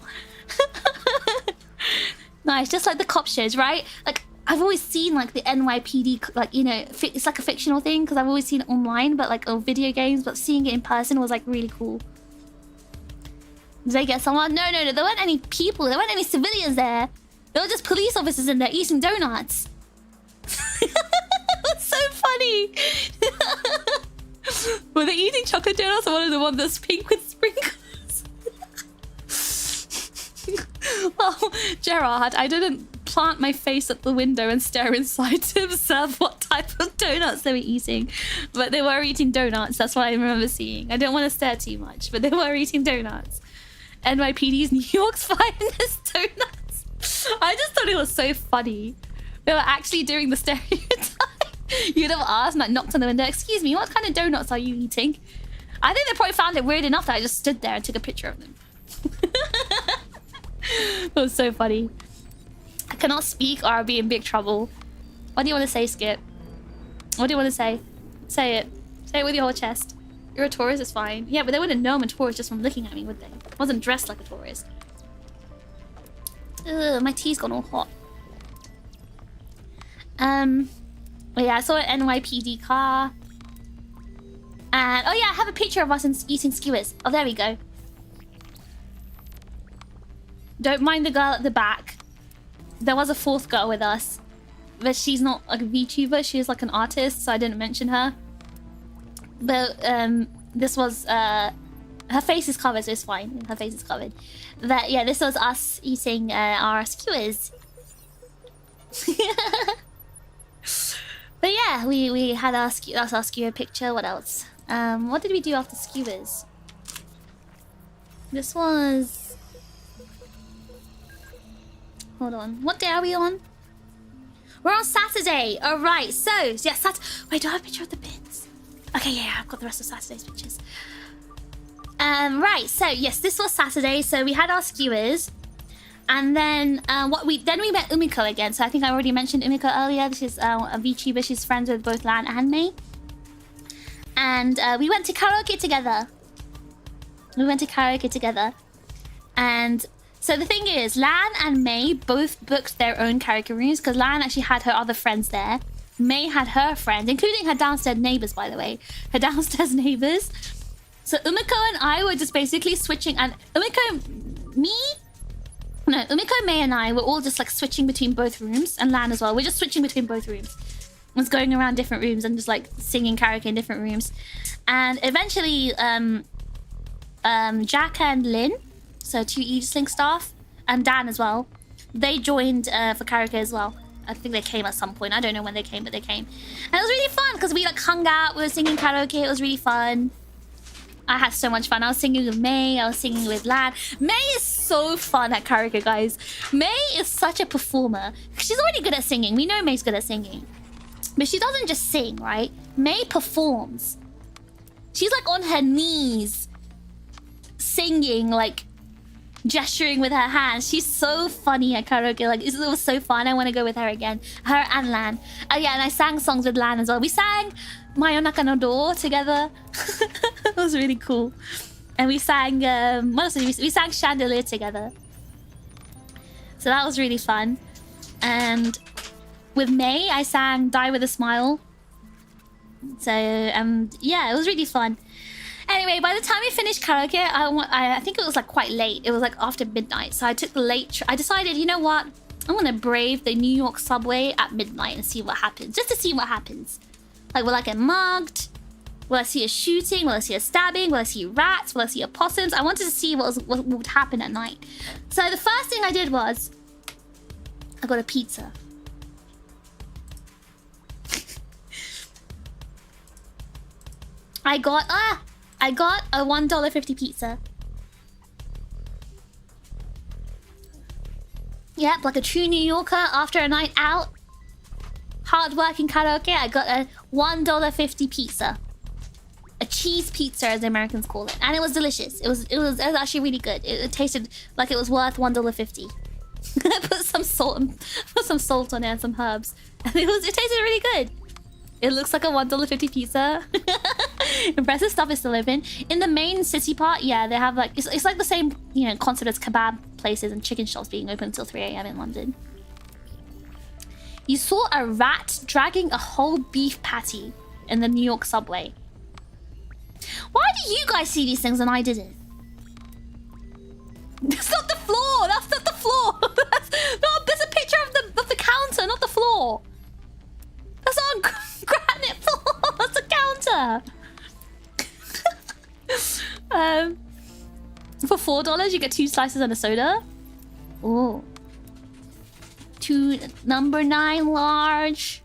Nice, just like the cop shows, right? Like, I've always seen like the NYPD, like, you know, it's like a fictional thing because I've always seen it online, but like on video games, but seeing it in person was like really cool. Did they get someone? No, there weren't any people. There weren't any civilians there. There were just police officers in there eating donuts. That's so funny. Were they eating chocolate donuts or one of the ones that's pink with sprinkles? Oh, Gerard, I didn't plant my face at the window and stare inside to observe what type of donuts they were eating. But they were eating donuts. That's what I remember seeing. I don't want to stare too much, but they were eating donuts. NYPD's New York's finest donuts. I just thought it was so funny. They were actually doing the stereotype. You'd have asked, like knocked on the window, excuse me, what kind of donuts are you eating? I think they probably found it weird enough that I just stood there and took a picture of them. That was so funny. I cannot speak or I'll be in big trouble. What do you want to say, Skip? What do you want to say? Say it. Say it with your whole chest. You're a tourist, it's fine. Yeah, but they wouldn't know I'm a tourist just from looking at me, would they? I wasn't dressed like a tourist. Ugh, my tea's gone all hot. But yeah, I saw an NYPD car. And, oh yeah, I have a picture of us eating skewers. Oh, there we go. Don't mind the girl at the back. There was a 4th girl with us. but she's not like a VTuber. She's like an artist, so I didn't mention her. But this was her face is covered, so it's fine. Her face is covered. But yeah, this was us eating our skewers. But yeah, we had our that's our skewer picture. What else? What did we do after skewers? This was... Hold on. What day are we on? We're on Saturday. All right. So yeah, wait, do I have a picture of the bins? Okay, yeah, I've got the rest of Saturday's pictures. Right. So yes, this was Saturday. So we had our skewers. And then we met Umiko again. So I think I already mentioned Umiko earlier. She's a VTuber. She's friends with both Lan and May. And we went to karaoke together. And so the thing is, Lan and May both booked their own karaoke rooms because Lan actually had her other friends there. May had her friends, including her downstairs neighbors, by the way. Her downstairs neighbors. So Umiko and I were just basically switching. And Umiko, May and I were all just like switching between both rooms, and Lan as well. We're just switching between both rooms. I was going around different rooms and just like singing karaoke in different rooms. And eventually, Jack and Lynn, so 2 Aegis-Link staff, and Dan as well, they joined for karaoke as well. I think they came at some point. I don't know when they came, but they came. And it was really fun because we like hung out, we were singing karaoke. It was really fun. I had so much fun. I was singing with May. I was singing with Lan. May is so fun at karaoke, guys. May is such a performer. She's already good at singing. We know May's good at singing. But she doesn't just sing, right? May performs. She's like on her knees, singing, like gesturing with her hands. She's so funny at karaoke. Like, it was so fun. I want to go with her again. Her and Lan. Yeah, and I sang songs with Lan as well. We sang Mayonaka no Do together. It was really cool. And we sang what else did we sang Chandelier together. So that was really fun. And with May, I sang Die With a Smile. So yeah, it was really fun. Anyway, by the time we finished karaoke, I think it was like quite late. It was like after midnight. So I took the late I decided, you know what? I'm gonna brave the New York subway at midnight and see what happens. Just to see what happens. Like, will I get mugged? Will I see a shooting? Will I see a stabbing? Will I see rats? Will I see opossums? I wanted to see what would happen at night. So the first thing I did was I got a pizza. I got a $1.50 pizza. Yep, like a true New Yorker after a night out. Hard-working karaoke, I got a $1.50 pizza. A cheese pizza, as the Americans call it. And it was delicious. It was actually really good. It tasted like it was worth $1.50. I put some salt on it and some herbs. And it tasted really good. It looks like a $1.50 pizza. Impressive stuff is still open. In the main city part, yeah, they have like... It's like the same, you know, concept as kebab places and chicken shops being open until 3 AM in London. You saw a rat dragging a whole beef patty in the New York subway. Why do you guys see these things and I didn't? That's not the floor! That's not the floor! There's a picture of the counter, not the floor. That's on granite floor! That's a counter! For $4, you get 2 slices and a soda. Ooh. 2 number 9 large.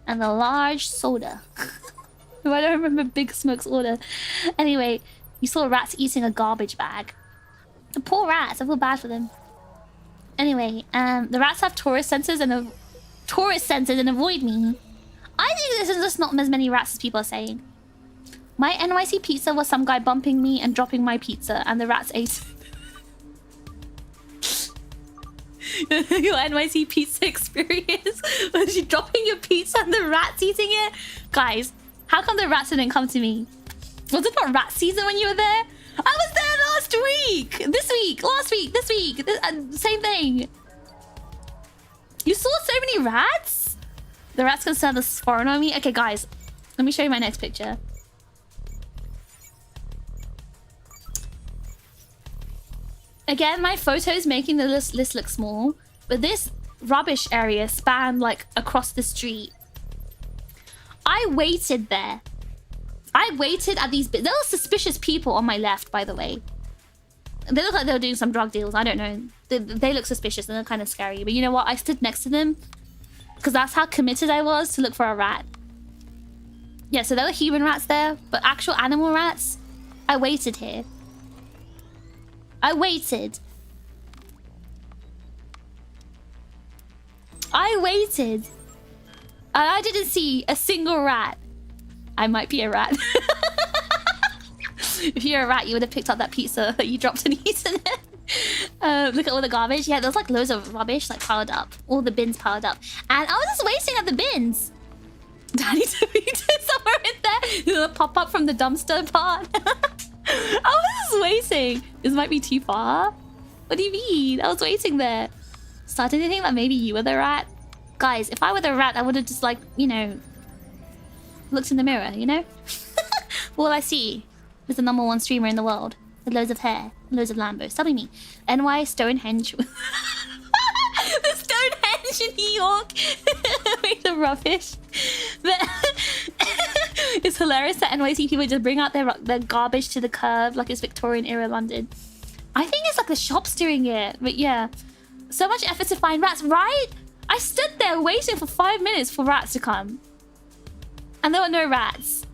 And a large soda. I don't remember Big Smoke's order. Anyway, you saw rats eating a garbage bag. The poor rats, I feel bad for them. Anyway, the rats have tourist sensors and avoid me. I think this is just not as many rats as people are saying. My NYC pizza was some guy bumping me and dropping my pizza, and the rats ate it. Your NYC pizza experience? Was you dropping your pizza and the rats eating it? Guys, how come the rats didn't come to me? Was it not rat season when you were there? I was there last week! This week! Last week! This week! Same thing. You saw so many rats? The rats can send this foreign on me? Okay, guys. Let me show you my next picture. Again, my photos making the list look small. But this rubbish area spanned like across the street. I waited there. I waited at these... There were suspicious people on my left, by the way. They look like they were doing some drug deals. I don't know. They look suspicious and they're kind of scary. But you know what? I stood next to them because that's how committed I was to look for a rat. Yeah, so there were human rats there, but actual animal rats, I waited here. I waited. I waited. And I didn't see a single rat. I might be a rat. If you're a rat, you would have picked up that pizza that you dropped and eaten it. Look at all the garbage. Yeah, there's like loads of rubbish like piled up. All the bins piled up. And I was just waiting at the bins. Danny DeVito somewhere in there. He'll pop up from the dumpster part. I was just waiting. This might be too far. What do you mean? I was waiting there. Starting to think that maybe you were the rat. Guys, if I were the rat, I would have just like, you know, looked in the mirror, you know? All I see is the #1 streamer in the world with loads of hair, loads of Lambos. That'll be me. NY Stonehenge. The Stonehenge in New York. Made of rubbish. But it's hilarious that NYC people just bring out their garbage to the curb like it's Victorian era London. I think it's like the shops doing it. But yeah. So much effort to find rats, right? I stood there waiting for 5 minutes for rats to come. And there were no rats.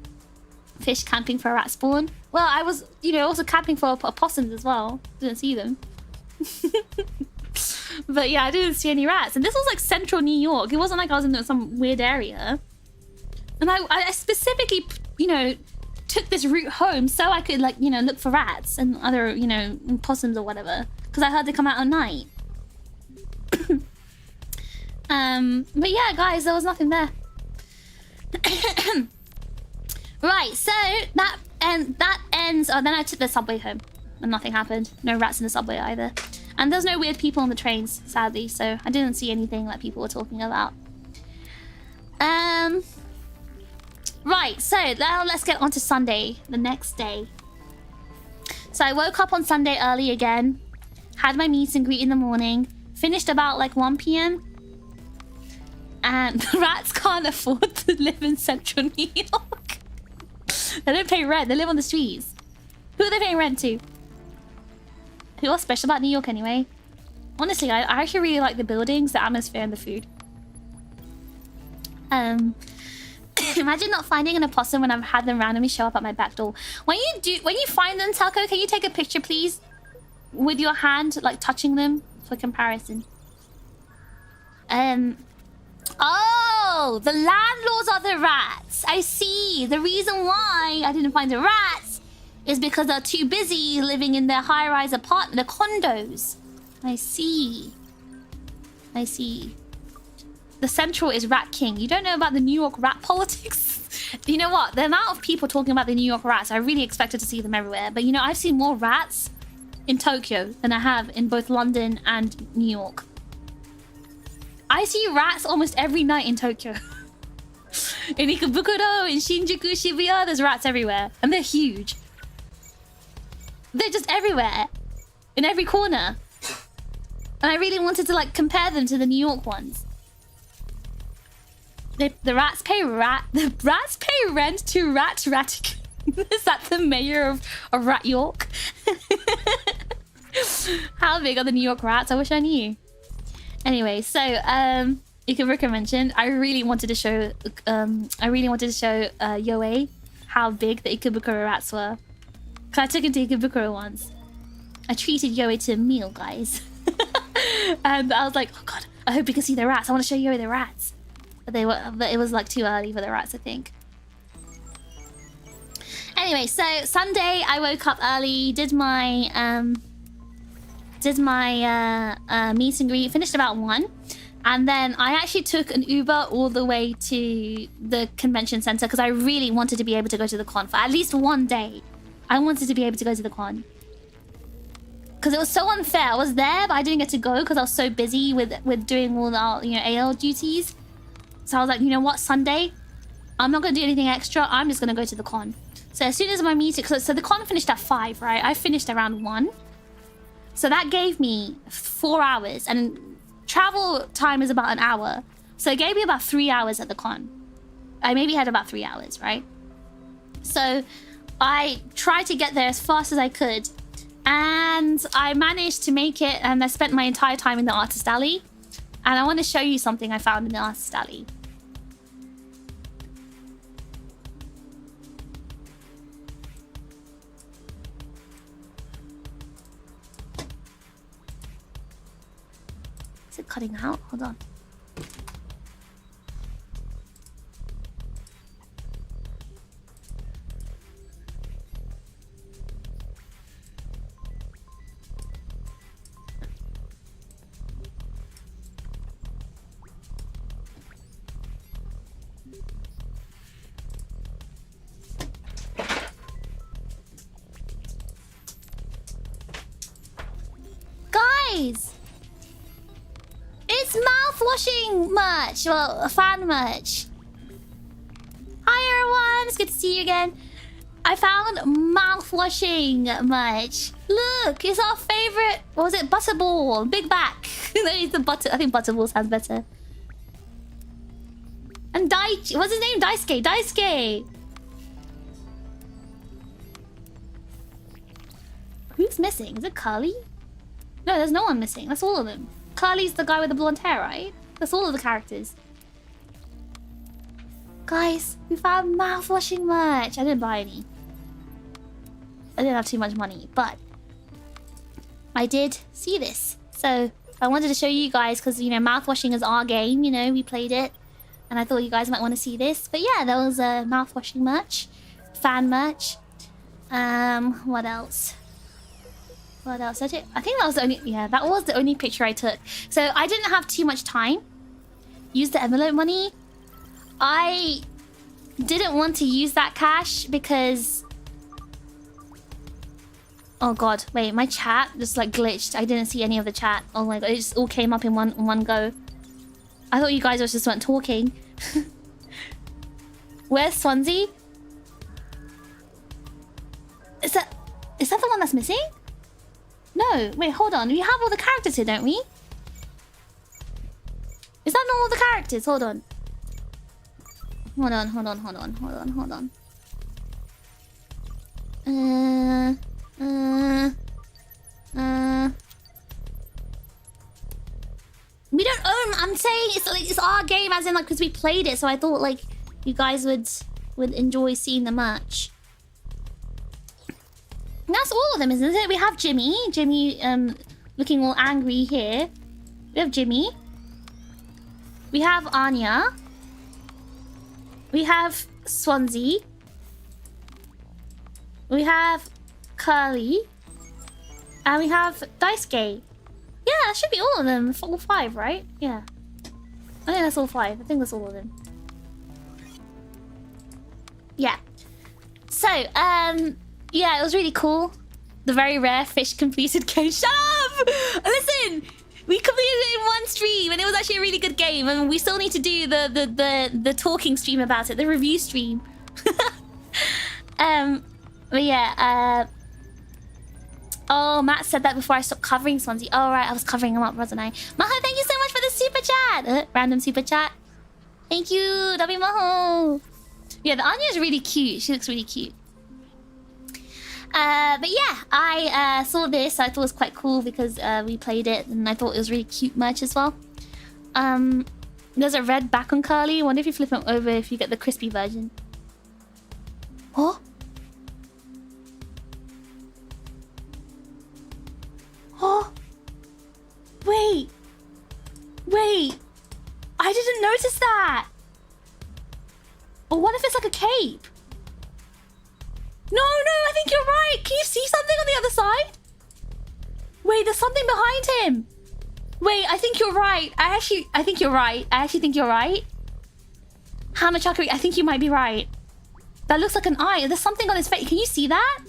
Fish camping for a rat spawn. Well, I was, you know, also camping for opossums as well. Didn't see them. But yeah, I didn't see any rats. And this was like central New York. It wasn't like I was in some weird area. And I specifically, you know, took this route home so I could like, you know, look for rats and other, you know, possums or whatever. Because I heard they come out at night. But yeah, guys, there was nothing there. Right, so that ends. Oh, then I took the subway home and nothing happened. No rats in the subway either. And there's no weird people on the trains, sadly, so I didn't see anything that people were talking about. Right, so now let's get on to Sunday, the next day. So I woke up on Sunday early again, had my meet and greet in the morning, finished about like 1 p.m. And the rats can't afford to live in central New York. They don't pay rent, they live on the streets. Who are they paying rent to? What's special about New York anyway? Honestly, I actually really like the buildings, the atmosphere, and the food. Imagine not finding an opossum when I've had them randomly show up at my back door. When you find them, Taco, can you take a picture, please? With your hand, like touching them for comparison. Oh, the landlords are the rats. I see. The reason why I didn't find the rats is because they're too busy living in their high-rise apartment, the condos. I see. I see. The Central is Rat King. You don't know about the New York rat politics? You know what? The amount of people talking about the New York rats, I really expected to see them everywhere. But you know, I've seen more rats in Tokyo than I have in both London and New York. I see rats almost every night in Tokyo. In Ikebukuro, in Shinjuku, Shibuya, there's rats everywhere. And they're huge. They're just everywhere. In every corner. And I really wanted to like compare them to the New York ones. The rats pay rent to Rat Ratican. Is that the mayor of Rat York? How big are the New York rats? I wish I knew. Anyway, so Ikebukuro mentioned I really wanted to show Yoei how big the Ikebukuro rats were. Cause I took him to Ikebukuro once. I treated Yoei to a meal, guys. And I was like, oh god, I hope you can see the rats. I want to show Yoei the rats. But it was like too early for the rats, I think. Anyway, so Sunday I woke up early, did my meet and greet, finished about 1, and then I actually took an Uber all the way to the convention center because I really wanted to be able to go to the con for at least one day. I wanted to be able to go to the con because it was so unfair. I was there, but I didn't get to go because I was so busy with doing all the, you know, AL duties. So I was like, you know what, Sunday, I'm not gonna do anything extra. I'm just gonna go to the con. So as soon as my meeting, so the con finished at 5, right? I finished around 1. So that gave me 4 hours. And travel time is about an hour. So it gave me about 3 hours at the con. I maybe had about 3 hours, right? So I tried to get there as fast as I could. And I managed to make it, and I spent my entire time in the artist alley. And I want to show you something I found in the artist alley. Is it cutting out? Hold on. Guys! It's mouthwashing merch! Well, fan merch. Hi everyone! It's good to see you again. I found mouthwashing merch. Look, it's our favorite... What was it? Butterball. Big back. It's the butter. I think Butterball sounds better. And Daichi... What's his name? Daisuke. Daisuke! Who's missing? Is it Curly? No, there's no one missing. That's all of them. Curly's the guy with the blonde hair, right? That's all of the characters. Guys, we found mouthwashing merch. I didn't buy any. I didn't have too much money, but I did see this. So I wanted to show you guys because, you know, mouthwashing is our game. You know, we played it. And I thought you guys might want to see this. But yeah, there was mouthwashing merch. Fan merch. What else? What else? I think that was the only... Yeah, that was the only picture I took. So I didn't have too much time. Use the envelope money. I didn't want to use that cash because... Oh god, wait, my chat just like glitched. I didn't see any of the chat. Oh my god, it just all came up in one go. I thought you guys just weren't talking. Where's Swansea? Is that the one that's missing? No, wait, hold on. We have all the characters here, don't we? Is that not all the characters? Hold on. Hold on. We don't own... I'm saying it's our game, as in like because we played it, so I thought like you guys would enjoy seeing the merch. And that's all of them, isn't it? We have Jimmy. Jimmy looking all angry here. We have Jimmy. We have Anya. We have Swansea. We have Curly. And we have Daisuke. Yeah, that should be all of them. All 5, right? Yeah. I think that's all 5. I think that's all of them. Yeah. So, yeah, it was really cool. The very rare fish completed game. Shut up! Listen! We completed it in one stream and it was actually a really good game, and we still need to do the talking stream about it, the review stream. But yeah, oh, Matt said that before I stopped covering Swansea. Oh right, I was covering him up, wasn't I? Maho, thank you so much for the super chat! Random super chat. Thank you, W Maho! Yeah, the Anya is really cute. She looks really cute. But yeah, I saw this. I thought it was quite cool because we played it, and I thought it was really cute merch as well. There's a red back on Curly. I wonder if you flip him over if you get the crispy version. Oh? Oh? Wait. Wait. I didn't notice that. Or what if it's like a cape? No, I think you're right. Can you see something on the other side? Wait, there's something behind him. Wait, I think you're right. I think you're right. I actually think you're right. Hamachakari, I think you might be right. That looks like an eye. There's something on his face. Can you see that?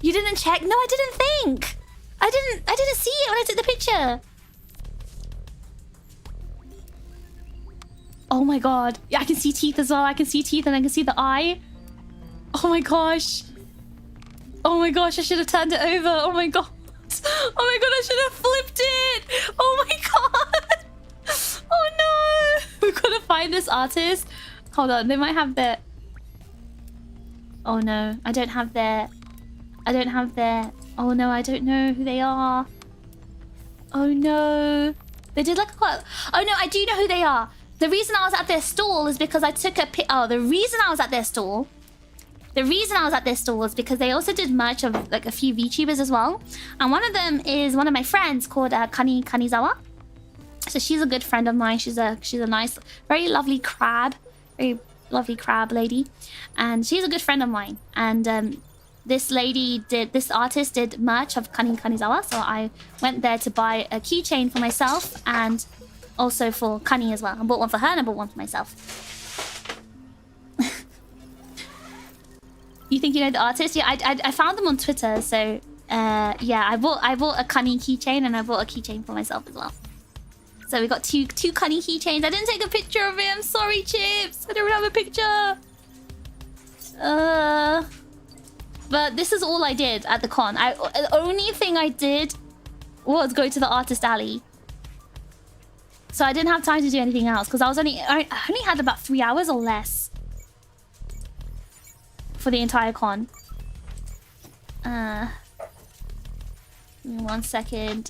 You didn't check? No, I didn't think. I didn't see it when I took the picture. Oh my god. Yeah, I can see teeth as well. I can see teeth and I can see the eye. Oh my gosh. Oh my gosh, I should have turned it over. Oh my god. Oh my god, I should have flipped it. Oh my god. this artist. Hold on, they might have their... Oh no, I don't have their... Oh no, I don't know who they are. Oh no. They did like a quite... Oh no, I do know who they are. The reason I was at their stall is because I took a pic... Oh, the reason I was at their stall... The reason I was at their stall was because they also did merch of like a few VTubers as well. And one of them is one of my friends called Kanizawa. So she's a good friend of mine. She's a nice, very lovely crab. Very lovely crab lady. And she's a good friend of mine. And this artist did merch of Kanizawa. So I went there to buy a keychain for myself and also for Kani as well. I bought one for her and I bought one for myself. You think you know the artist? Yeah, I found them on Twitter. So yeah, I bought a Kani keychain and I bought a keychain for myself as well. So we got two Kani keychains. I didn't take a picture of it. I'm sorry, Chips. I don't have a picture. But this is all I did at the con. The only thing I did was go to the artist alley. So I didn't have time to do anything else because I only had about 3 hours or less for the entire con. Give me 1 second.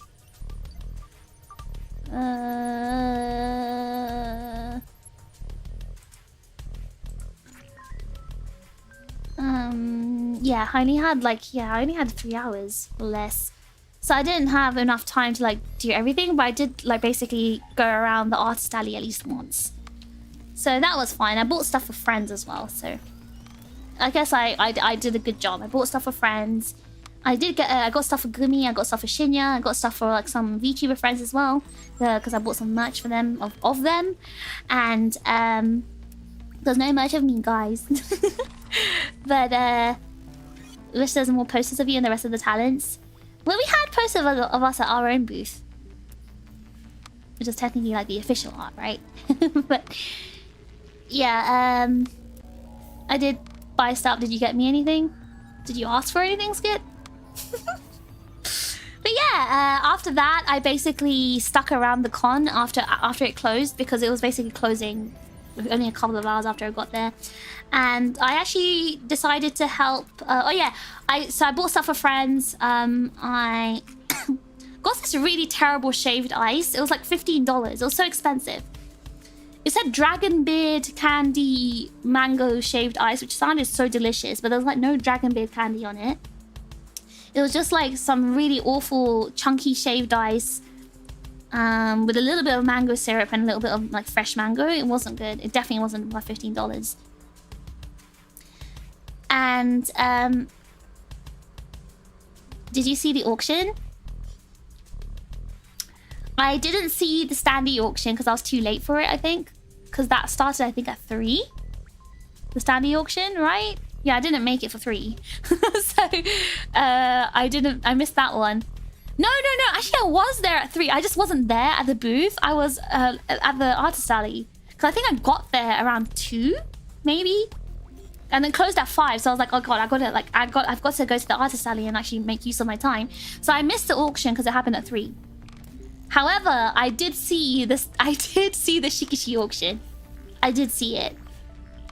Yeah, I only had 3 hours or less. So I didn't have enough time to like do everything, but I did like basically go around the artist alley at least once. So that was fine. I bought stuff for friends as well, so I guess I did a good job. I bought stuff for friends. I got stuff for Gumi, I got stuff for Shinya, I got stuff for like some VTuber friends as well, because I bought some merch for them of them, and there's no merch of me, guys. But wish there's more posters of you and the rest of the talents. Well, we had posters of us at our own booth, which is technically like the official art, right? But yeah, I did buy stuff. Did you get me anything? Did you ask for anything, Skit? But yeah, after that, I basically stuck around the con after it closed because it was basically closing only a couple of hours after I got there, and I actually decided to help. Oh yeah, I bought stuff for friends. I got this really terrible shaved ice. It was like $15. It was so expensive. It said dragon beard candy mango shaved ice, which sounded so delicious, but there was like no dragon beard candy on it. It was just like some really awful chunky shaved ice with a little bit of mango syrup and a little bit of like fresh mango. It wasn't good. It definitely wasn't worth $15. And did you see the auction? I didn't see the standee auction because I was too late for it, I think. Because that started, I think, at 3. The standee auction, right? Yeah, I didn't make it for 3. So, I missed that one. No. Actually, I was there at 3. I just wasn't there at the booth. I was at the artist alley. Because I think I got there around 2, maybe. And then closed at 5. So I was like, oh god, I've got to go to the artist alley and actually make use of my time. So I missed the auction because it happened at 3. However, I did see the Shikishi auction. I did see it.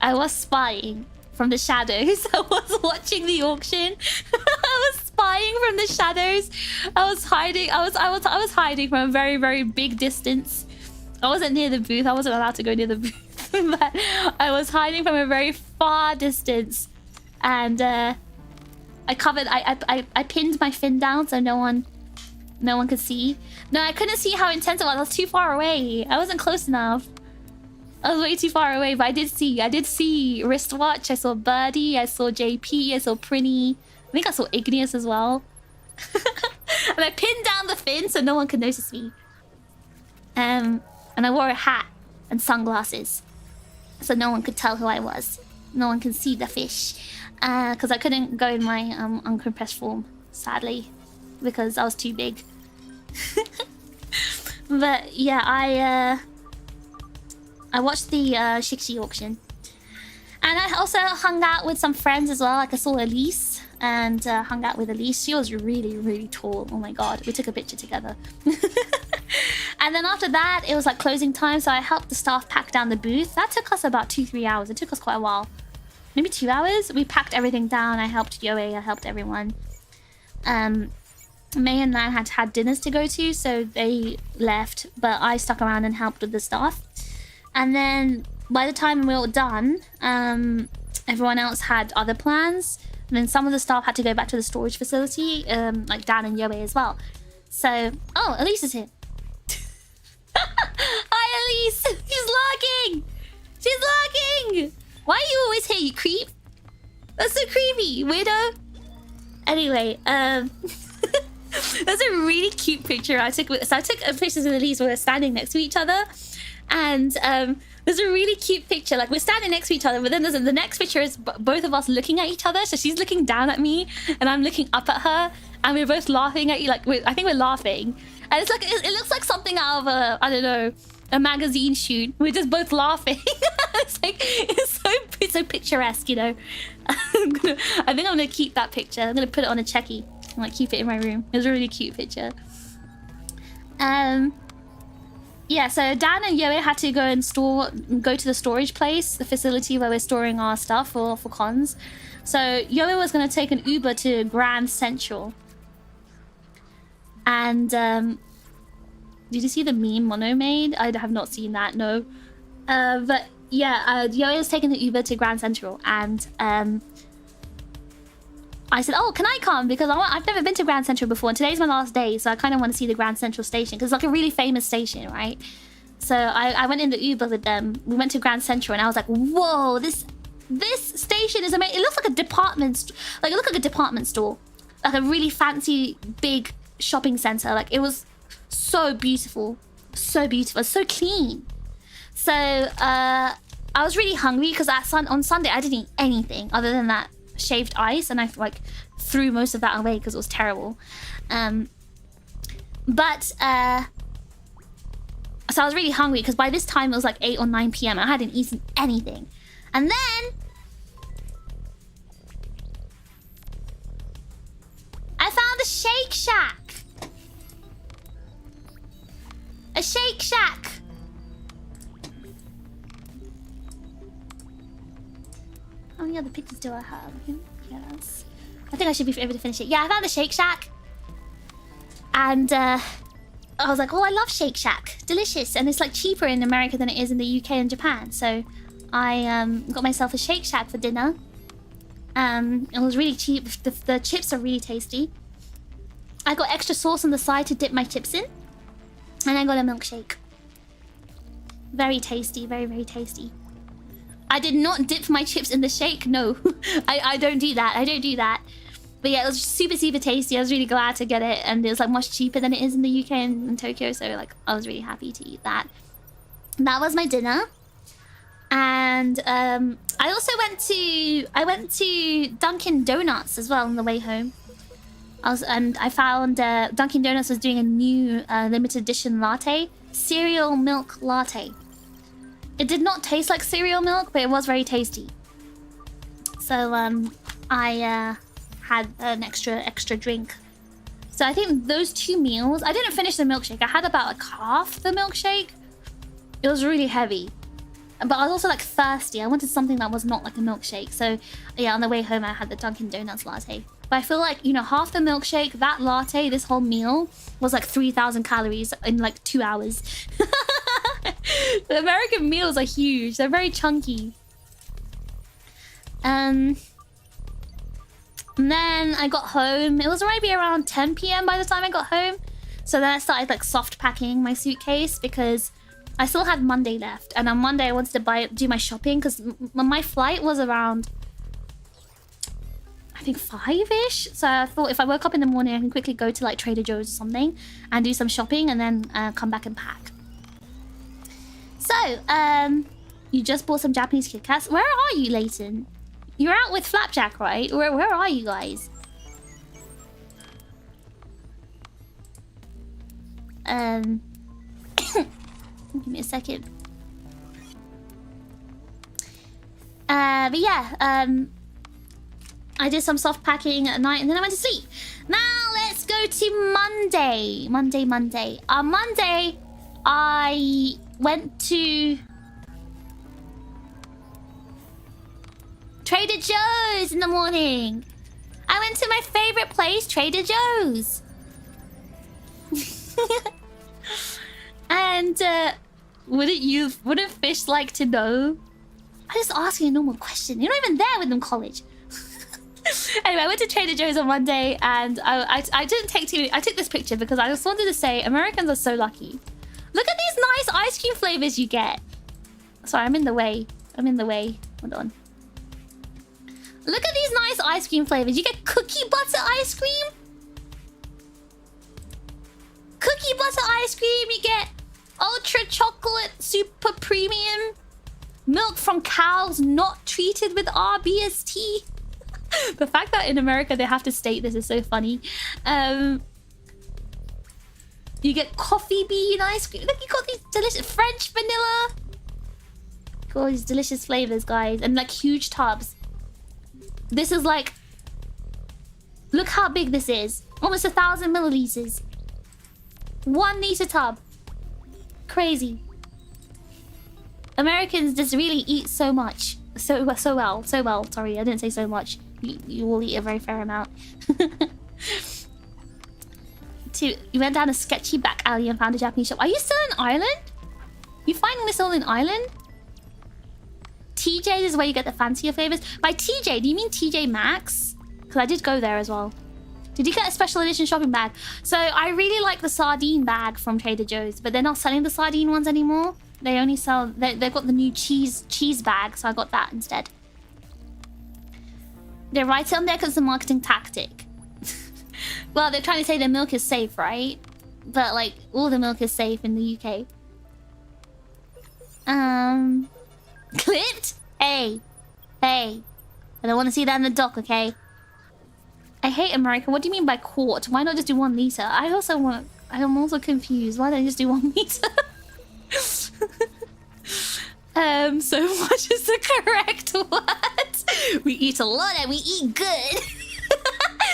I was spying from the shadows. I was watching the auction. I was spying from the shadows. I was hiding. I was hiding from a very, very big distance. I wasn't near the booth. I wasn't allowed to go near the booth. But I was hiding from a very far distance. And I pinned my fin down so no one could see. No, I couldn't see how intense it was. I was too far away. I wasn't close enough. I was way too far away, but I did see Wristwatch. I saw Birdie. I saw JP. I saw Prinny. I think I saw Igneous as well. And I pinned down the fin so no one could notice me. And I wore a hat and sunglasses so no one could tell who I was. No one can see the fish. Because I couldn't go in my uncompressed form, sadly. Because I was too big. But yeah, I watched the Shikishi auction. And I also hung out with some friends as well. Like I saw Elise and hung out with Elise. She was really, really tall. Oh my god. We took a picture together. And then after that, it was like closing time, so I helped the staff pack down the booth. That took us about 2-3 hours. It took us quite a while. Maybe 2 hours. We packed everything down. I helped Yoe. I helped everyone. May and Lan had dinners to go to, so they left. But I stuck around and helped with the staff. And then by the time we were all done, everyone else had other plans. And then some of the staff had to go back to the storage facility, like Dan and Yoe as well. So, oh, Elise is here. Hi, Elise! She's lurking! She's lurking! Why are you always here, you creep? That's so creepy, weirdo. Anyway, that's a really cute picture I took. So I took pictures with Elise where we're standing next to each other. And there's a really cute picture. Like, we're standing next to each other, but then the next picture is both of us looking at each other. So she's looking down at me, and I'm looking up at her. And we're both laughing at you. Like, I think we're laughing. And it's like, it looks like something out of a, I don't know, a magazine shoot. We're just both laughing. It's like, it's so picturesque, you know. I think I'm gonna keep that picture. I'm gonna put it on a checky and like keep it in my room. It was a really cute picture. Yeah, so Dan and Yoe had to go to the storage place, the facility where we're storing our stuff for cons. So Yoe was gonna take an Uber to Grand Central. And did you see the meme Mono made? I have not seen that, no. But yeah, Yoe is taking the Uber to Grand Central, and I said, oh, can I come? Because I've never been to Grand Central before, and today's my last day, so I kind of want to see the Grand Central station, because it's like a really famous station, right? So I went in the Uber with them. We went to Grand Central, and I was like, whoa, this station is amazing. It looks like a department store, like a really fancy, big shopping center. Like, it was so beautiful, so clean. So I was really hungry because on Sunday I didn't eat anything other than that shaved ice, and I like threw most of that away because it was terrible. So I was really hungry because by this time it was like 8 or 9 p.m. I hadn't eaten anything, and then I found a Shake Shack. A Shake Shack. How many other pictures do I have? Yes. I think I should be able to finish it. Yeah, I found the Shake Shack. And I was like, oh, I love Shake Shack. Delicious. And it's like cheaper in America than it is in the UK and Japan. So I got myself a Shake Shack for dinner. It was really cheap. The chips are really tasty. I got extra sauce on the side to dip my chips in. And I got a milkshake. Very tasty, very tasty. I did not dip my chips in the shake, no. I don't do that, But yeah, it was super tasty. I was really glad to get it, and it was like much cheaper than it is in the UK and in Tokyo, so like I was really happy to eat that. That was my dinner. And I also went to Dunkin' Donuts as well on the way home. And I found Dunkin' Donuts was doing a new limited edition latte, cereal milk latte. It did not taste like cereal milk, but it was very tasty. So I had an extra drink. So I think those 2 meals, I didn't finish the milkshake. I had about like half the milkshake. It was really heavy. But I was also like thirsty. I wanted something that was not like a milkshake. So yeah, on the way home I had the Dunkin' Donuts latte. But I feel like, you know, half the milkshake, that latte, this whole meal was like 3,000 calories in like 2 hours. The American meals are huge. They're very chunky. And then I got home. It was maybe around 10 p.m. by the time I got home. So then I started like soft packing my suitcase because I still had Monday left. And on Monday I wanted to do my shopping because my flight was around, I think 5-ish. So I thought if I woke up in the morning, I can quickly go to like Trader Joe's or something and do some shopping and then come back and pack. So, you just bought some Japanese Kit Kats. Where are you, Leighton? You're out with Flapjack, right? Where are you guys? Give me a second. But yeah, I did some soft packing at night and then I went to sleep. Now let's go to Monday. Monday. On Monday, I went to Trader Joe's in the morning. I went to my favorite place, Trader Joe's. And wouldn't fish like to know? I'm just asking a normal question. You're not even there with them, college. Anyway, I went to Trader Joe's on Monday, and I didn't take too. I took this picture because I just wanted to say Americans are so lucky. Look at these nice ice cream flavors you get. Sorry, I'm in the way. I'm in the way. Hold on. Look at these nice ice cream flavors. You get cookie butter ice cream. Cookie butter ice cream. You get ultra chocolate super premium milk from cows not treated with RBST. The fact that in America they have to state this is so funny. You get coffee bean ice cream. Look, you got these delicious French vanilla. Got all these delicious flavors, guys, and like huge tubs. This is like, look how big this is. Almost 1,000 milliliters. 1 liter tub. Crazy. Americans just really eat so much. So well. Sorry, I didn't say so much. You will eat a very fair amount. You went down a sketchy back alley and found a Japanese shop. Are you still in Ireland? You finding this all in Ireland? TJ's is where you get the fancier flavors. By TJ, do you mean TJ Maxx? Because I did go there as well. Did you get a special edition shopping bag? So I really like the sardine bag from Trader Joe's, but they're not selling the sardine ones anymore. They only sell... They've got the new cheese bag, so I got that instead. They write it on there because it's a marketing tactic. Well, they're trying to say the milk is safe, right? But, like, all the milk is safe in the UK. Clipped? Hey. I don't want to see that in the doc, okay? I hate America. What do you mean by quart? Why not just do 1 liter? I'm also confused. Why don't you just do 1 liter? So much is the correct word. We eat a lot and we eat good.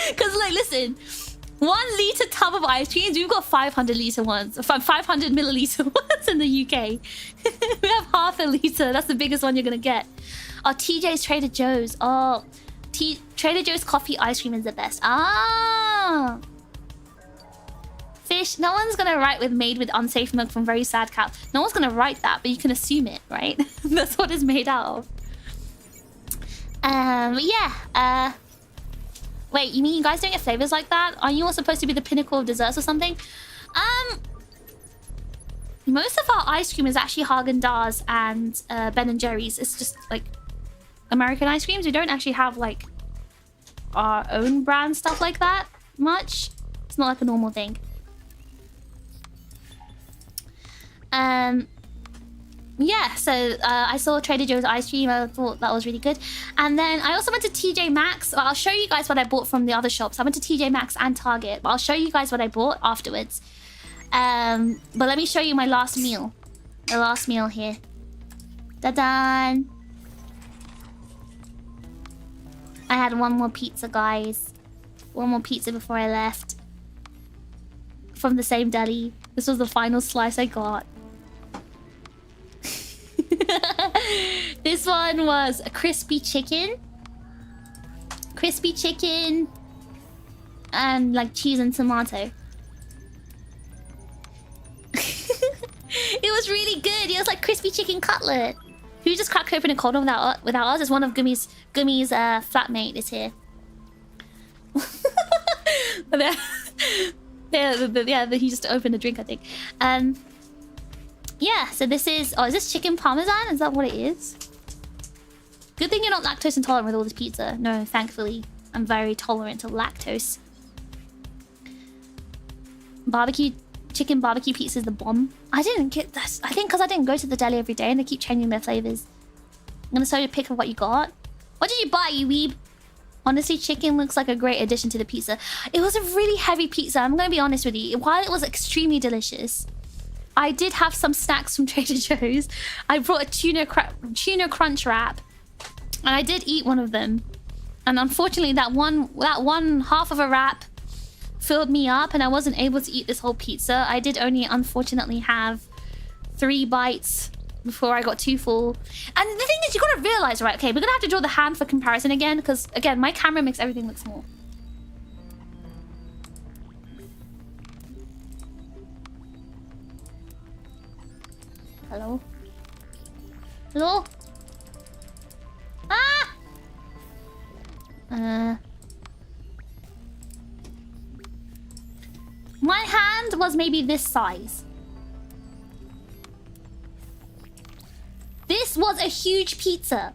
Because, like, listen, 1 liter tub of ice creams, we've got 500 liter ones, 500 milliliter ones in the UK. We have half a liter. That's the biggest one you're gonna get. Oh, TJ's Trader Joe's. Oh, Trader Joe's coffee ice cream is the best. Ah. Fish. No one's gonna write with made with unsafe milk from very sad cows. No one's gonna write that, but you can assume it, right? That's what it's made out of. Yeah. Wait, you mean you guys don't get flavors like that? Are you all supposed to be the pinnacle of desserts or something? Most of our ice cream is actually Haagen-Dazs and Ben & Jerry's. It's just like American ice creams. We don't actually have like our own brand stuff like that much. It's not like a normal thing. Yeah, so I saw Trader Joe's ice cream. I thought that was really good. And then I also went to TJ Maxx. Well, I'll show you guys what I bought from the other shops. I went to TJ Maxx and Target. But I'll show you guys what I bought afterwards. But let me show you my last meal. The last meal here. Da-dan! I had 1 more pizza, guys. 1 more pizza before I left. From the same deli. This was the final slice I got. This one was a crispy chicken. Crispy chicken. And like cheese and tomato. It was really good. It was like crispy chicken cutlet. Who just cracked open a cold one without us? It's one of Gummy's flatmate is here. Yeah, he just opened a drink, I think. Yeah, so this is... Oh, is this chicken parmesan? Is that what it is? Good thing you're not lactose intolerant with all this pizza. No, thankfully. I'm very tolerant to lactose. Chicken barbecue pizza is the bomb. I didn't get this. I think because I didn't go to the deli every day and they keep changing their flavors. I'm gonna show you a pic of what you got. What did you buy, you weeb? Honestly, chicken looks like a great addition to the pizza. It was a really heavy pizza. I'm gonna be honest with you. While it was extremely delicious, I did have some snacks from Trader Joe's. I brought a tuna crunch wrap, and I did eat one of them. And unfortunately, that one half of a wrap filled me up, and I wasn't able to eat this whole pizza. I did only, unfortunately, have 3 bites before I got too full. And the thing is, you gotta realize, right? Okay, we're gonna have to draw the hand for comparison again, because again, my camera makes everything look small. Hello? Hello? Ah! My hand was maybe this size. This was a huge pizza.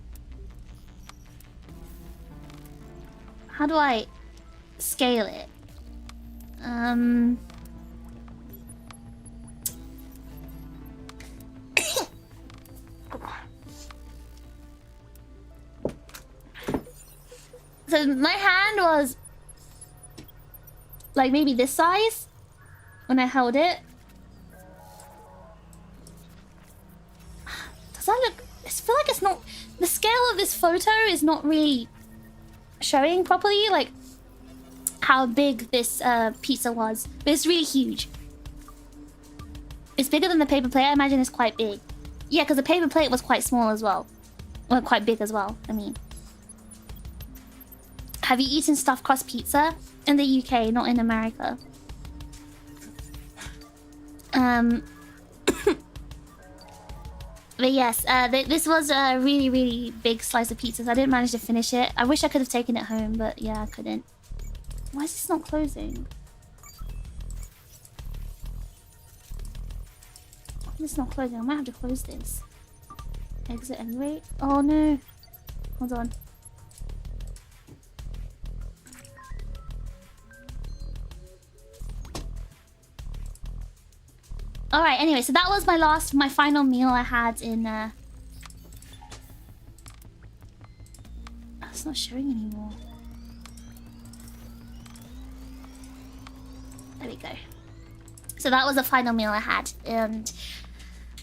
How do I scale it? So my hand was like maybe this size when I held it. Does that look... I feel like it's not... The scale of this photo is not really showing properly, like, how big this pizza was. But it's really huge. It's bigger than the paper plate. I imagine it's quite big. Yeah, because the paper plate was quite small as well. Well, quite big as well, I mean. Have you eaten stuffed crust pizza? In the UK, not in America. But yes, this was a really, really big slice of pizza. So I didn't manage to finish it. I wish I could have taken it home, but yeah, I couldn't. Why is this not closing? It's not closing. I might have to close this. Exit anyway. Oh no. Hold on. Alright, anyway, so that was my final meal I had in, It's not showing anymore. There we go. So that was the final meal I had. And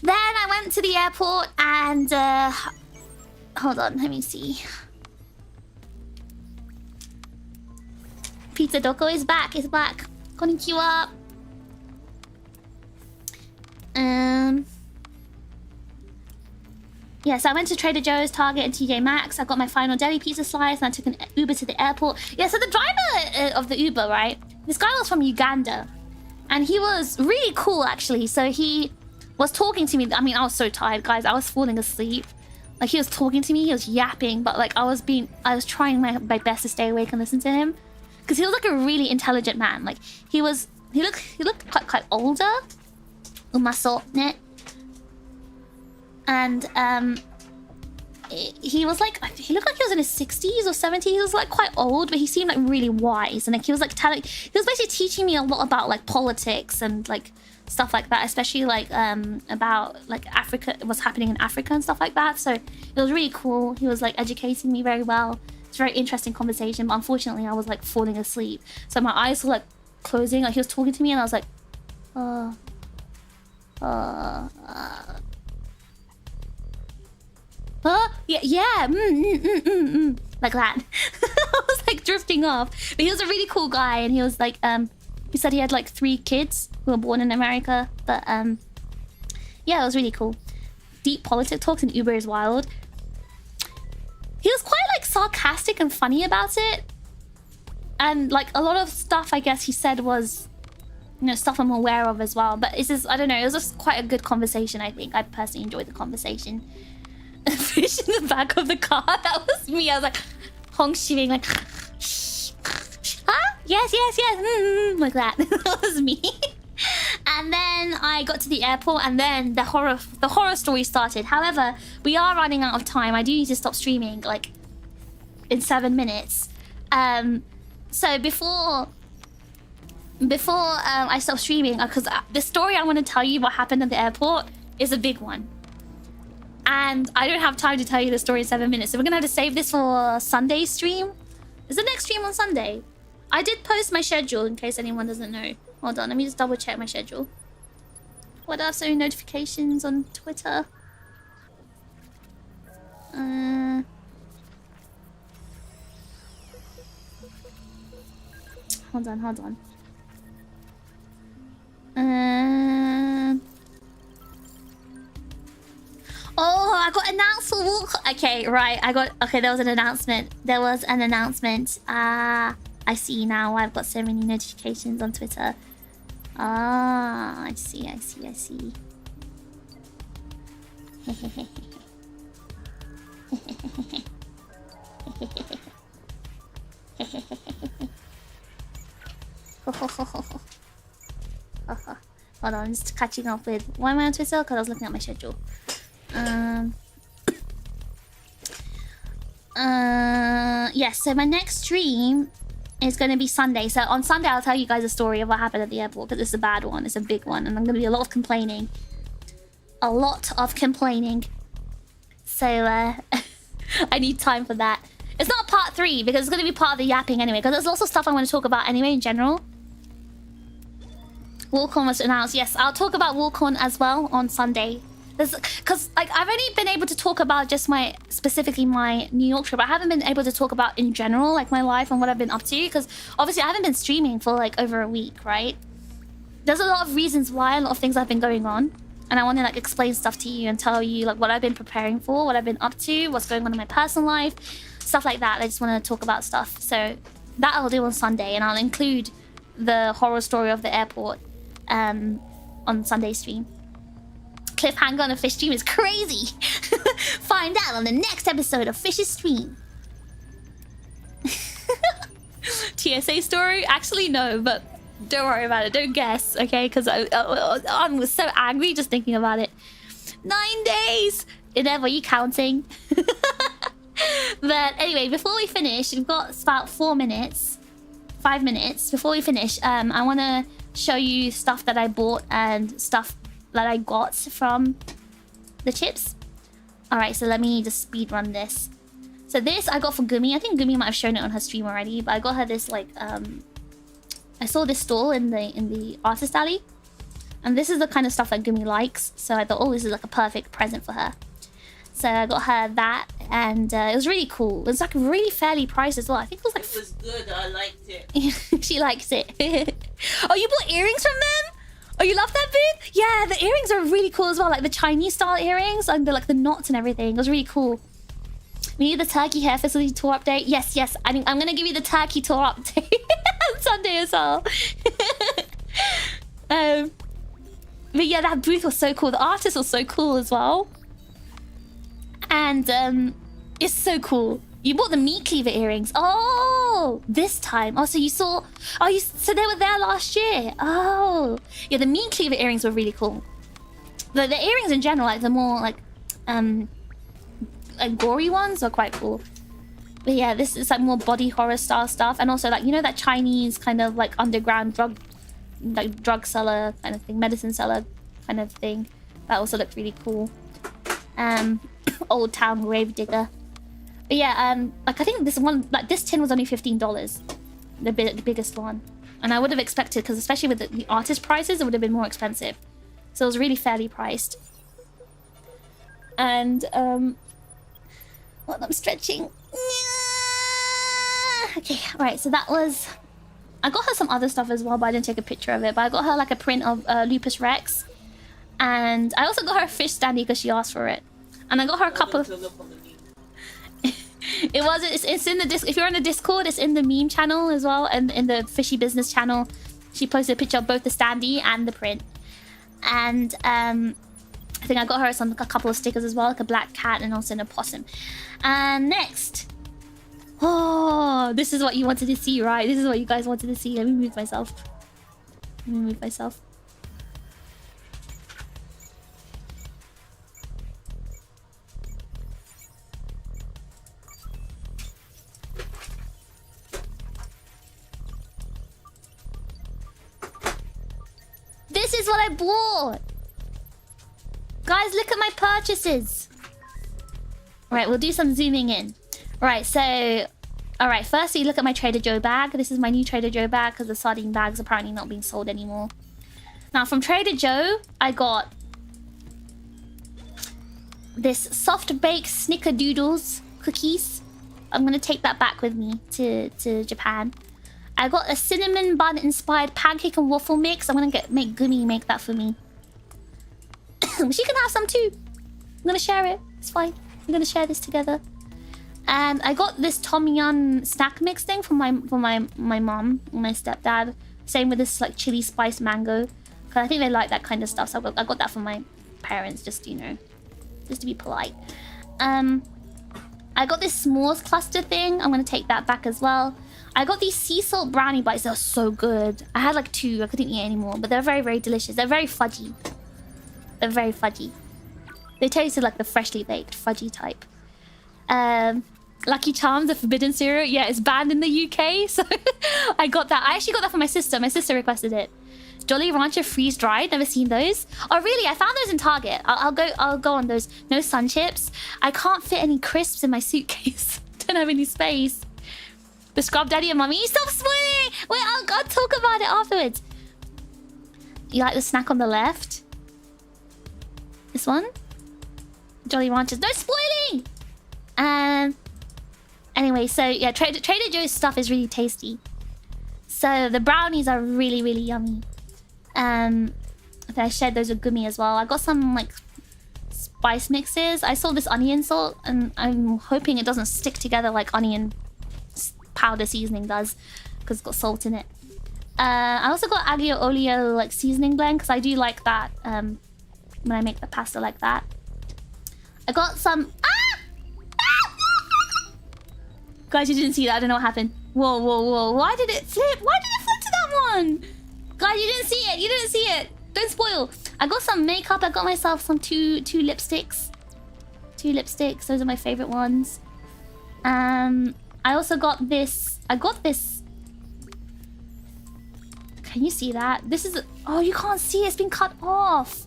then I went to the airport and, hold on, let me see. Pizza Doko is back, Konnichiwa. Yeah, so I went to Trader Joe's, Target, and TJ Maxx. I got my final deli pizza slice, and I took an Uber to the airport. Yeah, so the driver of the Uber, right? This guy was from Uganda, and he was really cool, actually. So he was talking to me. I mean, I was so tired, guys. I was falling asleep. Like, he was talking to me, he was yapping, but like I was trying my best to stay awake and listen to him, because he was like a really intelligent man. Like he looked quite older. Umaso-ne. And he was like, he looked like he was in his 60s or 70s. He was like quite old, but he seemed like really wise. And like he was basically teaching me a lot about like politics and like stuff like that, especially like about like Africa, what's happening in Africa and stuff like that. So it was really cool. He was like educating me very well. It's a very interesting conversation, but unfortunately I was like falling asleep, so my eyes were like closing. Like he was talking to me and I was like, yeah, like that. I was like drifting off. But he was a really cool guy, and he was like, he said he had like 3 kids who were born in America. But yeah, it was really cool. Deep politic talks, and Uber is wild. He was quite like sarcastic and funny about it, and like a lot of stuff I guess he said was, you know, stuff I'm aware of as well. But it's just, I don't know, it was just quite a good conversation. I think I personally enjoyed the conversation. Fish in the back of the car, that was me. I was like honk-shiving, like huh? Yes, like that. That was me. And then I got to the airport, and then the horror story started. However, we are running out of time. I do need to stop streaming like in 7 minutes. So before I stop streaming, because the story I want to tell you what happened at the airport is a big one. And I don't have time to tell you the story in 7 minutes. So we're going to have to save this for Sunday's stream. Is the next stream on Sunday? I did post my schedule in case anyone doesn't know. Hold on, let me just double check my schedule. What else are notifications on Twitter? Hold on. I got announced for walk. Okay, right. Okay, there was an announcement. There was an announcement. I see now why I've got so many notifications on Twitter. I see. Hold on, I'm just catching up with... Why am I on Twitter? Because I was looking at my schedule. Yes, so my next stream is going to be Sunday. So on Sunday, I'll tell you guys a story of what happened at the airport, because it's a bad one. It's a big one. And I'm going to be a lot of complaining. A lot of complaining. So, I need time for that. It's not part 3, because it's going to be part of the yapping anyway. Because there's lots of stuff I want to talk about anyway in general. Walk-on was announced. Yes, I'll talk about Walk-on as well on Sunday. Because like I've only been able to talk about just specifically my New York trip. I haven't been able to talk about in general like my life and what I've been up to, because obviously I haven't been streaming for like over a week, right? There's a lot of reasons why, a lot of things have been going on, and I want to like explain stuff to you and tell you like what I've been preparing for, what I've been up to, what's going on in my personal life, stuff like that. I just want to talk about stuff. So that I'll do on Sunday, and I'll include the horror story of the airport on Sunday's stream. Cliffhanger on a fish stream is crazy. Find out on the next episode of Fish's stream. TSA story? Actually, no, but don't worry about it. Don't guess, okay? Because I was so angry just thinking about it. 9 days! Inev, are you counting? But anyway, before we finish, we've got about 5 minutes. Before we finish, I want to show you stuff that I bought and stuff that I got from the chips. Alright, so let me just speed run this. So this I got for Gumi. I think Gumi might have shown it on her stream already, but I got her this like I saw this stall in the artist alley, and this is the kind of stuff that Gumi likes, so I thought, oh, this is like a perfect present for her. So I got her that, and it was really cool. It was like really fairly priced as well. I think it was like... It was good, I liked it. She likes it. Oh, you bought earrings from them? Oh, you love that booth? Yeah, the earrings are really cool as well. Like the Chinese style earrings, and the knots and everything. It was really cool. We need the Turkey hair facility tour update. Yes. I'm gonna give you the Turkey tour update on Sunday as well. But yeah, that booth was so cool. The artist was so cool as well. And it's so cool. You bought the meat cleaver earrings. Oh, this time. Oh, so you saw... Oh, so they were there last year. Oh. Yeah, the meat cleaver earrings were really cool. The earrings in general, like the more like gory ones are quite cool. But yeah, this is like more body horror style stuff. And also like, you know that Chinese kind of like underground drug seller kind of thing, medicine seller kind of thing. That also looked really cool. Old Town Grave Digger. But yeah, like I think this one, like this tin was only $15, the biggest one, and I would have expected, because especially with the artist prices, it would have been more expensive. So it was really fairly priced. And well, I'm stretching. Okay, all right. So that was. I got her some other stuff as well, but I didn't take a picture of it. But I got her like a print of Lupus Rex, and I also got her a fish standee because she asked for it. And I got her a couple of... It wasn't... It's in the disc... If you're on the Discord, it's in the meme channel as well. And in the Fishy Business channel. She posted a picture of both the standee and the print. And I think I got her a couple of stickers as well. Like a black cat and also an opossum. And next... Oh, this is what you wanted to see, right? This is what you guys wanted to see. Let me move myself. This is what I bought! Guys, look at my purchases! Alright, we'll do some zooming in. Right, so... Alright, firstly, look at my Trader Joe bag. This is my new Trader Joe bag because the sardine bag's apparently not being sold anymore. Now, from Trader Joe, I got... this soft-baked snickerdoodles cookies. I'm gonna take that back with me to Japan. I got a cinnamon bun inspired pancake and waffle mix. I'm gonna make Gumi make that for me. She can have some too. I'm gonna share it. It's fine. We're gonna share this together. And I got this Tom Yum snack mix thing from my mom and my stepdad. Same with this like chili spice mango. Cause I think they like that kind of stuff. So I got that from my parents, just, you know, just to be polite. I got this s'mores cluster thing. I'm gonna take that back as well. I got these sea salt brownie bites. They're so good. I had like 2. I couldn't eat any more, but they're very, very delicious. They're very fudgy. They're very fudgy. They tasted like the freshly baked fudgy type. Lucky Charms, the forbidden cereal. Yeah, it's banned in the UK, so I got that. I actually got that for my sister. My sister requested it. Jolly Rancher freeze dried. Never seen those. Oh really? I found those in Target. I'll go on those. No sun chips. I can't fit any crisps in my suitcase. Don't have any space. The Scrub Daddy and Mummy. Stop spoiling! Wait, I'll talk about it afterwards. You like the snack on the left? This one? Jolly Ranchers. No spoiling! Anyway, so yeah, Trader Joe's stuff is really tasty. So the brownies are really, really yummy. I shared those with Gumi as well. I got some like spice mixes. I saw this onion salt, and I'm hoping it doesn't stick together like onion powder seasoning does, because it's got salt in it. I also got aglio olio like seasoning blend, because I do like that when I make the pasta like that. I got some... Guys, you didn't see that. I don't know what happened. Whoa, whoa, whoa. Why did it flip? Why did it flip to that one? Guys, you didn't see it. You didn't see it. Don't spoil. I got some makeup. I got myself some two lipsticks. 2 lipsticks. Those are my favorite ones. I also got this. I got this. Can you see that? This is... Oh, you can't see it. It's been cut off.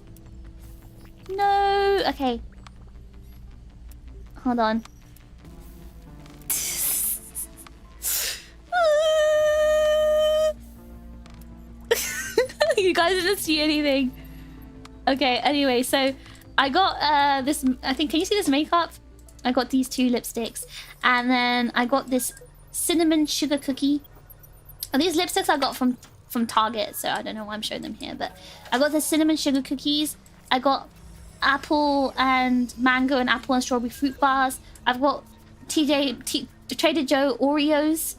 No. Okay. Hold on. You guys didn't see anything. Okay, anyway, so I got this... I think... Can you see this makeup? I got these 2 lipsticks. And then I got this cinnamon sugar cookie. And these lipsticks I got from Target, so I don't know why I'm showing them here. But I got the cinnamon sugar cookies. I got apple and mango and apple and strawberry fruit bars. I've got Trader Joe Oreos.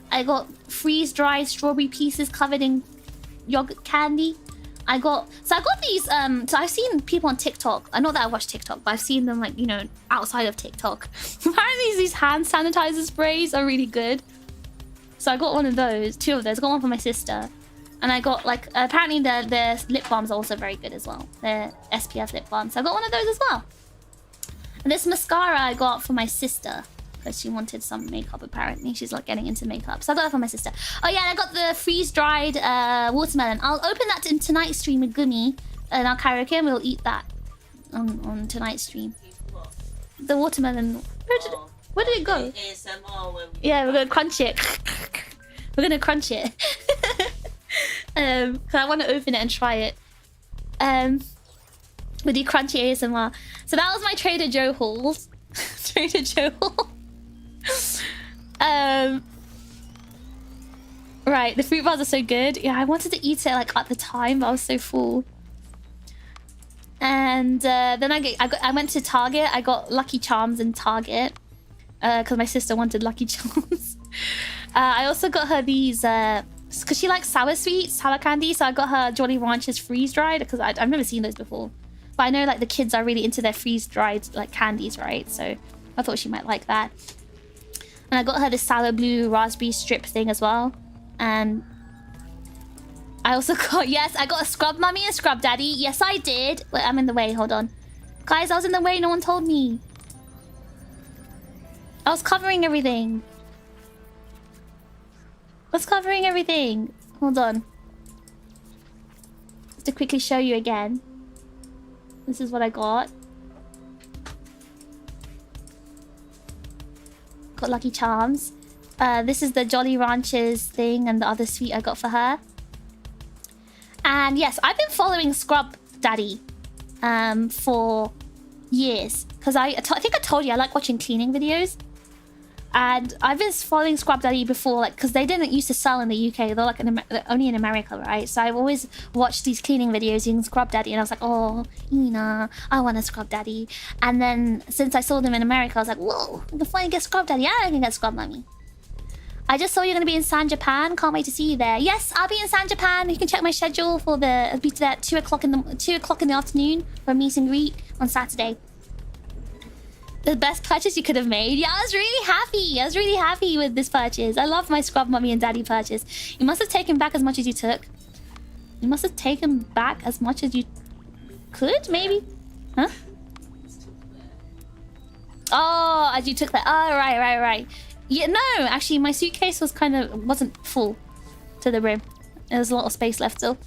I got freeze-dried strawberry pieces covered in yogurt candy. I got these so I've seen people on TikTok. I know that I watch TikTok, but I've seen them like, you know, outside of TikTok. Apparently these hand sanitizer sprays are really good. So I got one of those, 2 of those. I got one for my sister. And I got like apparently their lip balms are also very good as well. They're SPF lip balms. So I got one of those as well. And this mascara I got for my sister, because she wanted some makeup apparently. She's like getting into makeup. So I got that for my sister. Oh yeah, and I got the freeze-dried watermelon. I'll open that in tonight's stream with Gumi. And I'll karaoke and we'll eat that on tonight's stream. The watermelon. Where did it go? Yeah, we're gonna crunch it. We're gonna crunch it. Cause I want to open it and try it. With the crunchy ASMR. So that was my Trader Joe hauls. Trader Joe haul. Right, the fruit bars are so good. Yeah, I wanted to eat it like at the time, but I was so full. And then I went to Target. I got Lucky Charms in Target because my sister wanted Lucky Charms. I also got her these because she likes sour candy. So I got her Jolly Ranchers freeze dried because I've never seen those before. But I know like the kids are really into their freeze dried like candies, right? So I thought she might like that. And I got her this sour blue raspberry strip thing as well. And I also got, yes, I got a Scrub Mummy and Scrub Daddy. Yes, I did. Wait, I'm in the way. Hold on. Guys, I was in the way. No one told me. I was covering everything. I was covering everything. Hold on. Just to quickly show you again. This is what I got. Got Lucky Charms. This is the Jolly Ranchers thing and the other sweet I got for her. And yes, I've been following Scrub Daddy for years. Because I think I told you I like watching cleaning videos. And I've been following Scrub Daddy before, like, because they didn't used to sell in the UK. They're like only in America, right? So I've always watched these cleaning videos using Scrub Daddy, and I was like, oh, Ina, I want a Scrub Daddy. And then since I saw them in America, I was like, whoa, I can finally get Scrub Daddy. Yeah, I can get Scrub Mummy. I just saw you're gonna be in San Japan. Can't wait to see you there. Yes, I'll be in San Japan. You can check my schedule for the. I'll be there at 2 o'clock in the afternoon for a meet and greet on Saturday. The best purchase you could have made. Yeah, I was really happy. I was really happy with this purchase. I love my Scrub Mummy and Daddy purchase. You must have taken back as much as you took. You must have taken back as much as you could, maybe? Huh? Oh, as you took that. Oh, right. Yeah, no, actually, my suitcase was wasn't full to the rim. There was a lot of space left still.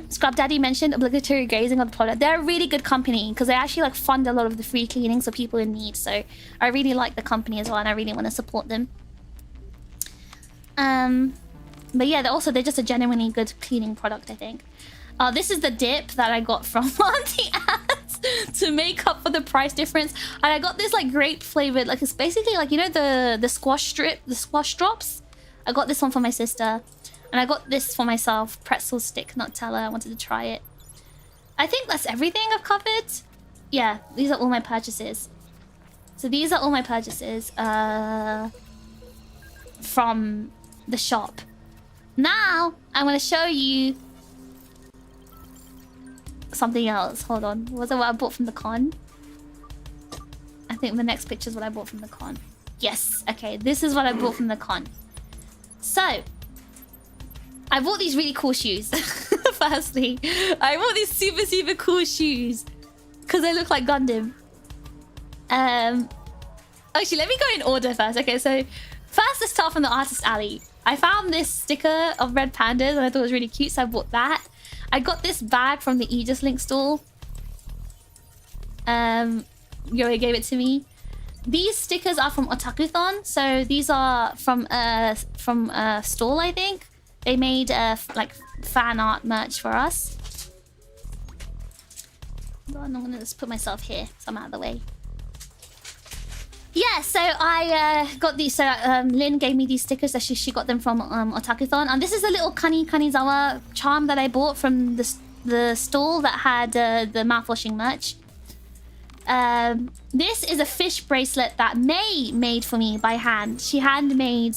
Scrub Daddy mentioned obligatory grazing of the product. They're a really good company because they actually like fund a lot of the free cleanings for people in need. So I really like the company as well, and I really want to support them. But yeah, they're just a genuinely good cleaning product, I think. This is the dip that I got from Auntie Ads to make up for the price difference. And I got this like grape flavored, like it's basically like, you know, the squash drops. I got this one for my sister. And I got this for myself, pretzel stick Nutella. I wanted to try it. I think that's everything I've covered. Yeah, these are all my purchases. So these are all my purchases from the shop. Now, I'm going to show you something else. Hold on. Was it what I bought from the con? I think the next picture is what I bought from the con. Yes. Okay, this is what I bought from the con. So, I bought these really cool shoes. Firstly, I bought these super cool shoes because they look like Gundam. Actually, let me go in order first. Okay, so first let's start from the artist alley. I found this sticker of red pandas and I thought it was really cute, so I bought that. I got this bag from the Aegis-Link store. Yuri gave it to me. These stickers are from Otakuthon, so these are from a stall, I think. They made like fan art merch for us. I'm gonna just put myself here so I'm out of the way. Yeah, so I got these. So Lynn gave me these stickers. That she got them from Otakuthon, and this is a little Kanizawa charm that I bought from the stall that had the mouthwashing merch. This is a fish bracelet that May made for me by hand. She handmade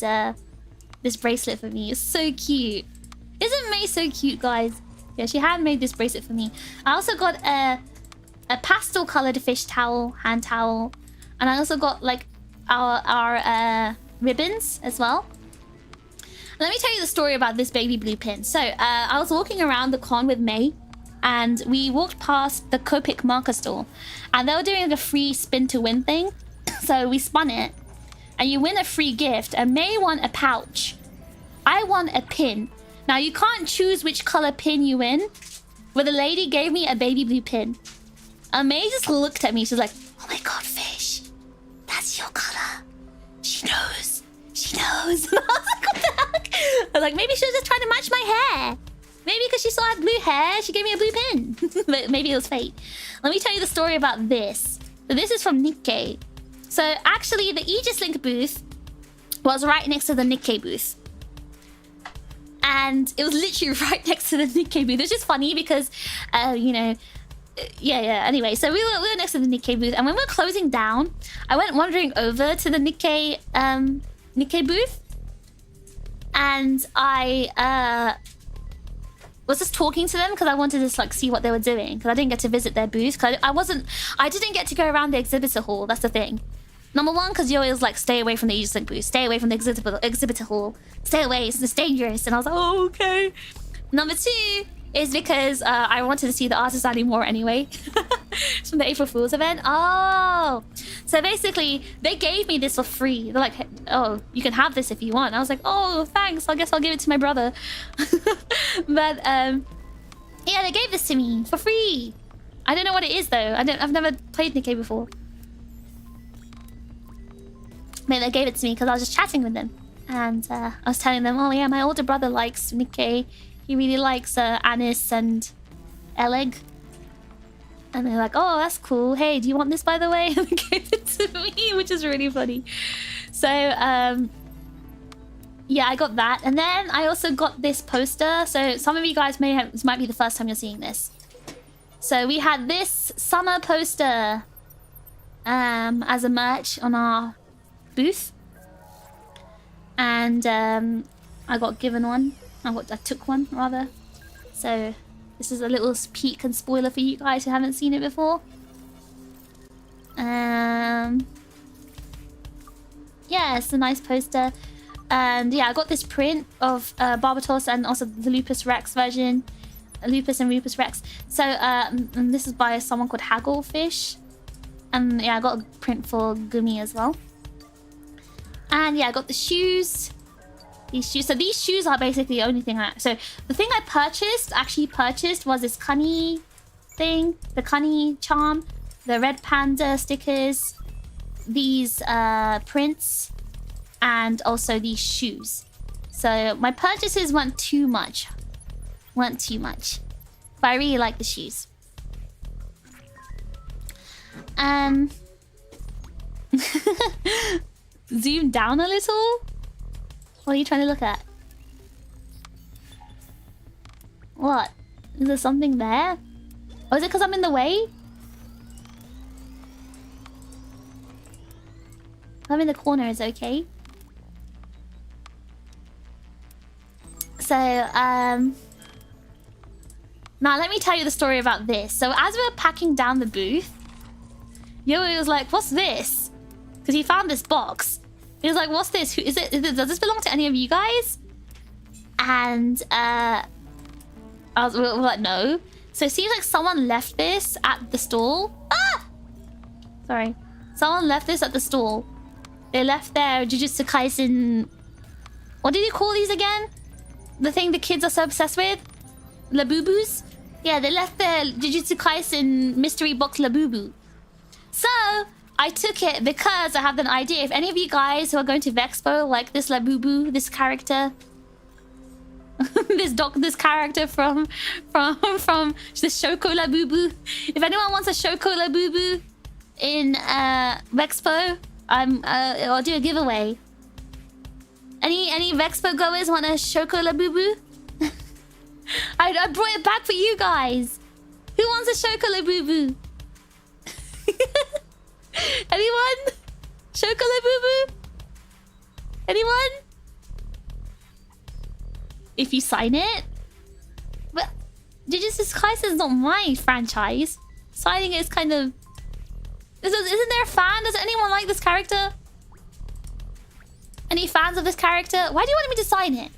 this bracelet for me. It's so cute. Isn't May so cute, guys? Yeah, she handmade this bracelet for me. I also got a pastel colored fish towel, hand towel. And I also got like our ribbons as well. Let me tell you the story about this baby blue pin. So I was walking around the con with May, and we walked past the Copic marker store, and they were doing a free spin to win thing. So we spun it, and you win a free gift. And May won a pouch. I won a pin. Now you can't choose which color pin you win, but the lady gave me a baby blue pin. And May just looked at me. She's like, "Oh my god, fish. That's your color. She knows. She knows." And I was like, what the heck? I was like, maybe she was just trying to match my hair. Maybe because she saw I had blue hair, she gave me a blue pin. But maybe it was fate. Let me tell you the story about this. So this is from Nikkei. So actually, the Aegis-Link booth was right next to the Nikkei booth. And it was literally right next to the Nikkei booth. It's just funny because, you know... Yeah. Anyway, so we were next to the Nikkei booth, and when we were closing down, I went wandering over to the Nikkei booth, and I was just talking to them because I wanted to just like see what they were doing, because I didn't get to visit their booth because I didn't get to go around the exhibitor hall. That's the thing. Number one, because you always like stay away from the Aegis-Link booth, stay away from the exhibitor hall, stay away, it's dangerous. And I was like, oh, okay. Number two is because I wanted to see the artist alley more anyway. It's from the April Fool's event. Oh, so basically they gave me this for free. They're like, oh, you can have this if you want. I was like, oh, thanks. I guess I'll give it to my brother. But yeah, they gave this to me for free. I don't know what it is though. I've never played Nikkei before. But they gave it to me because I was just chatting with them, and I was telling them, oh yeah, my older brother likes Nikkei. He really likes Anis and Eleg. And they're like, oh, that's cool. Hey, do you want this, by the way? And they gave it to me, which is really funny. So, yeah, I got that. And then I also got this poster. So some of you guys this might be the first time you're seeing this. So we had this summer poster as a merch on our booth. And I got given one. I took one, rather. So this is a little peek and spoiler for you guys who haven't seen it before. Yeah, it's a nice poster. And yeah, I got this print of Barbatos and also the Lupus Rex version. Lupus and Rupus Rex. So, and this is by someone called Hagglefish. And yeah, I got a print for Gumi as well. And yeah, I got the shoes. These shoes. So these shoes are basically the only thing So the thing I actually purchased was this Cunny thing. The Cunny charm. The red panda stickers. These prints. And also these shoes. So my purchases weren't too much. But I really like the shoes. Zoom down a little? What are you trying to look at? What? Is there something there? Oh, is it because I'm in the way? I'm in the corner, is it okay? So, now let me tell you the story about this. So as we were packing down the booth, Yoey was like, what's this? Because he found this box. He was like, what's this? Who is it? Does this belong to any of you guys? And we're like, no. So it seems like someone left this at the stall. Ah! Sorry. Someone left this at the stall. They left their Jujutsu Kaisen... What did you call these again? The thing the kids are so obsessed with? Labubus? Yeah, they left their Jujutsu Kaisen mystery box Labubu. So, I took it because I have an idea. If any of you guys who are going to Vexpo like this Labubu, this character... this character from the Shoko Labubu. If anyone wants a Shoko Labubu in Vexpo, I'll do a giveaway. Any Vexpo goers want a Shoko Labubu? I brought it back for you guys. Who wants a Shoko Labubu? Anyone? Shoko Labubu? Anyone? If you sign it? But Jujutsu Kaisen is not my franchise. Signing it is kind of... Isn't there a fan? Does anyone like this character? Any fans of this character? Why do you want me to sign it?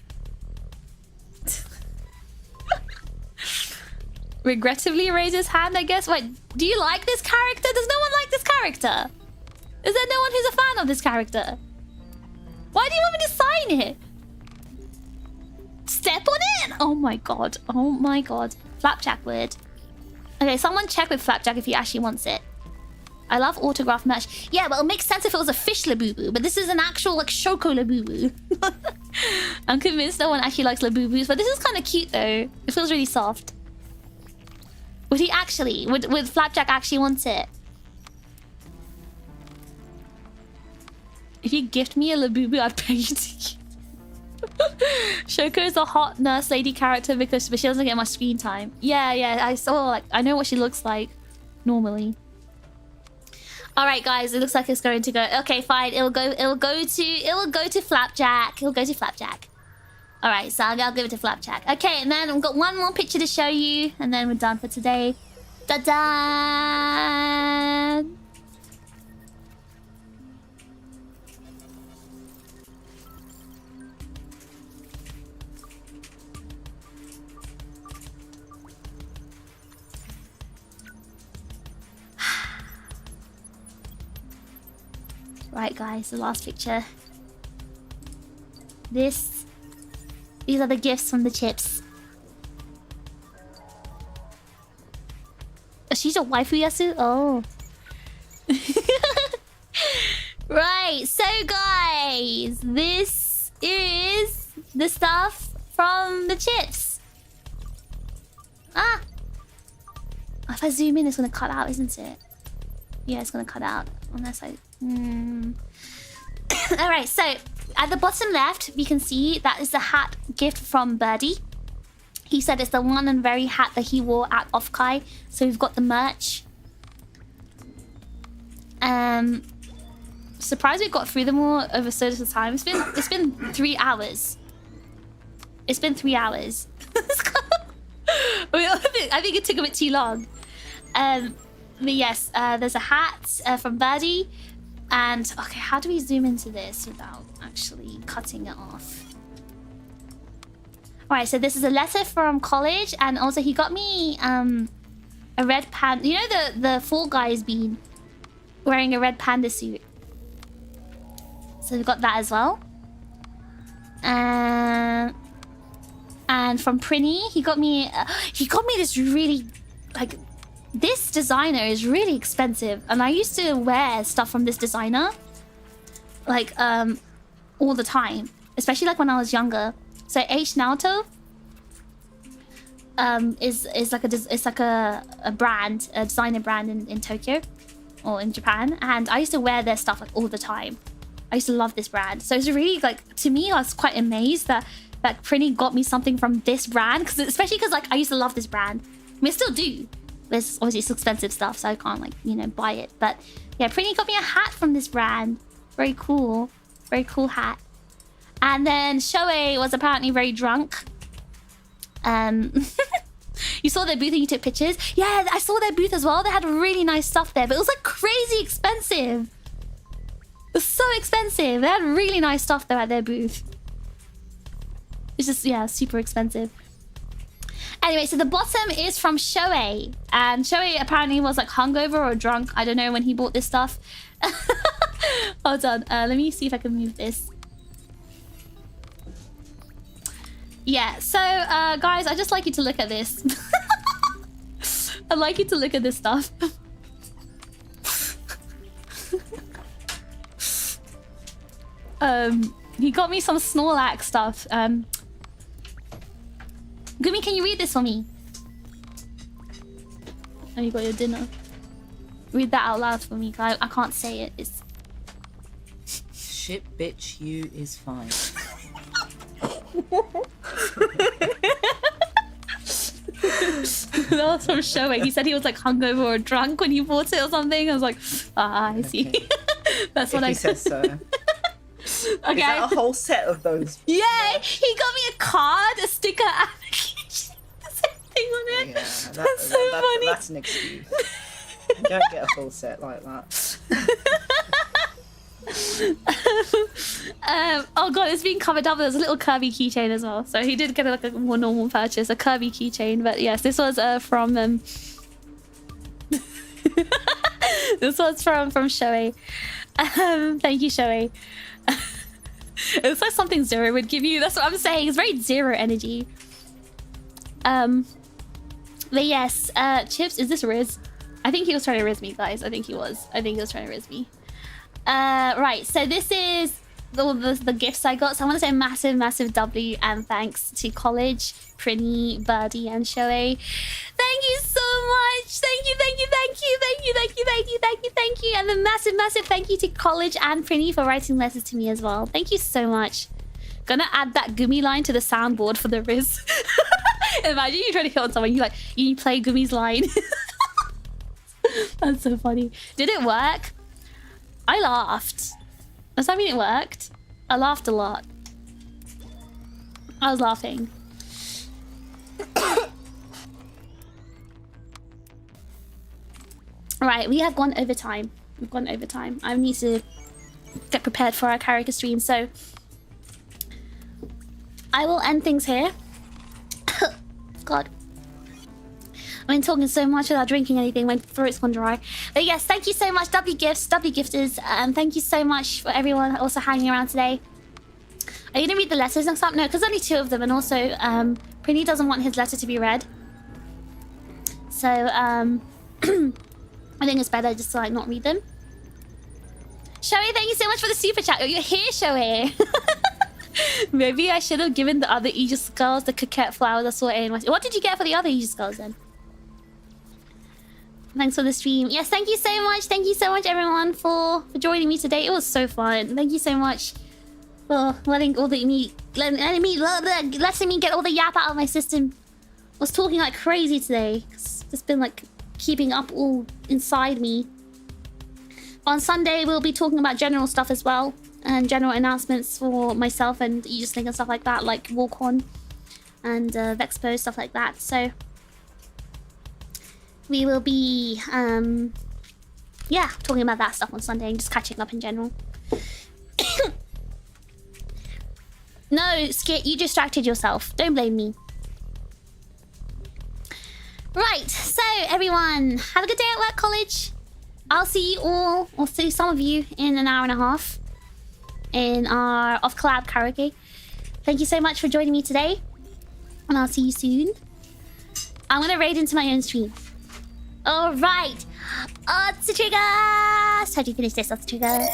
Regrettably raise his hand, I guess. Wait, do you like this character? Does no one like this character? Is there no one who's a fan of this character? Why do you want me to sign it? Step on it? Oh my god. Oh my god. Flapjack word. Okay, someone check with Flapjack if he actually wants it. I love autograph merch. Yeah, well, it makes sense if it was a fish Labubu, but this is an actual, like, Shoko Labubu. I'm convinced no one actually likes Labubus, but this is kind of cute, though. It feels really soft. Would he actually? Would Flapjack actually want it? If you gift me a Labubu, I'd pay you to keep. Shoko is a hot nurse lady character but she doesn't get much screen time. Yeah, I saw, like, I know what she looks like normally. Alright guys, it looks like it's going to go. Okay, fine. It'll go to Flapjack. It'll go to Flapjack. Alright, so I'll give it to Flapjack. Okay, and then I've got one more picture to show you, and then we're done for today. Ta-da! Right, guys, the last picture. These are the gifts from the chips. Oh, she's a waifu Yasu? Oh. Right, so guys, this is the stuff from the chips. Ah! I if I zoom in, it's gonna cut out, isn't it? Yeah, it's gonna cut out unless I. All right, so at the bottom left, we can see that is the hat gift from Birdie. He said it's the one and very hat that he wore at Offkai. So we've got the merch. Surprised we got through them all over so little time. It's been 3 hours. It's been 3 hours. I think it took a bit too long. But yes, there's a hat from Birdie. And okay, how do we zoom into this without actually cutting it off? Alright, so this is a letter from college, and also he got me a red panda. You know the Fall Guy's been wearing a red panda suit. So we've got that as well. And from Prinny, he got me this really, like, this designer is really expensive, and I used to wear stuff from this designer like all the time, especially like when I was younger. So H Naoto is like a brand, a designer brand in Tokyo or in Japan, and I used to wear their stuff like all the time. I used to love this brand, so it's really, like, to me, I was quite amazed that Prinny got me something from this brand, especially because like I used to love this brand. I mean, I still do. There's obviously it's expensive stuff, so I can't, like, you know, buy it. But yeah, Prinny got me a hat from this brand. Very cool hat. And then Shoei was apparently very drunk. You saw their booth and you took pictures? Yeah, I saw their booth as well. They had really nice stuff there, but it was like crazy expensive. It was so expensive. They had really nice stuff though at their booth. It's just, yeah, super expensive. Anyway, so the bottom is from Shoei. And Shoei apparently was like hungover or drunk. I don't know when he bought this stuff. Hold on. Let me see if I can move this. Yeah, so guys, I'd just like you to look at this. I'd like you to look at this stuff. He got me some Snorlax stuff. Gumi, can you read this for me? Oh, you got your dinner. Read that out loud for me. I can't say it. It's... Shit, bitch, you is fine. That was from Shoei. He said he was like hungover or drunk when he bought it or something. I was like, ah, I see. Okay. That's what if I he says so. Okay. Is that a whole set of those? Yeah, he got me a card, a sticker, and a keychain. The same thing on it. Yeah, that's so funny. That's an excuse. You don't get a full set like that. Oh god, it's being covered up. There's a little Kirby keychain as well. So he did get like a more normal purchase, a Kirby keychain. But yes, this was from this was from Shoei. Thank you, Shoei. It's like something Zero would give you. That's what I'm saying. It's very Zero energy. But yes, Chips, is this Riz? I think he was trying to Riz me, guys. I think he was trying to Riz me. Right, so this is the gifts I got. So I want to say massive W and thanks to College, Prinny, Birdie, and Shoei. Thank you so much. Thank you. And a massive thank you to College and Prinny for writing letters to me as well. Thank you so much. Gonna add that Gumi line to the soundboard for the Riz. Imagine you trying to hit on someone, you play Gumi's line. That's so funny. Did it work? I laughed. Does that mean it worked? I laughed a lot. I was laughing. Right, we have gone over time. We've gone over time. I need to get prepared for our karaoke stream, so I will end things here. God. I've been talking so much without drinking anything. My throat's gone dry. But yes, thank you so much, W Gifts, W Gifters. Thank you so much for everyone also hanging around today. Are you going to read the letters next time? No, because only 2 of them. And also, Prinny doesn't want his letter to be read. So, I think it's better just to, like, not read them. Shoei, thank you so much for the super chat. Oh, you're here, Shoei. Maybe I should have given the other Aegis girls the coquette flowers I saw in NYC. What did you get for the other Aegis girls then? Thanks for the stream. Yes, thank you so much. Thank you so much, everyone, for joining me today. It was so fun. Thank you so much for letting me get all the yap out of my system. I was talking like crazy today. It's just been like keeping up all inside me. On Sunday, we'll be talking about general stuff as well, and general announcements for myself and Aegis-Link and stuff like that, like Walk-On and Vexpo, stuff like that. So we will be yeah, talking about that stuff on Sunday and just catching up in general. No, Skit, you distracted yourself. Don't blame me. Right, so everyone, have a good day at work, college. I'll see you all, or see some of you, in an hour and a half in our off-collab karaoke. Thank you so much for joining me today, and I'll see you soon. I'm gonna raid into my own stream. All right, that's the trigger. So how do you finish this? That's the trigger.